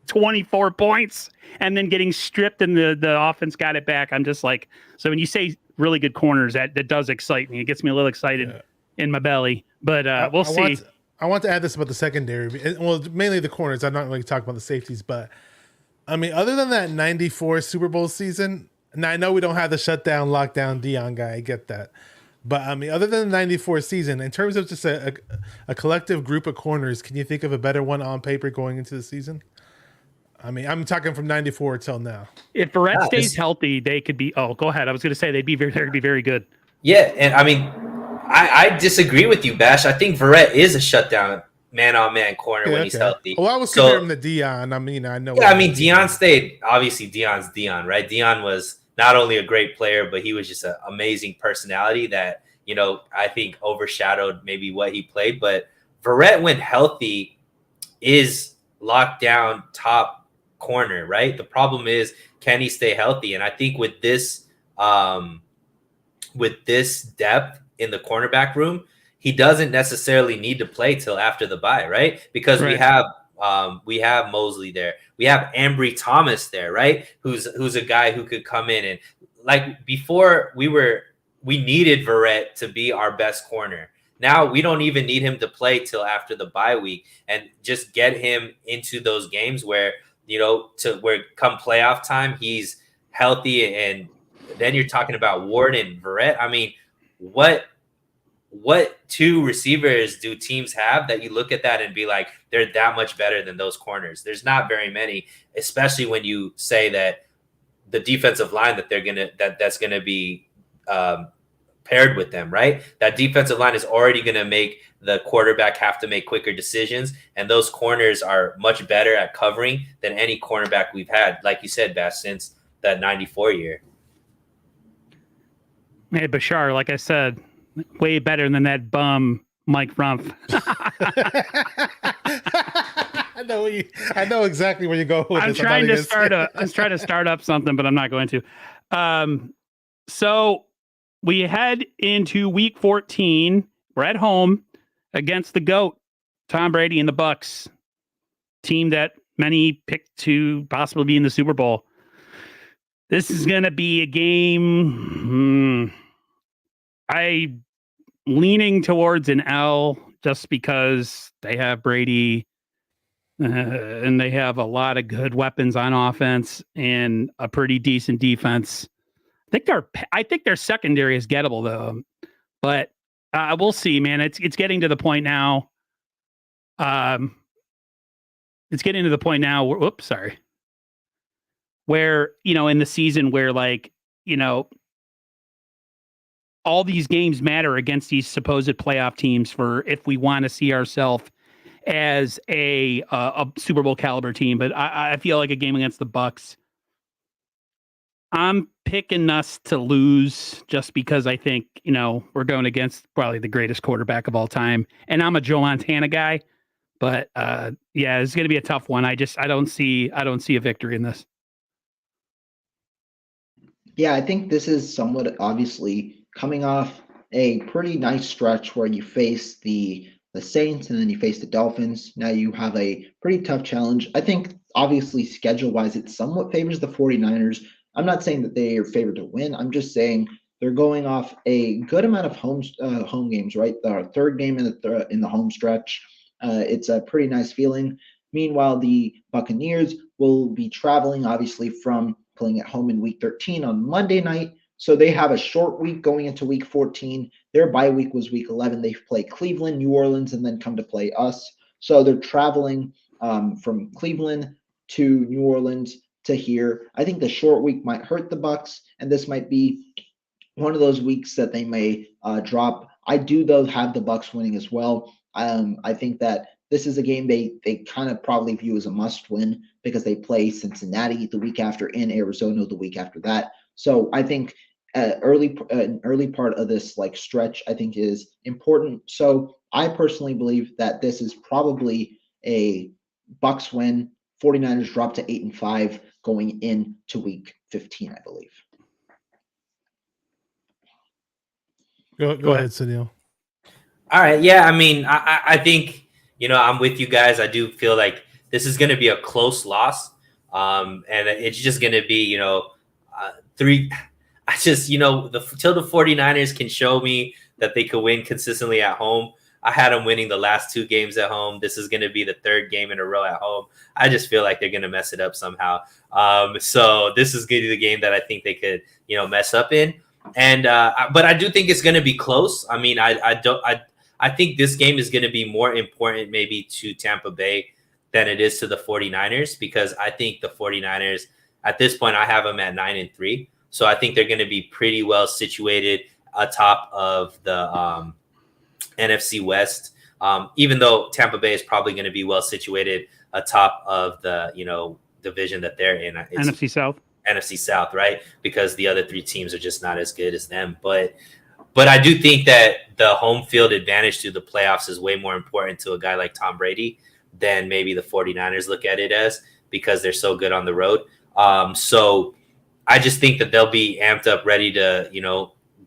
24 points, and then getting stripped, and the offense got it back. I'm just like, so when you say really good corners, that does excite me. It gets me a little excited in my belly. But we'll see. I want to add this about the secondary. Well, mainly the corners. I'm not really talking about the safeties, but I mean, other than that 94 Super Bowl season, and I know we don't have the shutdown, lockdown Dion guy. I get that. But I mean, other than the 94 season, in terms of just a collective group of corners, can you think of a better one on paper going into the season? I mean, I'm talking from 94 till now. If Verrett stays healthy, they could be. Oh, go ahead. I was going to say they'd be very good. Yeah, and I mean, I disagree with you, Bash. I think Verrett is a shutdown man-on-man corner when he's healthy. Well, I was comparing him to Dion. I mean, I know. Yeah, I mean, Dion stayed. Obviously, Dion's Dion, right? Dion was not only a great player, but he was just an amazing personality that, you know, I think overshadowed maybe what he played. But Verrett, when healthy, is locked down top corner, right? The problem is, can he stay healthy? And I think with this depth in the cornerback room, he doesn't necessarily need to play till after the bye, right? Because we have Mosley there, we have Ambry Thomas there, right? Who's a guy who could come in, and like before we needed Verrett to be our best corner. Now we don't even need him to play till after the bye week, and just get him into those games where, you know, where come playoff time, he's healthy. And then you're talking about Ward and Verrett. I mean, what two receivers do teams have that you look at that and be like, they're that much better than those corners? There's not very many, especially when you say that the defensive line that that's gonna be paired with them, right? That defensive line is already gonna make the quarterback have to make quicker decisions, and those corners are much better at covering than any cornerback we've had, like you said, Bass, since that 94 year. Hey, Bashar, like I said, way better than that bum Mike Rumpf. I know exactly where you go with I'm this. trying to start up something, but I'm not going to. So we head into week 14. We're at home against the GOAT, Tom Brady and the Bucs, team that many picked to possibly be in the Super Bowl. This is going to be a game. I leaning towards an L just because they have Brady and they have a lot of good weapons on offense and a pretty decent defense. I think their secondary is gettable though, but we'll see, man. It's getting to the point now. It's getting to the point now. Where, you know, in the season where, like, you know, all these games matter against these supposed playoff teams for if we want to see ourselves as a Super Bowl caliber team. But I feel like a game against the Bucs, I'm picking us to lose just because I think, you know, we're going against probably the greatest quarterback of all time. And I'm a Joe Montana guy. But yeah, it's going to be a tough one. I don't see a victory in this. Yeah, I think this is somewhat obviously coming off a pretty nice stretch where you face the Saints and then you face the Dolphins. Now you have a pretty tough challenge. I think obviously schedule-wise it somewhat favors the 49ers. I'm not saying that they are favored to win. I'm just saying they're going off a good amount of home games, right? The third game in the home stretch. It's a pretty nice feeling. Meanwhile, the Buccaneers will be traveling obviously from playing at home in week 13 on Monday night. So they have a short week going into week 14. Their bye week was week 11. They play Cleveland, New Orleans, and then come to play us. So they're traveling from Cleveland to New Orleans to here. I think the short week might hurt the Bucs, and this might be one of those weeks that they may drop. I do, though, have the Bucs winning as well. I think that this is a game they kind of probably view as a must win because they play Cincinnati the week after and Arizona the week after that. So I think an early part of this like stretch I think is important. So I personally believe that this is probably a Bucs win. 49ers drop to 8-5 going into week 15, I believe. Go ahead, Sunil. All right. Yeah. I mean, I think, I'm with you guys. I do feel like this is going to be a close loss. And it's just going to be, three. I just, till the 49ers can show me that they could win consistently at home. I had them winning the last 2 games at home. This is going to be the 3rd game in a row at home. I just feel like they're going to mess it up somehow. So this is going to be the game that I think they could, mess up in. And but I do think it's going to be close. I mean, I think this game is going to be more important maybe to Tampa Bay than it is to the 49ers, because I think the 49ers at this point, I have them at 9-3. So I think they're going to be pretty well situated atop of the NFC West, even though Tampa Bay is probably going to be well situated atop of the, division that they're in. It's NFC South, right? Because the other 3 teams are just not as good as them. But I do think that the home field advantage to the playoffs is way more important to a guy like Tom Brady than maybe the 49ers look at it as, because they're so good on the road. So I just think that they'll be amped up, ready to,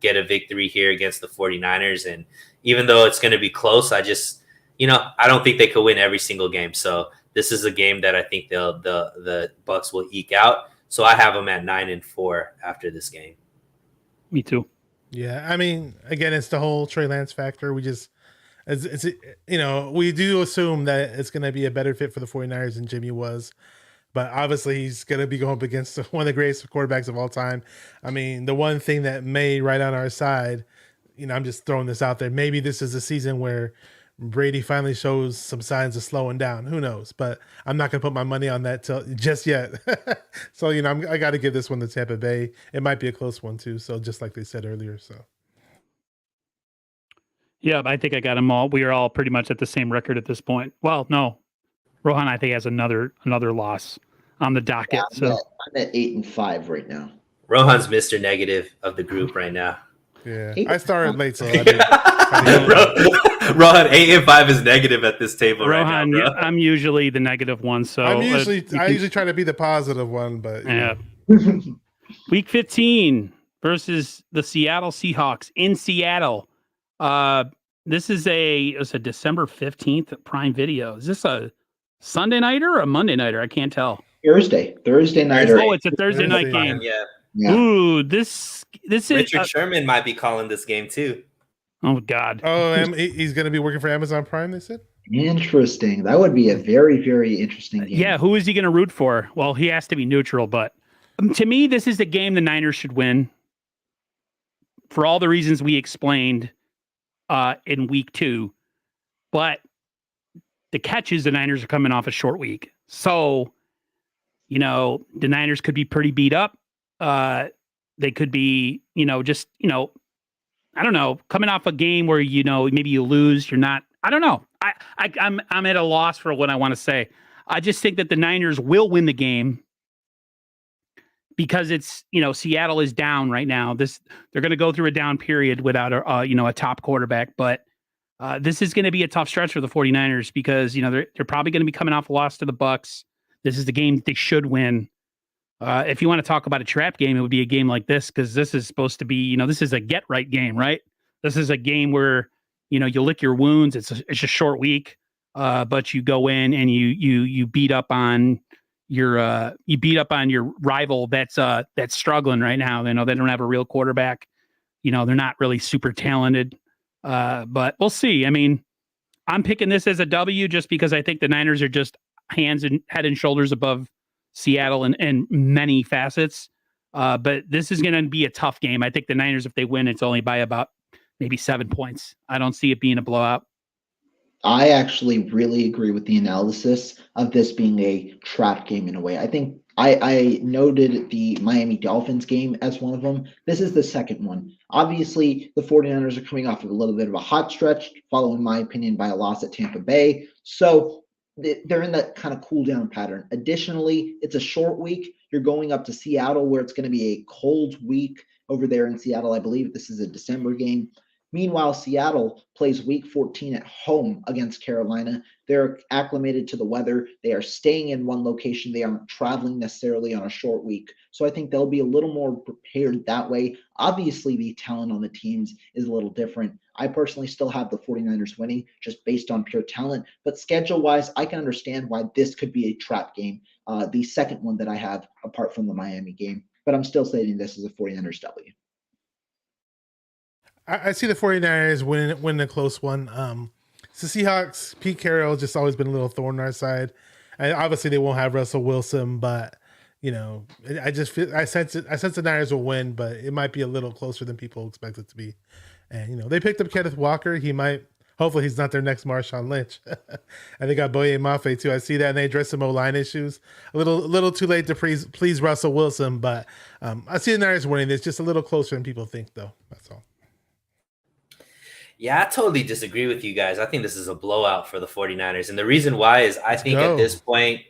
get a victory here against the 49ers. And even though it's going to be close, I just, I don't think they could win every single game. So this is a game that I think the Bucs will eke out. So I have them at 9-4 after this game. Me too. Yeah, I mean, again, it's the whole Trey Lance factor. We just, it's we do assume that it's going to be a better fit for the 49ers than Jimmy was. But obviously, he's going to be going up against one of the greatest quarterbacks of all time. I mean, the one thing that may right on our side, I'm just throwing this out there. Maybe this is a season where Brady finally shows some signs of slowing down. Who knows? But I'm not going to put my money on that just yet. So, I got to give this one to Tampa Bay. It might be a close one, too. So just like they said earlier. So. Yeah, I think I got them all. We are all pretty much at the same record at this point. Well, no. Rohan, I think, has another loss on the docket. Yeah, I'm at 8-5 right now. Rohan's Mr. Negative of the group right now. Yeah, I started late, so I Rohan 8-5 is negative at this table. Rohan, right now, bro. I'm usually the negative one, so I usually try to be the positive one, but yeah. Week 15 versus the Seattle Seahawks in Seattle. This is it's a December 15th Prime Video. Is this a Sunday nighter or a Monday nighter? I can't tell. Thursday nighter. Oh, it's a Thursday night game. Yeah. Ooh, this is Richard Sherman might be calling this game too. Oh God. Oh, he's going to be working for Amazon Prime, they said? Interesting. That would be a very, very interesting game. Yeah, who is he going to root for? Well, he has to be neutral, but to me, this is the game the Niners should win for all the reasons we explained in week 2. But the catch is the Niners are coming off a short week. So, the Niners could be pretty beat up. They could be, I don't know, coming off a game where, maybe you lose, you're not, I don't know. I'm at a loss for what I want to say. I just think that the Niners will win the game because it's, Seattle is down right now. They're going to go through a down period without a top quarterback, but this is going to be a tough stretch for the 49ers because, they're probably going to be coming off a loss to the Bucs. This is the game that they should win. If you want to talk about a trap game, it would be a game like this because this is supposed to be, this is a get right game, right? This is a game where, you lick your wounds. It's a short week, but you go in and you beat up on your rival that's struggling right now. They don't have a real quarterback. They're not really super talented, but we'll see. I mean, I'm picking this as a W just because I think the Niners are just head and shoulders above Seattle in many facets. But this is going to be a tough game. I think the Niners, if they win, it's only by about maybe 7 points. I don't see it being a blowout. I actually really agree with the analysis of this being a trap game in a way. I think I noted the Miami Dolphins game as one of them. This is the second one. Obviously, the 49ers are coming off of a little bit of a hot stretch, followed, in my opinion, by a loss at Tampa Bay. So they're in that kind of cool down pattern. Additionally, it's a short week. You're going up to Seattle, where it's going to be a cold week over there in Seattle. I believe this is a December game. Meanwhile, Seattle plays week 14 at home against Carolina. They're acclimated to the weather. They are staying in one location. They aren't traveling necessarily on a short week. So I think they'll be a little more prepared that way. Obviously, the talent on the teams is a little different. I personally still have the 49ers winning just based on pure talent. But schedule-wise, I can understand why this could be a trap game, the second one that I have apart from the Miami game. But I'm still stating this as a 49ers W. I see the 49ers winning a close one. It's the Seahawks. Pete Carroll just always been a little thorn on our side. And obviously they won't have Russell Wilson, but I sense the Niners will win, but it might be a little closer than people expect it to be. And they picked up Kenneth Walker. Hopefully he's not their next Marshawn Lynch. And they got Boye Mafe too. I see that, and they addressed some O-line issues. A little too late to please Russell Wilson, but I see the Niners winning. It's just a little closer than people think, though. That's all. Yeah, I totally disagree with you guys. I think this is a blowout for the 49ers. And the reason why is I think at this point,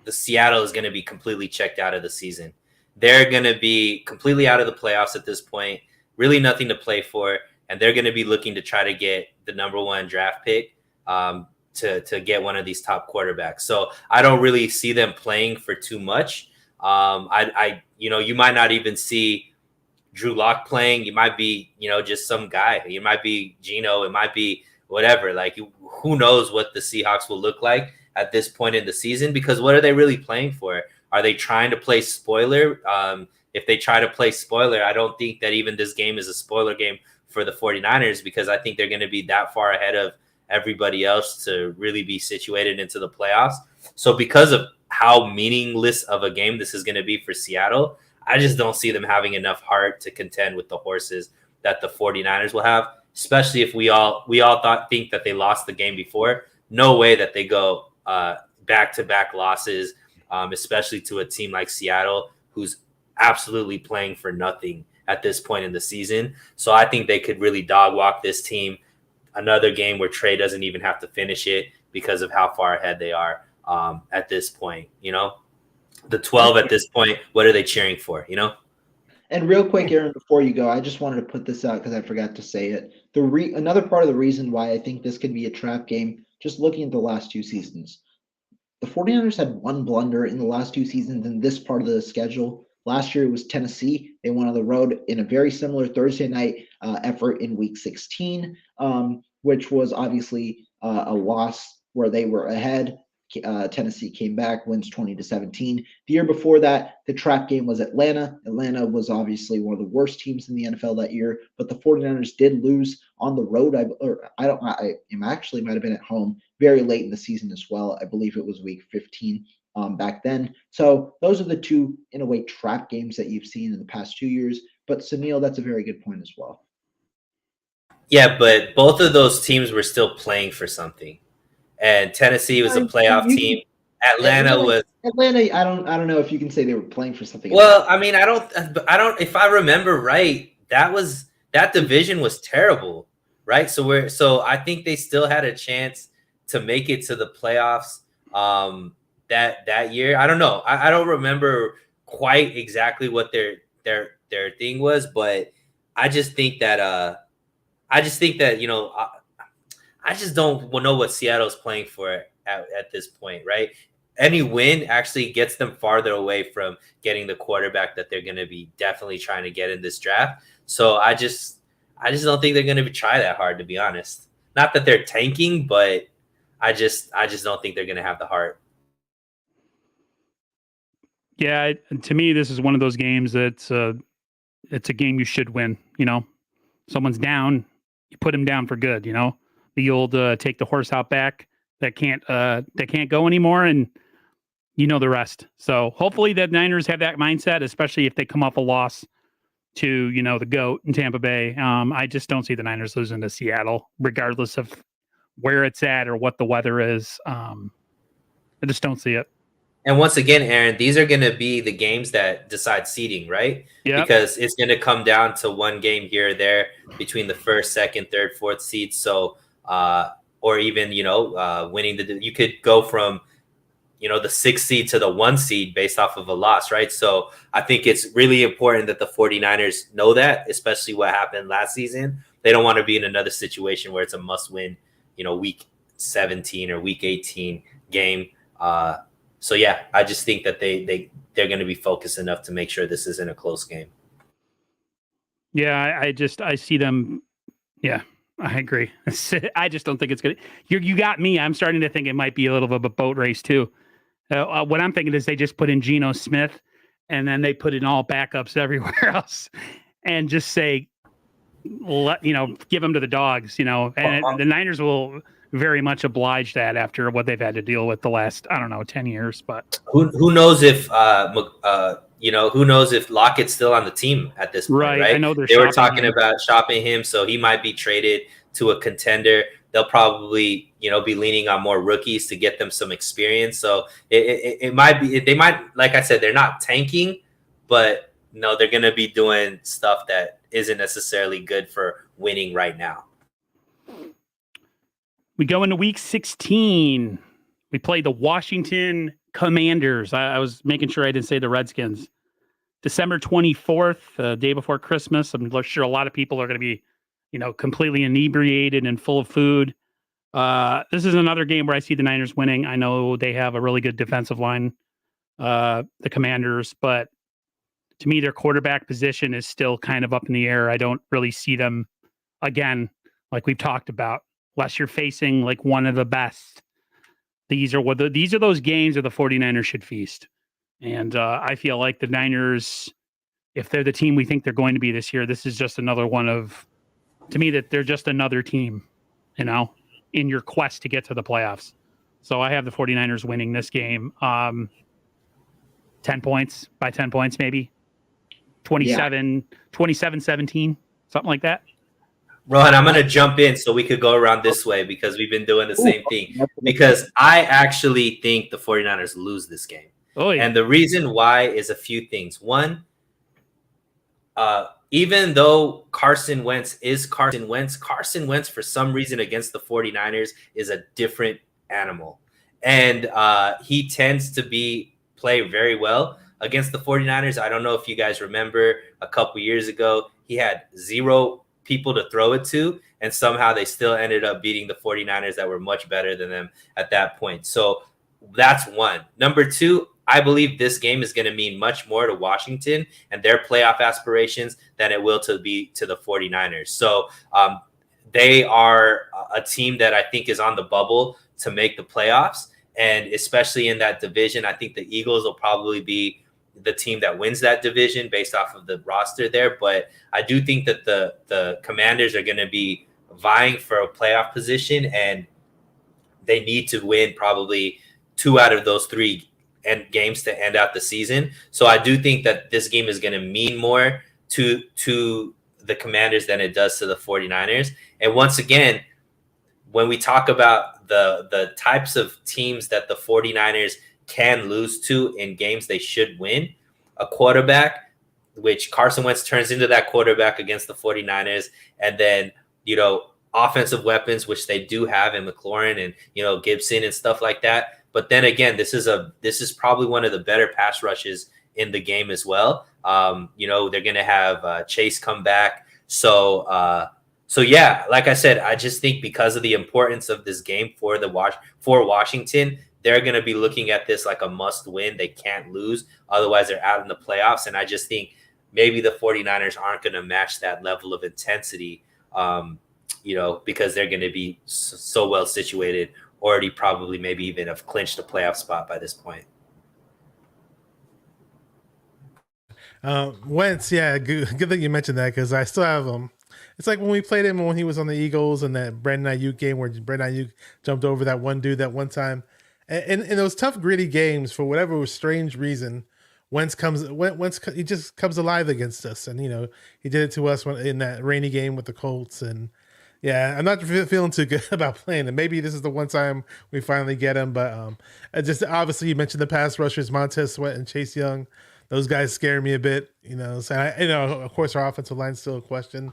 the Seattle is going to be completely checked out of the season. They're going to be completely out of the playoffs at this point, really nothing to play for. And they're going to be looking to try to get the number one draft pick to get one of these top quarterbacks. So I don't really see them playing for too much. You might not even see Drew Lock playing. You might be, just some guy. You might be Geno. It might be whatever. Like, who knows what the Seahawks will look like at this point in the season? Because what are they really playing for? Are they trying to play spoiler? If they try to play spoiler, I don't think that even this game is a spoiler game for the 49ers, because I think they're going to be that far ahead of everybody else to really be situated into the playoffs. So because of how meaningless of a game this is going to be for Seattle, I just don't see them having enough heart to contend with the horses that the 49ers will have, especially if we all think that they lost the game before. No way that they go back-to-back losses, especially to a team like Seattle, who's absolutely playing for nothing at this point in the season. So I think they could really dog walk this team. Another game where Trey doesn't even have to finish it because of how far ahead they are at this point, The 12 at this point, what are they cheering for, And real quick, Aaron, before you go, I just wanted to put this out because I forgot to say it. Another part of the reason why I think this could be a trap game, just looking at the last two seasons. The 49ers had one blunder in the last two seasons in this part of the schedule. Last year it was Tennessee. They went on the road in a very similar Thursday night effort in Week 16, which was obviously a loss where they were ahead. Tennessee came back, wins 20-17. The year before that, the trap game was Atlanta. Atlanta was obviously one of the worst teams in the NFL that year, but the 49ers did lose on the road. I actually might have been at home very late in the season as well. I believe it was Week 15 back then. So those are the two, in a way, trap games that you've seen in the past 2 years. But Sunil, that's a very good point as well. Yeah, but both of those teams were still playing for something. And Tennessee was a playoff team. Atlanta. I don't know if you can say they were playing for something. Well, I mean, I don't. If I remember right, that division was terrible, right? So I think they still had a chance to make it to the playoffs that year. I don't know. I don't remember quite exactly what their thing was, but I just think that I just don't know what Seattle's playing for at this point, right? Any win actually gets them farther away from getting the quarterback that they're going to be definitely trying to get in this draft. So I just don't think they're going to try that hard, to be honest. Not that they're tanking, but I just don't think they're going to have the heart. Yeah, to me, this is one of those games that's it's a game you should win. Someone's down, you put him down for good. The old take the horse out back that can't go anymore, and the rest. So hopefully the Niners have that mindset, especially if they come off a loss to the GOAT in Tampa Bay. I just don't see the Niners losing to Seattle, regardless of where it's at or what the weather is. I just don't see it. And once again, Aaron, these are going to be the games that decide seeding, right? Yeah. Because it's going to come down to one game here or there between the first, second, third, fourth seed. So, or even, winning you could go from, the 6th seed to the 1 seed based off of a loss, right? So I think it's really important that the 49ers know that, especially what happened last season. They don't want to be in another situation where it's a must win, week 17 or week 18 game. So yeah, I just think that they're going to be focused enough to make sure this isn't a close game. Yeah, I see them. Yeah, I agree. I just don't think it's good. You got me. I'm starting to think it might be a little bit of a boat race too. What I'm thinking is they just put in Geno Smith, and then they put in all backups everywhere else, and just say, give them to the dogs. And the Niners will very much oblige that after what they've had to deal with the last, 10 years. But who knows if who knows if Lockett's still on the team at this point, right? I know they were talking about shopping him, so he might be traded to a contender. They'll probably, be leaning on more rookies to get them some experience. So it might be, they might, like I said, they're not tanking, but no, they're going to be doing stuff that isn't necessarily good for winning right now. We go into week 16. We play the Washington Commanders. I was making sure I didn't say the Redskins. December 24th, day before Christmas. I'm sure a lot of people are going to be, completely inebriated and full of food. This is another game where I see the Niners winning. I know they have a really good defensive line, the Commanders, but to me, their quarterback position is still kind of up in the air. I don't really see them, again, like we've talked about, unless you're facing like one of the best. These are those games where the 49ers should feast. And I feel like the Niners, if they're the team we think they're going to be this year, this is just another one of, to me, that they're just another team, in your quest to get to the playoffs. So I have the 49ers winning this game. 10 points, by 10 points, maybe 27-17, something like that. Rohan, I'm going to jump in so we could go around this way because we've been doing the same thing. Because I actually think the 49ers lose this game. Oh, yeah. And the reason why is a few things. One, even though Carson Wentz for some reason against the 49ers is a different animal. And he tends to play very well against the 49ers. I don't know if you guys remember a couple years ago, he had 0 people to throw it to, and somehow they still ended up beating the 49ers that were much better than them at that point. So that's one. Number two, I believe this game is going to mean much more to Washington and their playoff aspirations than it will to the 49ers. So they are a team that I think is on the bubble to make the playoffs. And especially in that division, I think the Eagles will probably be the team that wins that division based off of the roster there. But I do think that the Commanders are going to be vying for a playoff position, and they need to win probably 2 out of those 3 games to end out the season. So I do think that this game is going to mean more to the Commanders than it does to the 49ers. And once again, when we talk about the types of teams that the 49ers can lose to in games they should win, a quarterback, which Carson Wentz turns into that quarterback against the 49ers, and then, offensive weapons, which they do have in McLaurin and, Gibson and stuff like that. But then again, this is probably one of the better pass rushes in the game as well. They're going to have Chase come back. So yeah, like I said, I just think because of the importance of this game for Washington, they're going to be looking at this like a must win. They can't lose. Otherwise, they're out in the playoffs. And I just think maybe the 49ers aren't going to match that level of intensity, because they're going to be so well situated, already probably maybe even have clinched a playoff spot by this point. Wentz, yeah, good that you mentioned that because I still have him. It's like when we played him when he was on the Eagles and that Brandon Ayuk game where Brandon Ayuk jumped over that one dude that one time. And in those tough, gritty games, for whatever strange reason, Wentz he just comes alive against us. And, he did it to us in that rainy game with the Colts. And, Yeah, I'm not feeling too good about playing him. Maybe this is the one time we finally get him, but just obviously you mentioned the pass rushers, Montez Sweat and Chase Young. Those guys scare me a bit, So of course, our offensive line's still a question.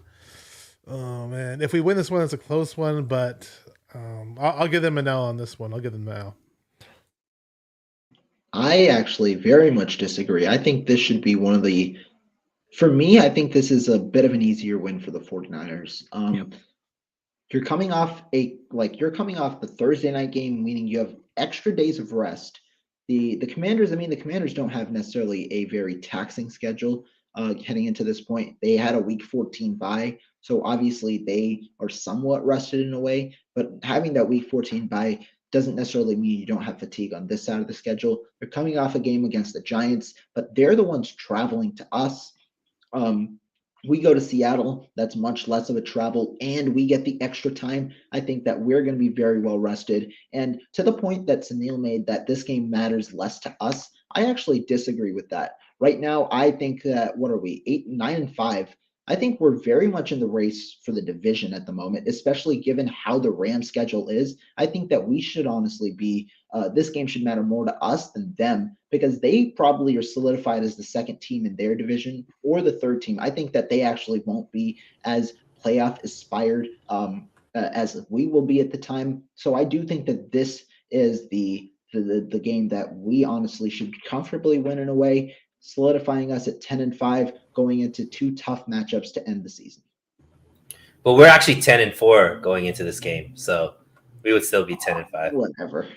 Oh man, if we win this one, it's a close one, but I'll give them an L on this one. I'll give them an L. I actually very much disagree. I think this should be for me, I think this is a bit of an easier win for the 49ers. Yep. You're coming off the Thursday night game, meaning you have extra days of rest. The Commanders don't have necessarily a very taxing schedule heading into this point. They had a week 14 bye, so obviously they are somewhat rested in a way, but having that week 14 bye doesn't necessarily mean you don't have fatigue on this side of the schedule. They're coming off a game against the Giants, but they're the ones traveling to us. We go to Seattle. That's much less of a travel, and we get the extra time. I think that we're going to be very well rested. And to the point that Sunil made that this game matters less to us, I actually disagree with that. Right now, I think that, what are we, 8, 9, and 5? I think we're very much in the race for the division at the moment, especially given how the Rams schedule is. I think that we should honestly be, this game should matter more to us than them, because they probably are solidified as the second team in their division or the third team. I think that they actually won't be as playoff aspired as we will be at the time. So I do think that this is the game that we honestly should comfortably win in a way, solidifying us at 10-5, going into 2 tough matchups to end the season. But we're actually 10-4 going into this game, so we would still be 10-5. Whatever.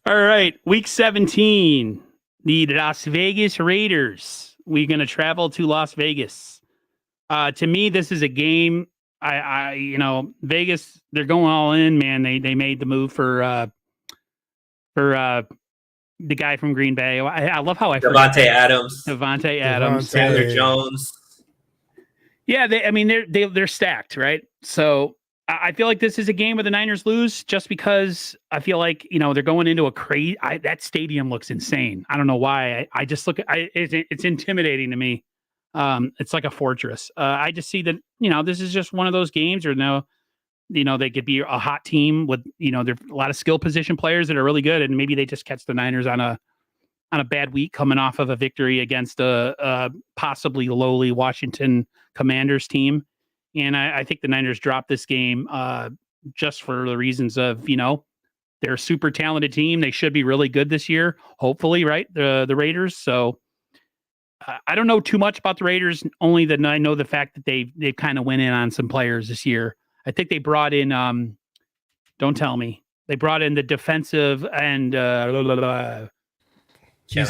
All right, week 17, the Las Vegas Raiders. We're going to travel to Las Vegas. To me, this is a game. Vegas, they're going all in, man. They made the move for the guy from Green Bay. I love how Davante Adams, Chandler Jones. Yeah, they're stacked, right? So I feel like this is a game where the Niners lose, just because I feel like they're going into a crazy. That stadium looks insane. I don't know why. I just look. It's intimidating to me. It's like a fortress. I just see that this is just one of those games, or they could be a hot team with there's a lot of skill position players that are really good, and maybe they just catch the Niners on a bad week coming off of a victory against a possibly lowly Washington Commanders team. And I think the Niners dropped this game just for the reasons of, they're a super talented team. They should be really good this year, hopefully, right? The Raiders. So I don't know too much about the Raiders, only that I know the fact that they've kind of went in on some players this year. I think they brought in, don't tell me, they brought in the defensive and He's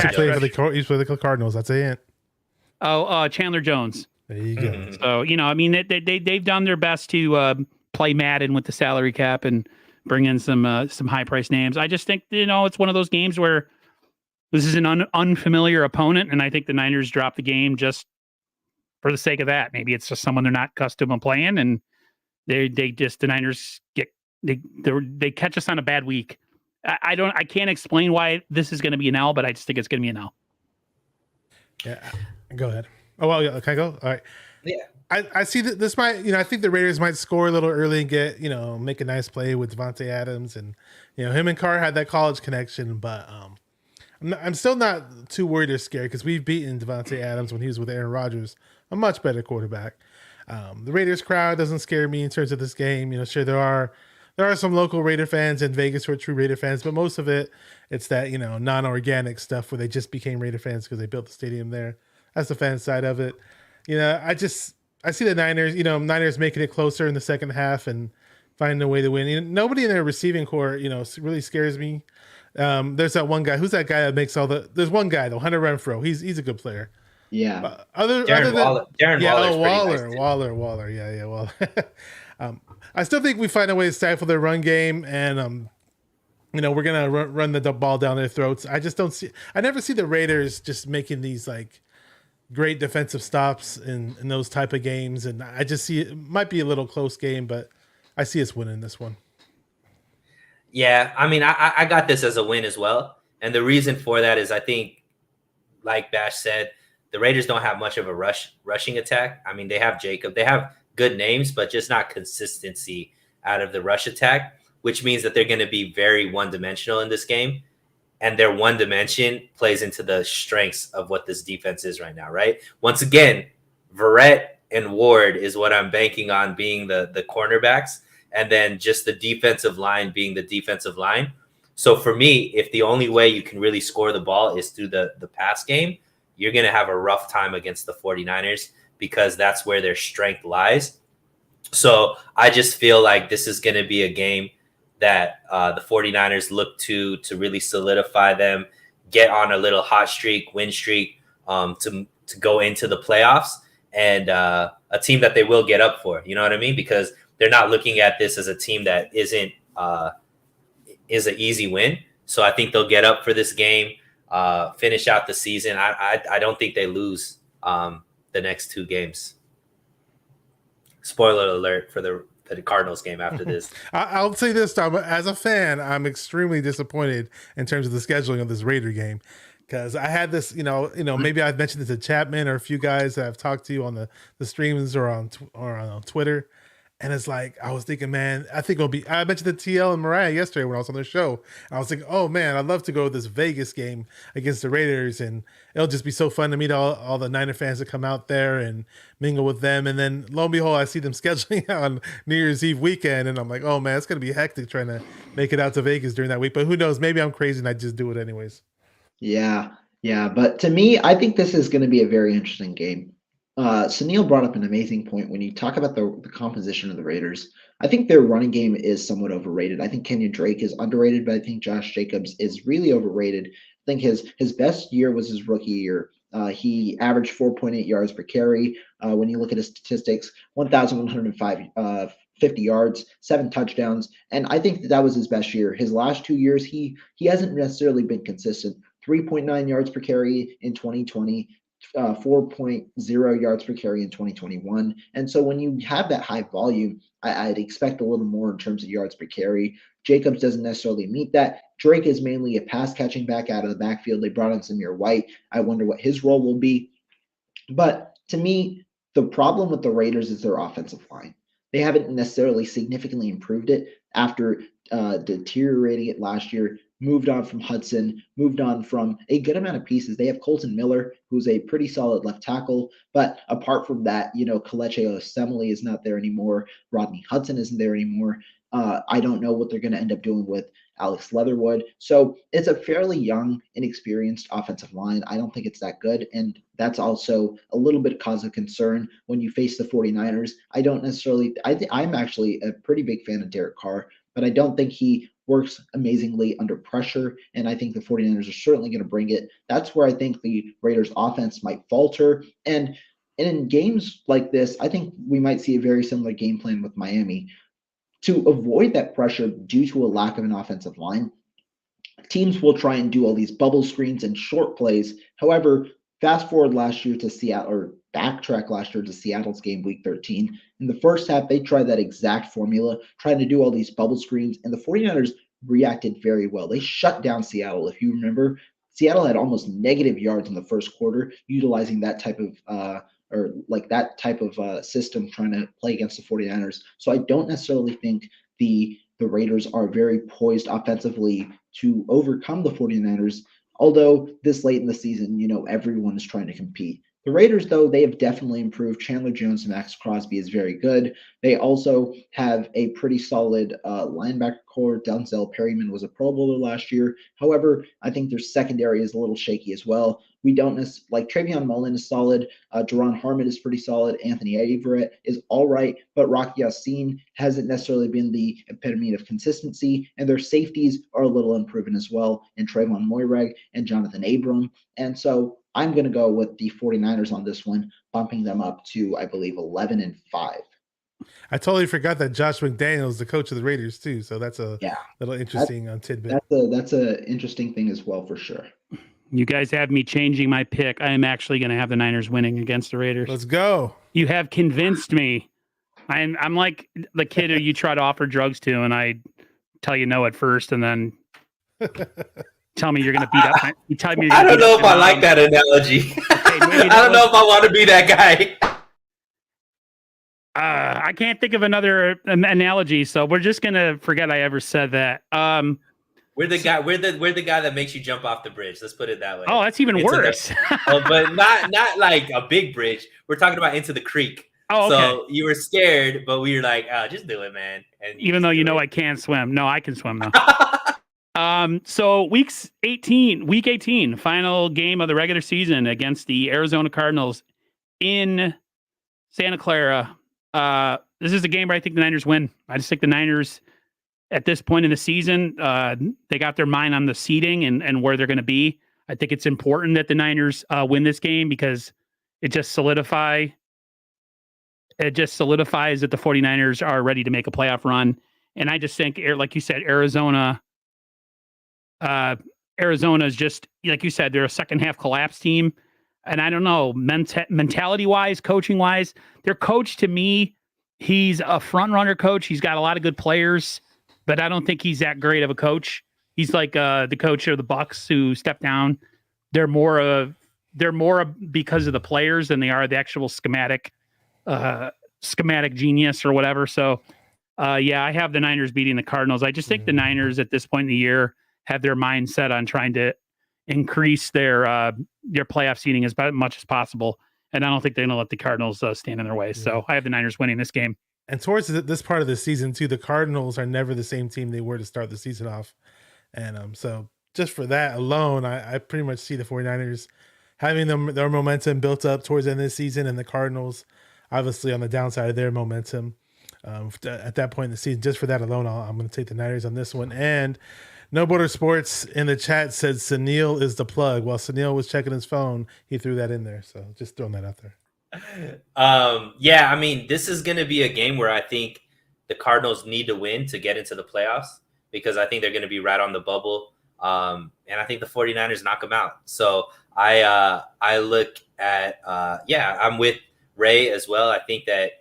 for the Cardinals. That's it. Chandler Jones. There you go. So they've done their best to play Madden with the salary cap and bring in some high price names. I just think it's one of those games where this is an unfamiliar opponent, and I think the Niners drop the game just for the sake of that. Maybe it's just someone they're not accustomed to playing, and the Niners they catch us on a bad week. I can't explain why this is going to be an L, but I just think it's going to be an L. Yeah, go ahead. Oh well, yeah. Can I go? All right. Yeah. I see that this might, I think the Raiders might score a little early and get, make a nice play with Davante Adams, and him and Carr had that college connection, but I'm still not too worried or scared because we've beaten Davante Adams when he was with Aaron Rodgers, a much better quarterback. The Raiders crowd doesn't scare me in terms of this game. Sure there are some local Raider fans in Vegas who are true Raider fans, but most of it's that non-organic stuff where they just became Raider fans because they built the stadium there. That's the fan side of it. I see the Niners making it closer in the second half and finding a way to win. Nobody in their receiving core, really scares me. There's that one guy. Who's that guy that makes there's one guy though, Hunter Renfrow. He's a good player. Yeah. Waller. Yeah, Waller. I still think we find a way to stifle their run game, and we're gonna run the ball down their throats. I never see the Raiders just making these like great defensive stops in those type of games, and I just see it might be a little close game, but I see us winning this one. Yeah, I got this as a win as well, and the reason for that is I think, like Bash said, the Raiders don't have much of a rushing attack. They have Jacob, they have good names, but just not consistency out of the rush attack, which means that they're going to be very one-dimensional in this game. And their one dimension plays into the strengths of what this defense is right now, right? Once again, Verrett and Ward is what I'm banking on being the cornerbacks, and then just the defensive line being the defensive line. So for me, if the only way you can really score the ball is through the pass game, you're going to have a rough time against the 49ers because that's where their strength lies. So I just feel like this is going to be a game that the 49ers look to really solidify them, get on a little hot streak, win streak, to go into the playoffs, and a team that they will get up for. You know what I mean? Because they're not looking at this as a team that is an easy win. So I think they'll get up for this game, finish out the season. I don't think they lose the next 2 games. Spoiler alert for the Cardinals game after this. I'll say this, Tom. As a fan, I'm extremely disappointed in terms of the scheduling of this Raider game, because I had this, maybe I've mentioned it to Chapman or a few guys that I've talked to on the streams or on Twitter. And it's like, I was thinking, man, I mentioned the TL and Mariah yesterday when I was on their show. I was thinking, oh man, I'd love to go to this Vegas game against the Raiders, and it'll just be so fun to meet all the Niner fans that come out there and mingle with them. And then lo and behold, I see them scheduling on New Year's Eve weekend, and I'm like, oh man, it's going to be hectic trying to make it out to Vegas during that week. But who knows? Maybe I'm crazy and I just do it anyways. Yeah. But to me, I think this is going to be a very interesting game. Sunil brought up an amazing point when you talk about the composition of the Raiders. I think their running game is somewhat overrated. I think Kenyon Drake is underrated, but I think Josh Jacobs is really overrated. I think his best year was his rookie year. He averaged 4.8 yards per carry. When you look at his statistics, 1,105 50 yards, 7 touchdowns, and I think that was his best year. His last 2 years, he hasn't necessarily been consistent. 3.9 yards per carry in 2020. 4.0 yards per carry in 2021. And so when you have that high volume, I'd expect a little more in terms of yards per carry. Jacobs doesn't necessarily meet that. Drake is mainly a pass catching back out of the backfield. They brought in Samir White. I wonder what his role will be. But to me, the problem with the Raiders is their offensive line. They haven't necessarily significantly improved it after deteriorating it last year. Moved on from Hudson, moved on from a good amount of pieces. They have Colton Miller, who's a pretty solid left tackle. But apart from that, Kelechi Osemele is not there anymore. Rodney Hudson isn't there anymore. I don't know what they're going to end up doing with Alex Leatherwood. So it's a fairly young, inexperienced offensive line. I don't think it's that good. And that's also a little bit cause of concern when you face the 49ers. I'm actually a pretty big fan of Derek Carr, but I don't think he works amazingly under pressure, and I think the 49ers are certainly going to bring it. That's where I think the Raiders offense might falter. And in games like this, I think we might see a very similar game plan with Miami. To avoid that pressure due to a lack of an offensive line, teams will try and do all these bubble screens and short plays. However, fast forward last year to Seattle, or backtrack last year to Seattle's game week 13. In the first half, they tried that exact formula, trying to do all these bubble screens, and the 49ers reacted very well. They shut down Seattle. If you remember, Seattle had almost negative yards in the first quarter, utilizing that type of system, trying to play against the 49ers. So I don't necessarily think the Raiders are very poised offensively to overcome the 49ers. Although this late in the season, everyone is trying to compete. The Raiders, though, they have definitely improved. Chandler Jones and Max Crosby is very good. They also have a pretty solid linebacker core. Denzel Perryman was a Pro Bowler last year. However, I think their secondary is a little shaky as well. We don't necessarily, Travion Mullen is solid. Jerron Harmon is pretty solid. Anthony Averett is all right, but Rocky Yassin hasn't necessarily been the epitome of consistency, and their safeties are a little unproven as well in Trayvon Moyreg and Jonathan Abram. And so I'm going to go with the 49ers on this one, bumping them up to, I believe, 11-5. I totally forgot that Josh McDaniels is the coach of the Raiders too. So that's a little interesting tidbit. That's a interesting thing as well, for sure. You guys have me changing my pick. I am actually going to have the Niners winning against the Raiders. Let's go. You have convinced me. I'm like the kid who you try to offer drugs to, and I tell you no at first, and then tell me you're going to beat up. You tell me. I don't know if I like that analogy. Okay, I don't know if I want to be that guy. I can't think of another analogy, so we're just gonna forget I ever said that. We're the guy that makes you jump off the bridge. Let's put it that way. Oh, that's even worse. But not like a big bridge. We're talking about into the creek. Oh, okay. So you were scared, but we were like, just do it, man. And even though you know I can't swim. No, I can swim now. So week 18, final game of the regular season against the Arizona Cardinals in Santa Clara. This is a game where I think the Niners win. I just think the Niners at this point in the season, they got their mind on the seeding and where they're going to be. I think it's important that the Niners win this game because it just solidifies that the 49ers are ready to make a playoff run. And I just think, like you said, Arizona is just, like you said, they're a second half collapse team. And I don't know, mentality wise, coaching wise, their coach to me, he's a front runner coach. He's got a lot of good players, but I don't think he's that great of a coach. He's like the coach of the Bucs who stepped down. They're more because of the players than they are the actual schematic genius or whatever. So, I have the Niners beating the Cardinals. I just think the Niners at this point in the year have their mind set on trying to increase their playoff seeding as much as possible. And I don't think they're going to let the Cardinals stand in their way. So I have the Niners winning this game. And towards this part of the season too, the Cardinals are never the same team they were to start the season off. And so just for that alone, I pretty much see the 49ers having their momentum built up towards the end of the season, and the Cardinals obviously on the downside of their momentum at that point in the season. Just for that alone, I'm going to take the Niners on this one. And No Border Sports in the chat said Sunil is the plug. While Sunil was checking his phone, he threw that in there. So just throwing that out there. I mean, this is going to be a game where I think the Cardinals need to win to get into the playoffs because I think they're going to be right on the bubble. And I think the 49ers knock them out. So I look at, I'm with Ray as well. I think that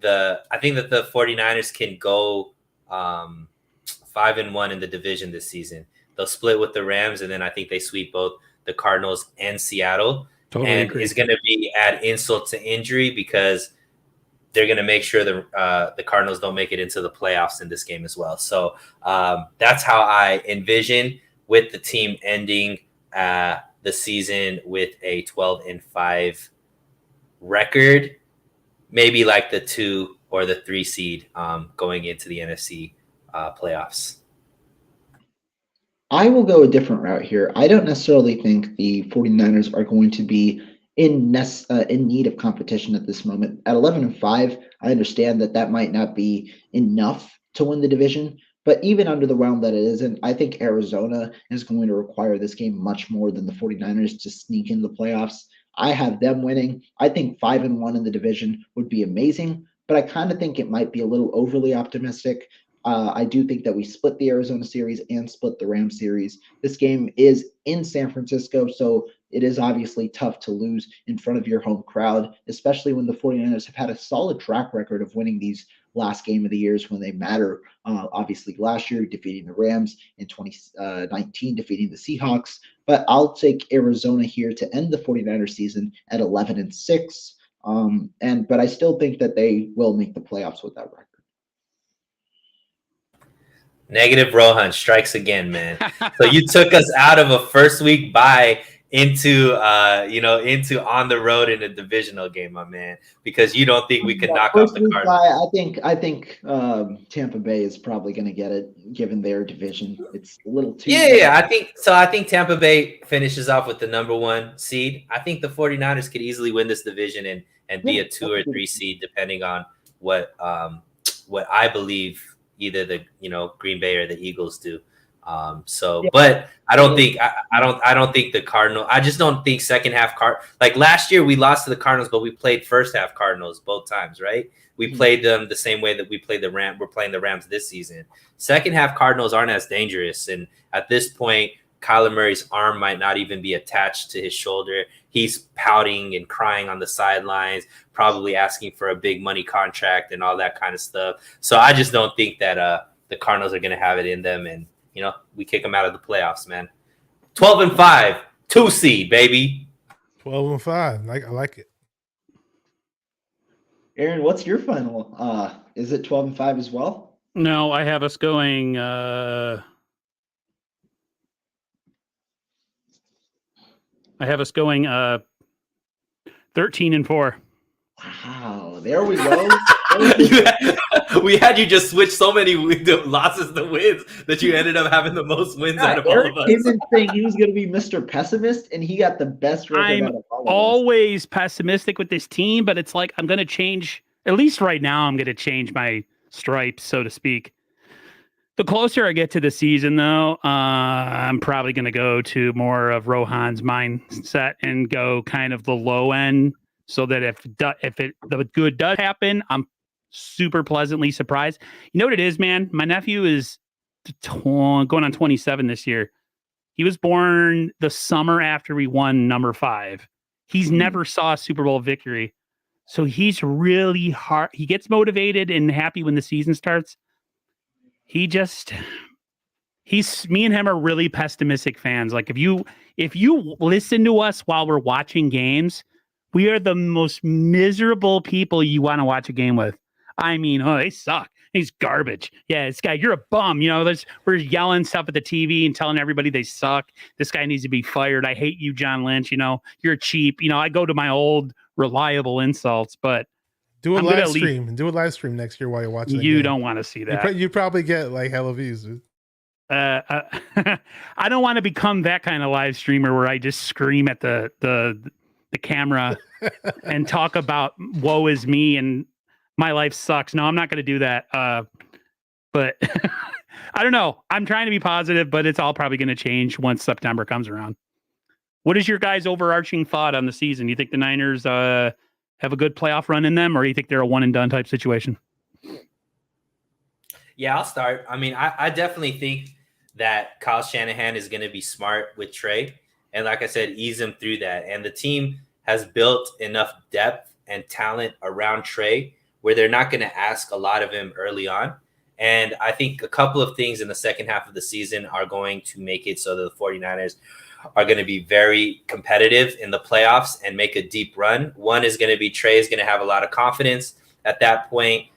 the 49ers can go 5-1 in the division this season. They'll split with the Rams, and then I think they sweep both the Cardinals and Seattle. Totally and agree. It's going to be add insult to injury because they're going to make sure the Cardinals don't make it into the playoffs in this game as well. So that's how I envision with the team ending the season with a 12-5 record, maybe like the 2 or the 3 seed going into the NFC playoffs. I will go a different route here. I don't necessarily think the 49ers are going to be in need of competition at this moment. At 11-5, I understand that might not be enough to win the division, but even under the realm that it isn't, I think Arizona is going to require this game much more than the 49ers to sneak into the playoffs. I have them winning. I think 5-1 in the division would be amazing, but I kind of think it might be a little overly optimistic. I do think that we split the Arizona series and split the Rams series. This game is in San Francisco, so it is obviously tough to lose in front of your home crowd, especially when the 49ers have had a solid track record of winning these last game of the years when they matter. Obviously, last year defeating the Rams, in 2019 defeating the Seahawks. But I'll take Arizona here to end the 49ers season at 11-6. But I still think that they will make the playoffs with that record. Negative Rohan strikes again, man. So you took us out of a first week bye into on the road in a divisional game, my man, because you don't think we can knock off the Cardinals. I think Tampa Bay is probably going to get it given their division. It's a little too. Yeah. I think Tampa Bay finishes off with the number 1 seed. I think the 49ers could easily win this division and be a 2 or 3 seed, depending on what I believe either the Green Bay or the Eagles do. But I don't think the Cardinals. I just don't think second half like last year we lost to the Cardinals, but we played first half Cardinals both times, right? We played them the same way that we played the Rams. We're playing the Rams this season. Second half Cardinals aren't as dangerous, and at this point, Kyler Murray's arm might not even be attached to his shoulder. He's pouting and crying on the sidelines, probably asking for a big money contract and all that kind of stuff. So I just don't think that the Cardinals are going to have it in them, and we kick them out of the playoffs, man. 12-5, 2 seed, baby. 12-5, I like it. Aaron, what's your final? Is it 12-5 as well? No, I have us going. I have us going 13-4. Wow, there we go. We had you just switch so many losses to wins that you ended up having the most wins out of all Eric of us. came in saying he was going to be Mr. Pessimist, and he got the best record I'm out of all of us. always pessimistic with this team, but it's like I'm going to change. At least right now, I'm going to change my stripes, so to speak. The closer I get to the season, though, I'm probably going to go to more of Rohan's mindset and go kind of the low end, so that if the good does happen, I'm super pleasantly surprised. You know what it is, man? My nephew is going on 27 this year. He was born the summer after we won number 5. He's never saw a Super Bowl victory. So he's really hard. He gets motivated and happy when the season starts. Me and him are really pessimistic fans. Like if you listen to us while we're watching games, we are the most miserable people you want to watch a game with. I mean, they suck. He's garbage. Yeah, this guy, you're a bum. You know, we're yelling stuff at the TV and telling everybody they suck. This guy needs to be fired. I hate you, John Lynch. You know, you're cheap. You know, I go to my old reliable insults, but do a live stream. Do a live stream next year while you're watching. You don't want to see that. You probably get like hella views. Dude. I don't want to become that kind of live streamer where I just scream at the camera and talk about woe is me and my life sucks. No, I'm not going to do that. But I don't know. I'm trying to be positive, but it's all probably going to change once September comes around. What is your guys' overarching thought on the season? You think the Niners have a good playoff run in them, or you think they're a one and done type situation? Yeah, I'll start. I mean, I definitely think that Kyle Shanahan is going to be smart with Trey. And like I said, ease him through that. And the team has built enough depth and talent around Trey where they're not going to ask a lot of him early on. And I think a couple of things in the second half of the season are going to make it so that the 49ers are going to be very competitive in the playoffs and make a deep run. One is going to be Trey is going to have a lot of confidence at that point.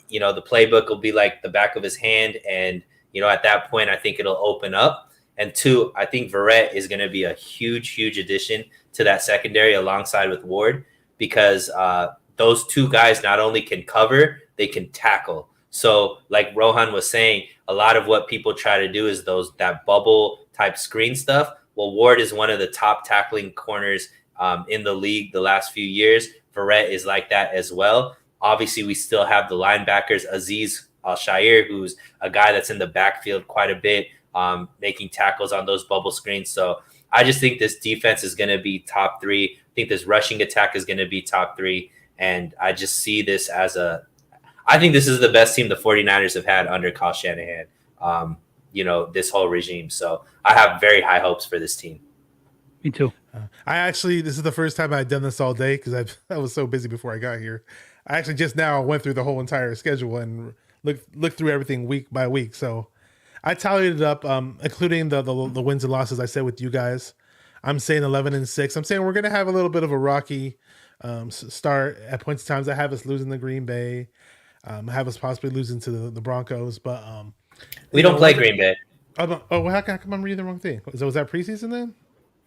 You know, the playbook will be like the back of his hand. And, you know, at that point, I think it'll open up. And 2, I think Verrett is going to be a huge, huge addition to that secondary alongside with Ward, because those 2 guys not only can cover, they can tackle. So like Rohan was saying, a lot of what people try to do is that bubble type screen stuff. Well, Ward is one of the top tackling corners in the league the last few years. Verrett is like that as well. Obviously, we still have the linebackers, Azeez Al-Shaair, who's a guy that's in the backfield quite a bit, making tackles on those bubble screens. So I just think this defense is going to be top 3. I think this rushing attack is going to be top 3. And I just see this as I think this is the best team the 49ers have had under Kyle Shanahan, you know, this whole regime. So I have very high hopes for this team. Me too. This is the first time I've done this all day because I was so busy before I got here. I actually just now went through the whole entire schedule and looked through everything week by week. So I tallied it up, including the wins and losses I said with you guys. I'm saying 11-6. I'm saying we're going to have a little bit of a rocky start at points of times. I have us losing to Green Bay. I have us possibly losing to the Broncos, but we don't play Green Bay. How come I'm reading the wrong thing? Was that preseason then?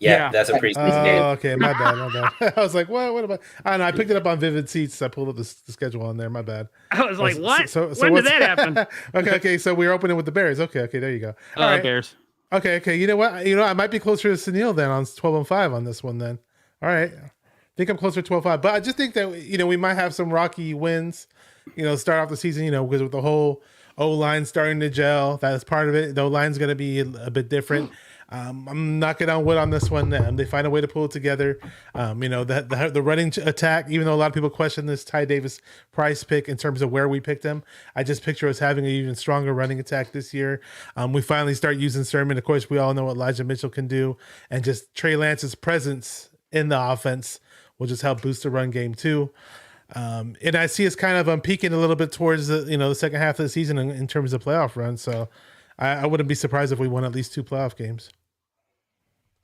Yeah, that's a preseason game. Okay, my bad. I was like, what about? I don't know. I picked it up on Vivid Seats. I pulled up the schedule on there. My bad. I was like, what? When did that happen? Okay. So we're opening with the Bears. Okay. There you go. All right. Bears. Okay. You know what? I might be closer to Sunil then on 12-5 on this one then. All right. I think I'm closer to 12-5. But I just think that, we might have some rocky wins, start off the season, because with the whole O-line starting to gel, that is part of it. The O-line's going to be a bit different. I'm knocking on wood on this one. They find a way to pull it together. The running attack, even though a lot of people question this Ty Davis price pick in terms of where we picked him, I just picture us having an even stronger running attack this year. We finally start using Sermon. Of course, we all know what Elijah Mitchell can do, and just Trey Lance's presence in the offense will just help boost the run game too. And I see us kind of peaking a little bit towards the second half of the season in terms of playoff run. So I wouldn't be surprised if we won at least 2 playoff games.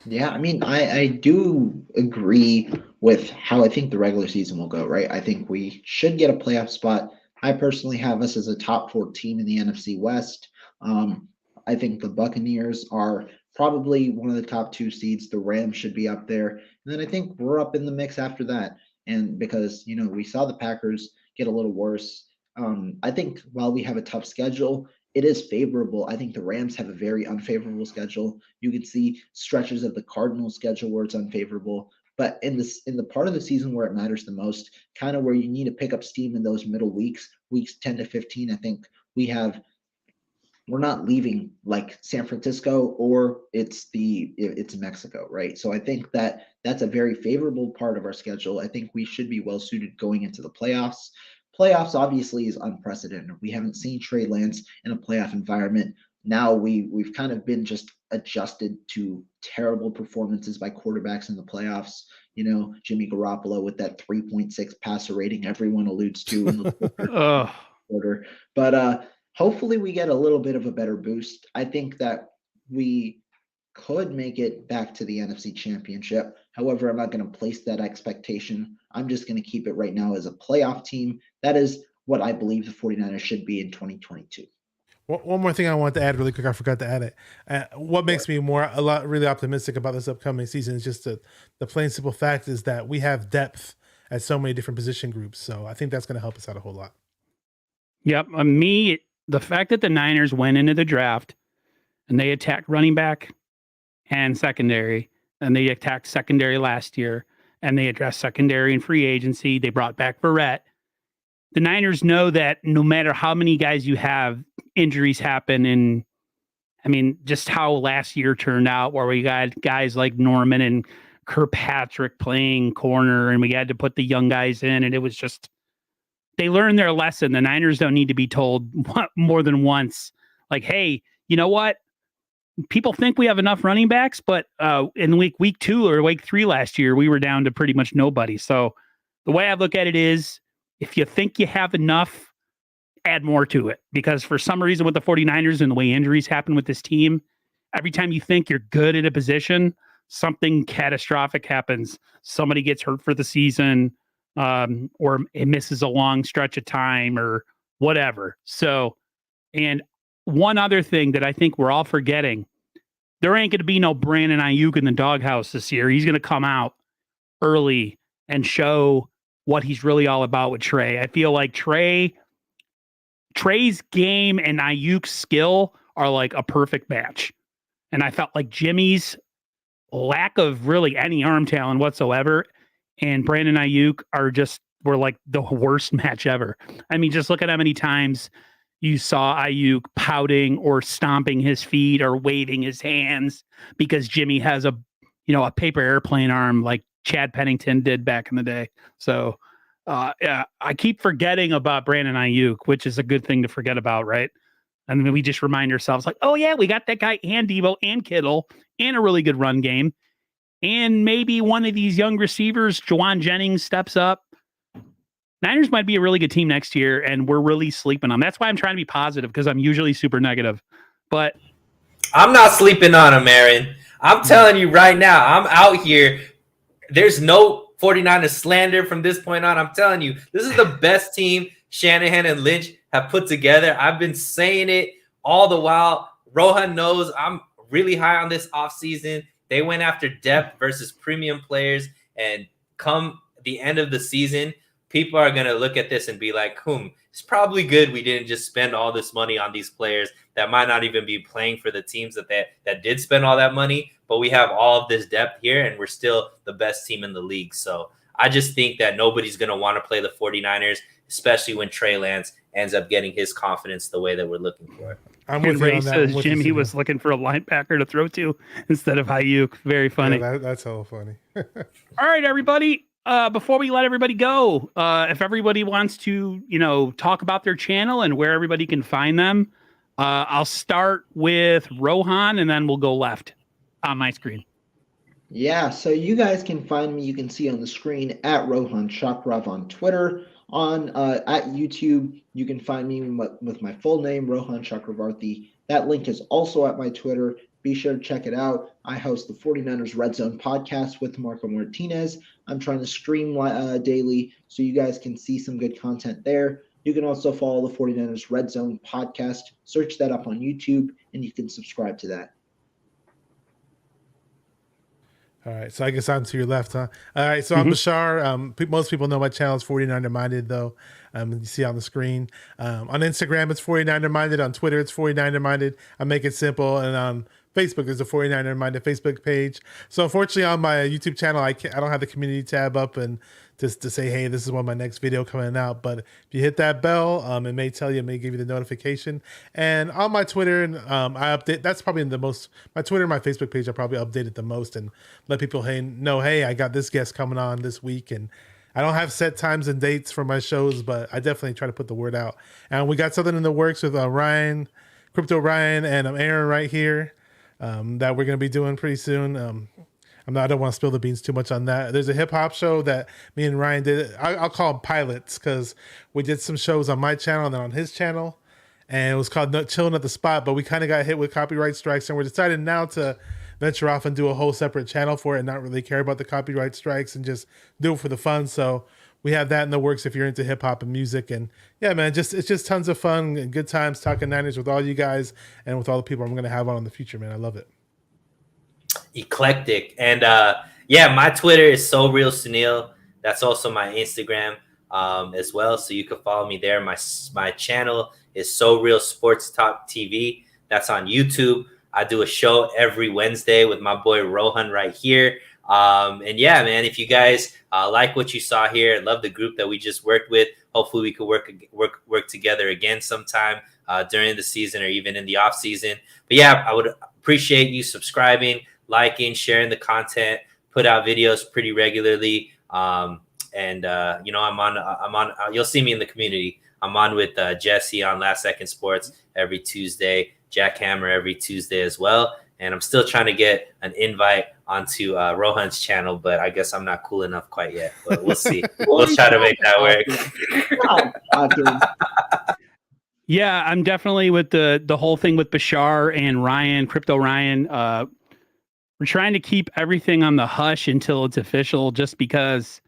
Yeah, I mean, I do agree with how I think the regular season will go, right? I think we should get a playoff spot. I personally have us as a top 4 team in the NFC West. Um, I think the Buccaneers are probably one of the top 2 seeds. The Rams should be up there. And then I think we're up in the mix after that. And because, we saw the Packers get a little worse. I think while we have a tough schedule, it is favorable. I think the Rams have a very unfavorable schedule. You can see stretches of the Cardinals schedule where it's unfavorable. But in the part of the season where it matters the most, kind of where you need to pick up steam in those middle weeks 10 to 15, I think we're not leaving like San Francisco or it's Mexico, right? So I think that's a very favorable part of our schedule. I think we should be well suited going into the playoffs. Playoffs obviously is unprecedented. We haven't seen Trey Lance in a playoff environment. Now we've kind of been just adjusted to terrible performances by quarterbacks in the playoffs. Jimmy Garoppolo with that 3.6 passer rating everyone alludes to in the quarter. But hopefully we get a little bit of a better boost. I think that we could make it back to the NFC Championship. However, I'm not going to place that expectation. I'm just going to keep it right now as a playoff team. That is what I believe the 49ers should be in 2022. One more thing I want to add really quick. I forgot to add it. What makes me really optimistic about this upcoming season is just the plain simple fact is that we have depth at so many different position groups. So I think that's going to help us out a whole lot. Yep. The fact that the Niners went into the draft and they attacked running back and secondary, and they attacked secondary last year, and they addressed secondary and free agency. They brought back Verrett. The Niners know that no matter how many guys you have, injuries happen. And I mean, just how last year turned out, where we got guys like Norman and Kirkpatrick playing corner, and we had to put the young guys in, and it was just, they learned their lesson. The Niners don't need to be told more than once, like, hey, you know what? People think we have enough running backs, but in week 2 or week 3 last year, we were down to pretty much nobody. So the way I look at it is, if you think you have enough, add more to it. Because for some reason with the 49ers and the way injuries happen with this team, every time you think you're good at a position, something catastrophic happens. Somebody gets hurt for the season, or it misses a long stretch of time or whatever. So, and one other thing that I think we're all forgetting, there ain't going to be no Brandon Ayuk in the doghouse this year. He's going to come out early and show what he's really all about with Trey. I feel like Trey's game and Ayuk's skill are like a perfect match. And I felt like Jimmy's lack of really any arm talent whatsoever and Brandon Ayuk were like the worst match ever. I mean, just look at how many times you saw Ayuk pouting or stomping his feet or waving his hands because Jimmy has a paper airplane arm like Chad Pennington did back in the day. So I keep forgetting about Brandon Ayuk, which is a good thing to forget about, right? And then we just remind ourselves like, oh yeah, we got that guy and Debo and Kittle and a really good run game. And maybe one of these young receivers, Juwan Jennings, steps up. Niners might be a really good team next year, and we're really sleeping on them. That's why I'm trying to be positive, because I'm usually super negative. But I'm not sleeping on them, Aaron. I'm telling you right now, I'm out here. There's no 49ers slander from this point on. I'm telling you, this is the best team Shanahan and Lynch have put together. I've been saying it all the while. Rohan knows I'm really high on this offseason. They went after depth versus premium players, and come the end of the season, people are going to look at this and be like, it's probably good we didn't just spend all this money on these players that might not even be playing for the teams that did spend all that money, but we have all of this depth here, and we're still the best team in the league. So I just think that nobody's going to want to play the 49ers, especially when Trey Lance ends up getting his confidence the way that we're looking for. I'm with you on that. Jimmy was looking for a linebacker to throw to instead of Ayuk. Very funny. Yeah, that's hella funny. All right, everybody. Before we let everybody go, if everybody wants to, talk about their channel and where everybody can find them, I'll start with Rohan and then we'll go left on my screen. Yeah, so you guys can find me. You can see on the screen at Rohan Chakrav on Twitter. At YouTube, you can find me with my full name, Rohan Chakravarthi. That link is also at my Twitter. Be sure to check it out. I host the 49ers Red Zone podcast with Marco Martinez. I'm trying to stream daily so you guys can see some good content there. You can also follow the 49ers Red Zone podcast. Search that up on YouTube, and you can subscribe to that. All right, so I guess I'm to your left, huh? All right, so I'm Bashar. Most people know my channel is 49er Minded, though. You see on the screen. On Instagram, it's 49er Minded. On Twitter, it's 49er Minded. I make it simple. And on Facebook, there's a 49er Minded Facebook page. So unfortunately, on my YouTube channel, I don't have the community tab up and just to say, hey, this is when my next video coming out. But if you hit that bell, it may tell you, it may give you the notification. And on my Twitter, I update. That's probably my Twitter and my Facebook page, I probably update it the most and let people know, hey, I got this guest coming on this week. And I don't have set times and dates for my shows, but I definitely try to put the word out. And we got something in the works with Ryan, Crypto Ryan, and Aaron right here that we're going to be doing pretty soon. I don't want to spill the beans too much on that. There's a hip hop show that me and Ryan did. I'll call them pilots because we did some shows on my channel and then on his channel. And it was called Chilling at the Spot, but we kind of got hit with copyright strikes. And we're deciding now to venture off and do a whole separate channel for it and not really care about the copyright strikes and just do it for the fun. So we have that in the works if you're into hip hop and music. And yeah, man, it's just tons of fun and good times talking Niners with all you guys and with all the people I'm going to have on in the future, man. I love it. Eclectic. And my Twitter is So Real Sunil. That's also my Instagram as well. So you can follow me there. My channel is So Real Sports Talk TV. That's on YouTube. I do a show every Wednesday with my boy Rohan right here. And yeah, man, if you guys like what you saw here, love the group that we just worked with. Hopefully we could work together again sometime during the season or even in the off season. But yeah, I would appreciate you subscribing, liking, sharing the content, put out videos pretty regularly. I'm on, you'll see me in the community. I'm on with Jesse on Last Second Sports every Tuesday, Jack Hammer every Tuesday as well. And I'm still trying to get an invite onto Rohan's channel, but I guess I'm not cool enough quite yet. But we'll see. We'll try to make that work. Yeah, I'm definitely with the whole thing with Bashar and Ryan, Crypto Ryan. We're trying to keep everything on the hush until it's official, just because,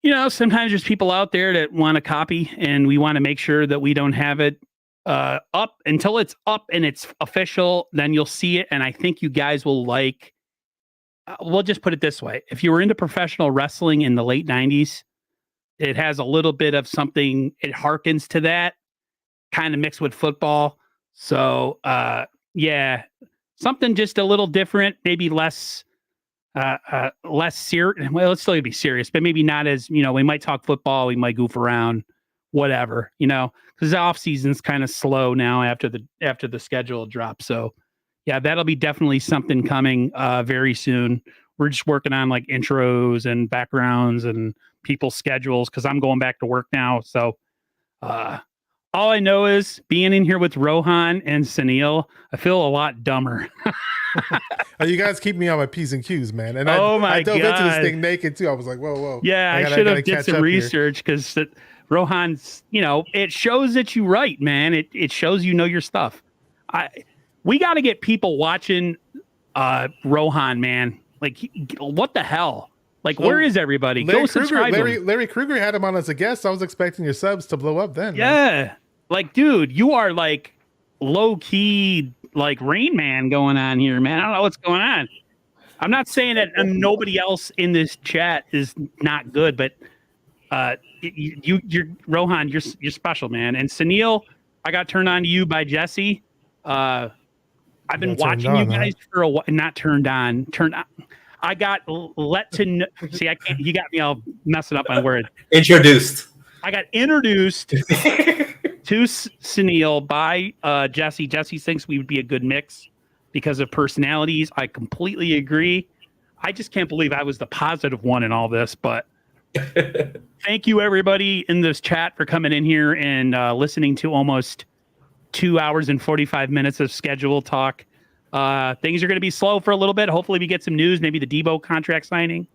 sometimes there's people out there that want to copy, and we want to make sure that we don't have it up until it's up and it's official. Then you'll see it, and I think you guys will like. We'll just put it this way: if you were into professional wrestling in the late '90s, it has a little bit of something. It harkens to that, kind of mixed with football. So, yeah. Something just a little different, maybe less serious. Well, it'll still be serious, but maybe not as, we might talk football, we might goof around, whatever, because the off season's kind of slow now after the schedule drops. So yeah, that'll be definitely something coming very soon. We're just working on like intros and backgrounds and people's schedules because I'm going back to work now. So all I know is being in here with Rohan and Sunil, I feel a lot dumber. You guys keep me on my P's and Q's, man. And I dove into this thing naked too. I was like, whoa. Yeah, I should have did some research because Rohan's, it shows that you write, man. It shows your stuff. We got to get people watching Rohan, man. Like, what the hell? Like, where is everybody? Go subscribe. Larry Krueger had him on as a guest. I was expecting your subs to blow up then. Yeah. Man. Like, dude, you are like low key, like Rain Man going on here, man. I don't know what's going on. I'm not saying that nobody else in this chat is not good, but you're Rohan, you're special, man. And Sunil, I got turned on to you by Jesse. I've been watching you guys for a while. Not turned on. I got let to know. See, I can't. You got me all messing up my words. Introduced. I got introduced to Sunil by Jesse. Jesse thinks we would be a good mix because of personalities. I completely agree. I just can't believe I was the positive one in all this. But thank you, everybody in this chat, for coming in here and listening to almost 2 hours and 45 minutes of scheduled talk. Things are going to be slow for a little bit. Hopefully we get some news, maybe the Debo contract signing,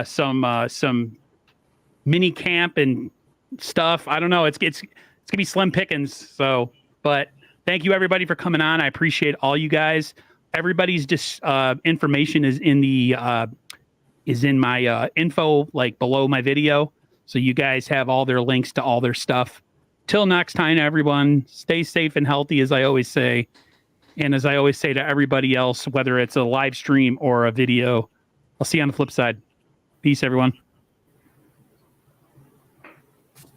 some mini camp and stuff. I don't know. It's going to be slim pickings. So, but thank you everybody for coming on. I appreciate all you guys. everybody's information is in my info, like below my video. So you guys have all their links to all their stuff. Till next time, everyone, stay safe and healthy, as I always say. And as I always say to everybody else, whether it's a live stream or a video, I'll see you on the flip side. Peace, everyone.